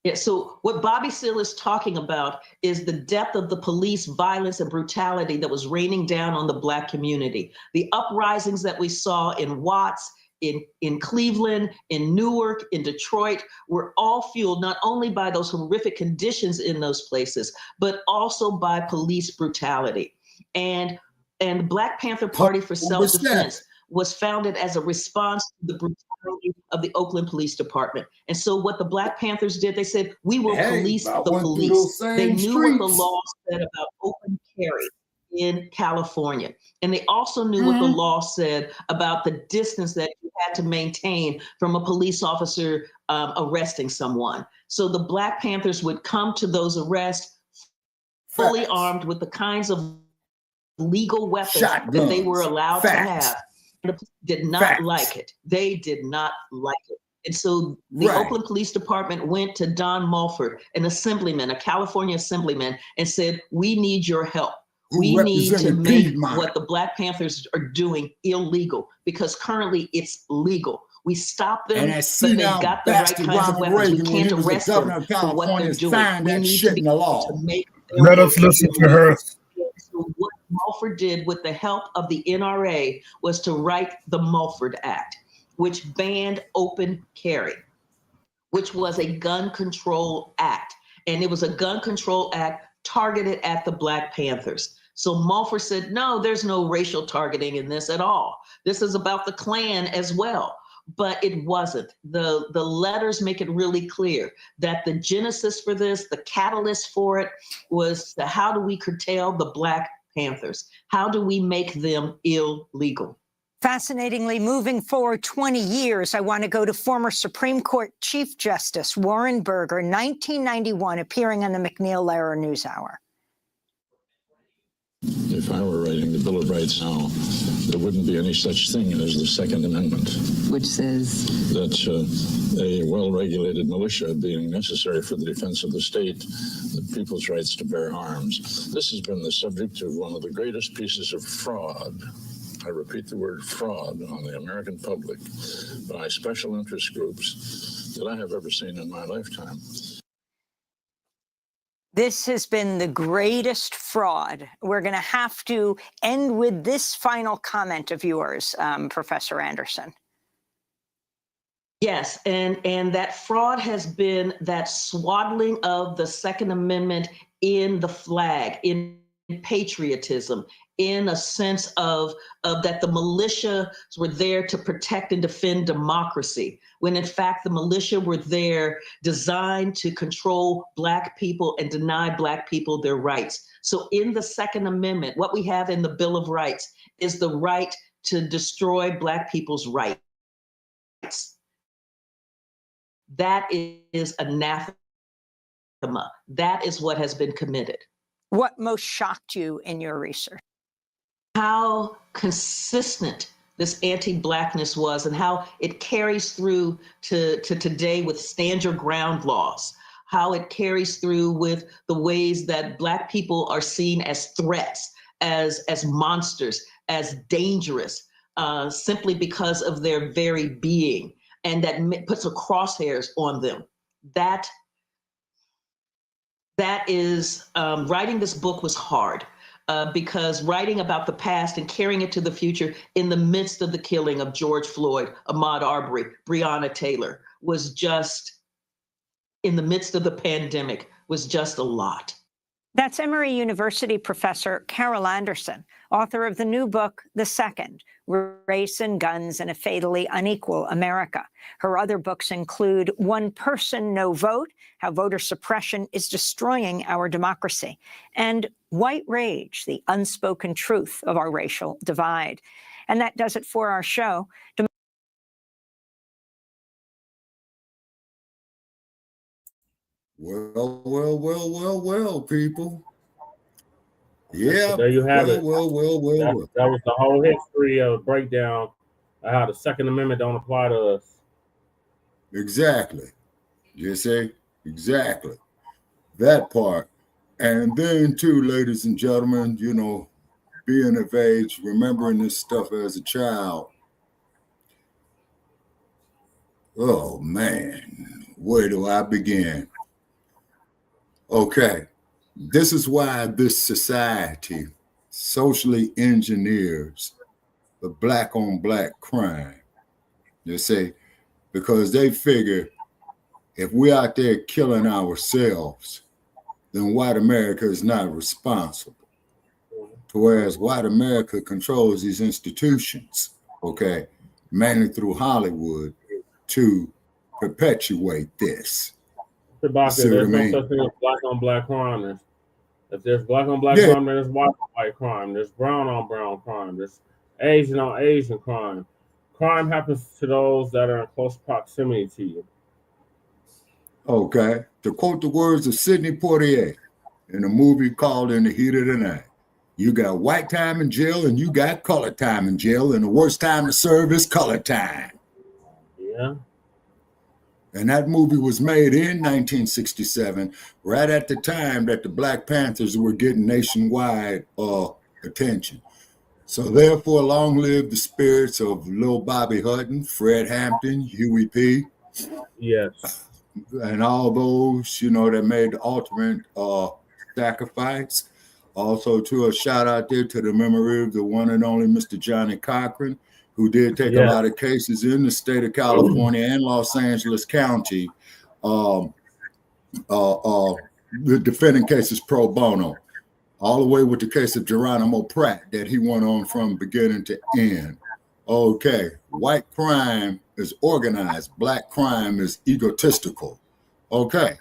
Yeah, so what Bobby Seale is talking about is the depth of the police violence and brutality that was raining down on the Black community. The uprisings that we saw in Watts, in Cleveland, in Newark, in Detroit, were all fueled not only by those horrific conditions in those places, but also by police brutality. And the Black Panther Party for Self-Defense was founded as a response to the brutality of the Oakland Police Department. And so what the Black Panthers did, they said, we will police the police. They knew what the law said about open carry in California. And they also knew what the law said about the distance that you had to maintain from a police officer arresting someone. So the Black Panthers would come to those arrests fully armed with the kinds of legal weapons that they were allowed to have. The police did not like it. They did not like it. And so the Oakland Police Department went to Don Mulford, an assemblyman, a California assemblyman, and said, we need your help. We need to make what the Black Panthers are doing illegal, because currently it's legal. We stop them, but they got the right kinds of weapons. We can't arrest them for what they're doing. We need to be able to make their Let us listen to her. So what Mulford did with the help of the NRA was to write the Mulford Act, which banned open carry, which was a gun control act. And it was a gun control act targeted at the Black Panthers. So Mulford said, no, there's no racial targeting in this at all. This is about the Klan as well. But it wasn't. The letters make it really clear that the genesis for this, the catalyst for it, was how do we curtail the Black Panthers? How do we make them illegal? Fascinatingly, moving forward 20 years, I want to go to former Supreme Court Chief Justice Warren Burger, 1991, appearing on the MacNeil-Lehrer NewsHour. If I were writing the Bill of Rights now, there wouldn't be any such thing as the Second Amendment. Which says? That a well-regulated militia being necessary for the defense of the state, the people's rights to bear arms. This has been the subject of one of the greatest pieces of fraud. I repeat the word fraud on the American public by special interest groups that I have ever seen in my lifetime. This has been the greatest fraud. We're going to have to end with this final comment of yours, Professor Anderson. Yes, and that fraud has been that swaddling of the Second Amendment in the flag, in patriotism, in a sense of that the militia were there to protect and defend democracy, when in fact the militia were there designed to control Black people and deny Black people their rights. So in the Second Amendment, what we have in the Bill of Rights is the right to destroy Black people's rights. That is anathema. That is what has been committed. What most shocked you in your research? How consistent this anti-Blackness was and how it carries through to today with stand your ground laws, how it carries through with the ways that Black people are seen as threats, as monsters, as dangerous, simply because of their very being, and that puts a crosshairs on them. That is, writing this book was hard. Because writing about the past and carrying it to the future in the midst of the killing of George Floyd, Ahmaud Arbery, Breonna Taylor, was just, in the midst of the pandemic, was just a lot. That's Emory University professor Carol Anderson, author of the new book, The Second, Race and Guns in a Fatally Unequal America. Her other books include One Person, No Vote, How Voter Suppression is Destroying Our Democracy, and White Rage, The Unspoken Truth of Our Racial Divide. And that does it for our show. Well, people. Yeah. So there you have it. Well. That was the whole history of breakdown of how the Second Amendment don't apply to us. Exactly. You see? Exactly. That part. And then too, ladies and gentlemen, you know, being of age, remembering this stuff as a child. Oh man, where do I begin? Okay. This is why this society socially engineers the Black on Black crime. You see, because they figure if we're out there killing ourselves, then white America is not responsible. Whereas white America controls these institutions, okay, mainly through Hollywood, to perpetuate this. Shabaka, there's no such thing as Black on Black crime. If there's Black on Black crime, then there's white on white crime. There's brown on brown crime. There's Asian on Asian crime. Crime happens to those that are in close proximity to you. Okay. To quote the words of Sidney Poitier in a movie called In the Heat of the Night, you got white time in jail and you got colored time in jail, and the worst time to serve is colored time. Yeah. And that movie was made in 1967, right at the time that the Black Panthers were getting nationwide attention. So therefore, long live the spirits of Lil Bobby Hutton, Fred Hampton, Huey P. Yes. And all those, you know, that made the ultimate sacrifice. Also, to a shout out there to the memory of the one and only Mr. Johnny Cochran, who did take a lot of cases in the state of California and Los Angeles County, the defending cases pro bono, all the way with the case of Geronimo Pratt that he went on from beginning to end. Okay, white crime is organized, Black crime is egotistical. Okay,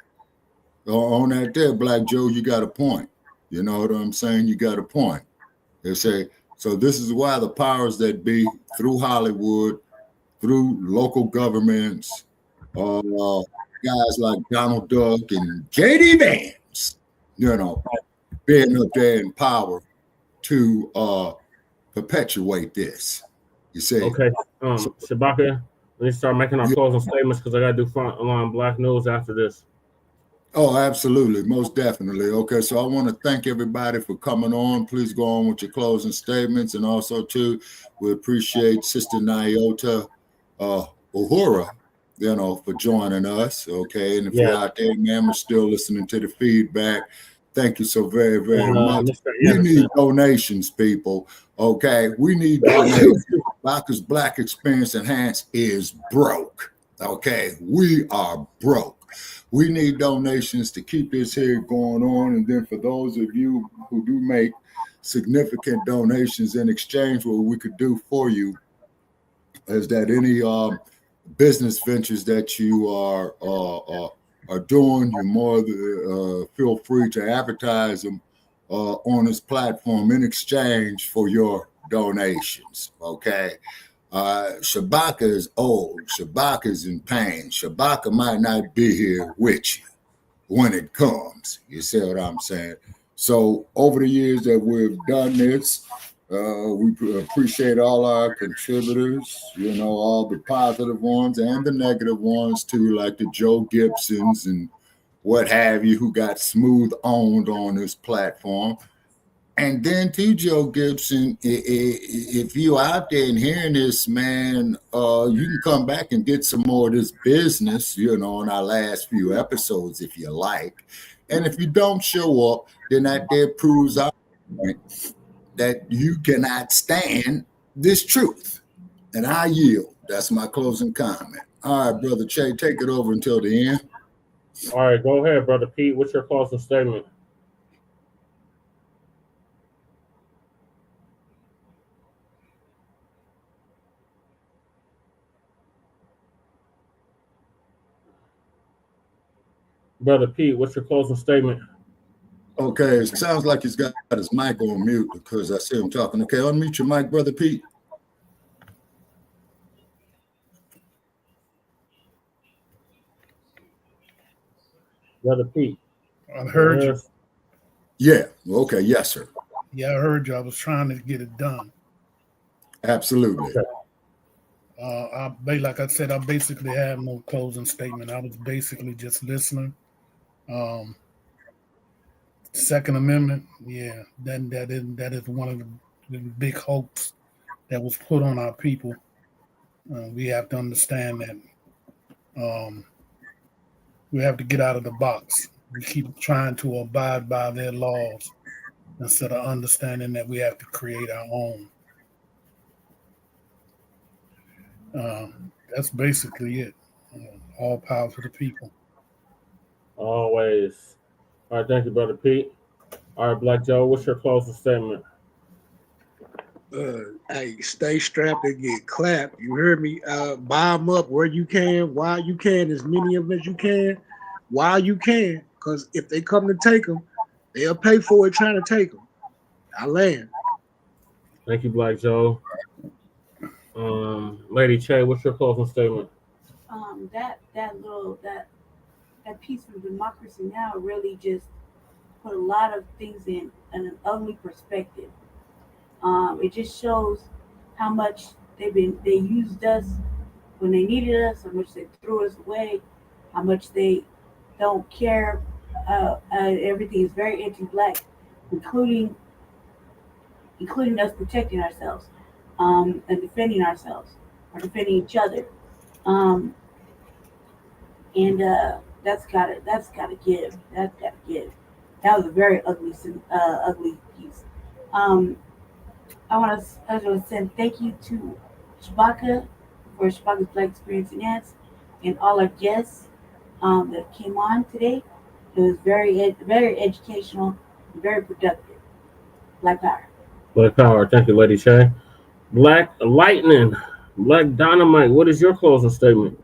on that there, Black Joe, you got a point. You know what I'm saying? You got a point. They say, so this is why the powers that be, through Hollywood, through local governments, guys like Donald Duck and J.D. Vance, you know, being up there in power to perpetuate this. You see? Okay, Shabaka, let me start making our closing statements because I got to do frontline Black news after this. Oh, absolutely. Most definitely. Okay, so I want to thank everybody for coming on. Please go on with your closing statements. And also, too, we appreciate Sister Nyota Uhura, you know, for joining us. Okay, and if you're out there, man, we're still listening to the feedback. Thank you so very, very much. We need donations, people. Okay, we need donations. Shabaka's Black Experience Enhanced is broke. Okay, we are broke. We need donations to keep this here going on. And then for those of you who do make significant donations in exchange, what we could do for you is that any business ventures that you are doing, you more feel free to advertise them on this platform in exchange for your donations. Okay. Shabaka is old. Shabaka is in pain. Shabaka might not be here with you when it comes. You see what I'm saying? So over the years that we've done this, we appreciate all our contributors, you know, all the positive ones and the negative ones too, like the Joe Gibsons and what have you, who got smooth owned on this platform. And then to Joe Gibson, if you out there and hearing this, man, you can come back and get some more of this business, you know, in our last few episodes, if you like. And if you don't show up, then that there proves our point that you cannot stand this truth. And I yield. That's my closing comment. All right, Brother Che, take it over until the end. All right, go ahead, Brother Pete. What's your closing statement? Brother Pete, what's your closing statement? Okay, it sounds like he's got his mic on mute because I see him talking. Okay, unmute your mic, Brother Pete. Brother Pete. I heard you. Yeah, okay, yes, sir. Yeah, I heard you. I was trying to get it done. Absolutely. Like I said, I basically have no closing statement. I was basically just listening. Second Amendment, yeah, then that is one of the big hopes that was put on our people. We have to understand that we have to get out of the box. We keep trying to abide by their laws instead of understanding that we have to create our own. That's basically it. All power to the people. Always. All right, thank you, Brother Pete. All right, Black Joe, what's your closing statement? Hey, stay strapped and get clapped. You heard me. Buy them up where you can, while you can, as many of them as you can, while you can. Because if they come to take them, they'll pay for it trying to take them. I land. Thank you, Black Joe. Lady Che, what's your closing statement? That peaceful democracy now really just put a lot of things in an ugly perspective. It just shows how much they used us when they needed us, how much they threw us away, how much they don't care. Everything is very anti-black, including us protecting ourselves and defending ourselves or defending each other. That's gotta give. That's gotta give. That was a very ugly piece. I want to say thank you to Shabaka for Shabaka's Black Experience Enhanced and all our guests that came on today. It was very educational, very productive. Black Power. Black Power. Thank you, Lady Che. Black Lightning, Black Dynamite, what is your closing statement?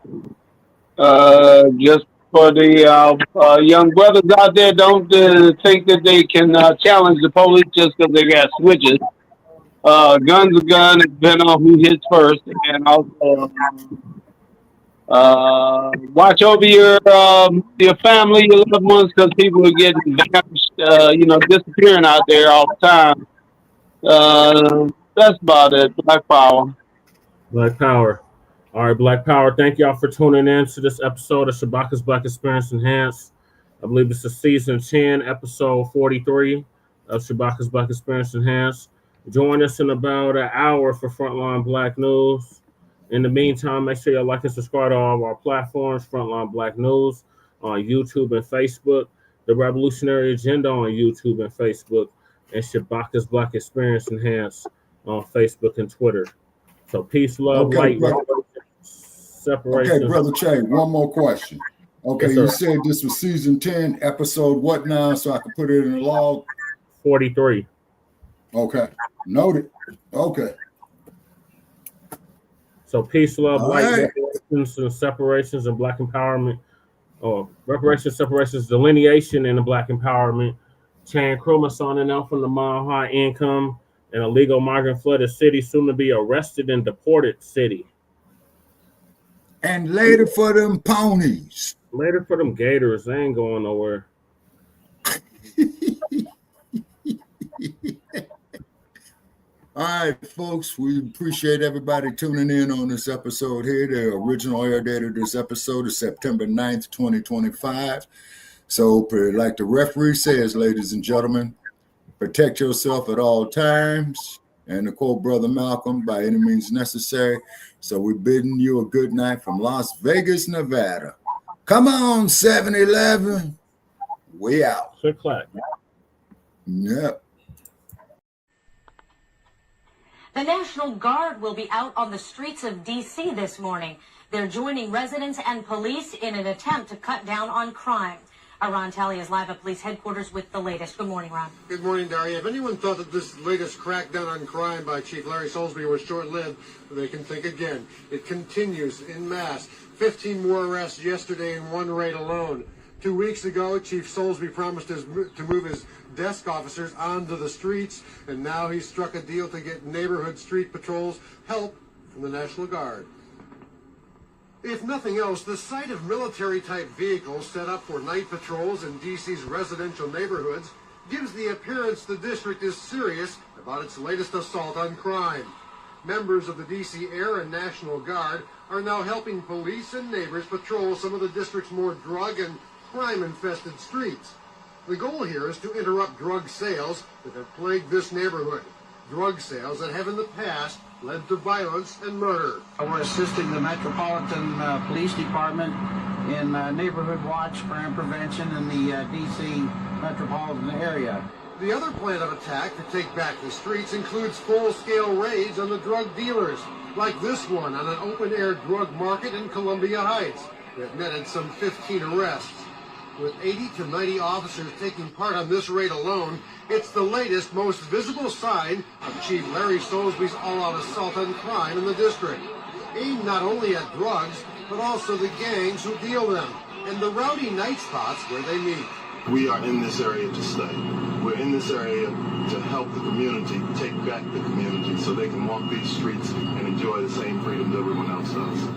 Just for the young brothers out there, don't think that they can challenge the police just because they got switches. Gun's a gun. It's depending on who hits first, and also watch over your family, your loved ones, because people are getting vanished, disappearing out there all the time. That's about it. Black Power. Black Power. All right, Black Power. Thank y'all for tuning in to this episode of Shabaka's Black Experience Enhanced. I believe this is season 10, episode 43 of Shabaka's Black Experience Enhanced. Join us in about an hour for Frontline Black News. In the meantime, make sure y'all like and subscribe to all of our platforms, Frontline Black News on YouTube and Facebook, The Revolutionary Agenda on YouTube and Facebook, and Shabaka's Black Experience Enhanced on Facebook and Twitter. So peace, love, light, separation. Okay, Brother Che, one more question. Okay, yes, you sir. said this was season 10, episode what now, so I can put it in the log? 43. Okay, noted. Okay. So peace, love, All light, right. reparations, and separations, and black empowerment. Reparations, separations, delineation, and the black empowerment. Chan Nkrumah son and from the Mile High Income, an illegal migrant flooded city, soon to be arrested and deported city. And later for them ponies. Later for them gators. They ain't going nowhere. All right, folks, we appreciate everybody tuning in on this episode here. The original air date of this episode is September 9th, 2025. So, like the referee says, ladies and gentlemen, protect yourself at all times. And to quote Brother Malcolm, by any means necessary. So we're bidding you a good night from Las Vegas, Nevada. Come on, 7-Eleven. We out. Good clap. Yep. The National Guard will be out on the streets of D.C. this morning. They're joining residents and police in an attempt to cut down on crime. Ron Talley is live at police headquarters with the latest. Good morning, Ron. Good morning, Daria. If anyone thought that this latest crackdown on crime by Chief Larry Soulsby was short-lived, they can think again. It continues in mass. 15 more arrests yesterday in one raid alone. 2 weeks ago, Chief Soulsby promised to move his desk officers onto the streets, and now he's struck a deal to get neighborhood street patrols help from the National Guard. If nothing else, the sight of military-type vehicles set up for night patrols in D.C.'s residential neighborhoods gives the appearance the district is serious about its latest assault on crime. Members of the D.C. Air and National Guard are now helping police and neighbors patrol some of the district's more drug and crime-infested streets. The goal here is to interrupt drug sales that have plagued this neighborhood. Drug sales that have in the past led to violence and murder. We're assisting the Metropolitan Police Department in neighborhood watch, crime prevention in the D.C. metropolitan area. The other plan of attack to take back the streets includes full-scale raids on the drug dealers, like this one on an open-air drug market in Columbia Heights that netted some 15 arrests. With 80 to 90 officers taking part on this raid alone, it's the latest, most visible sign of Chief Larry Soulsby's all-out assault on crime in the district. Aimed not only at drugs, but also the gangs who deal them, and the rowdy night spots where they meet. We are in this area to stay. We're in this area to help the community, take back the community so they can walk these streets and enjoy the same freedoms everyone else does.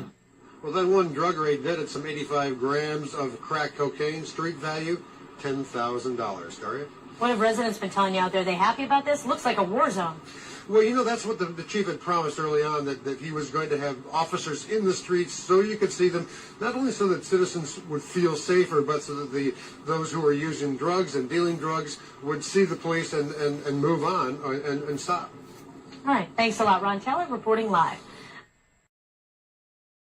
Well, then one drug raid netted some 85 grams of crack cocaine, street value $10,000. Daria? What have residents been telling you out there? Are they happy about this? Looks like a war zone. Well, you know, that's what the chief had promised early on, that he was going to have officers in the streets so you could see them, not only so that citizens would feel safer, but so that those who are using drugs and dealing drugs would see the police and move on and stop. All right. Thanks a lot, Ron Teller, reporting live.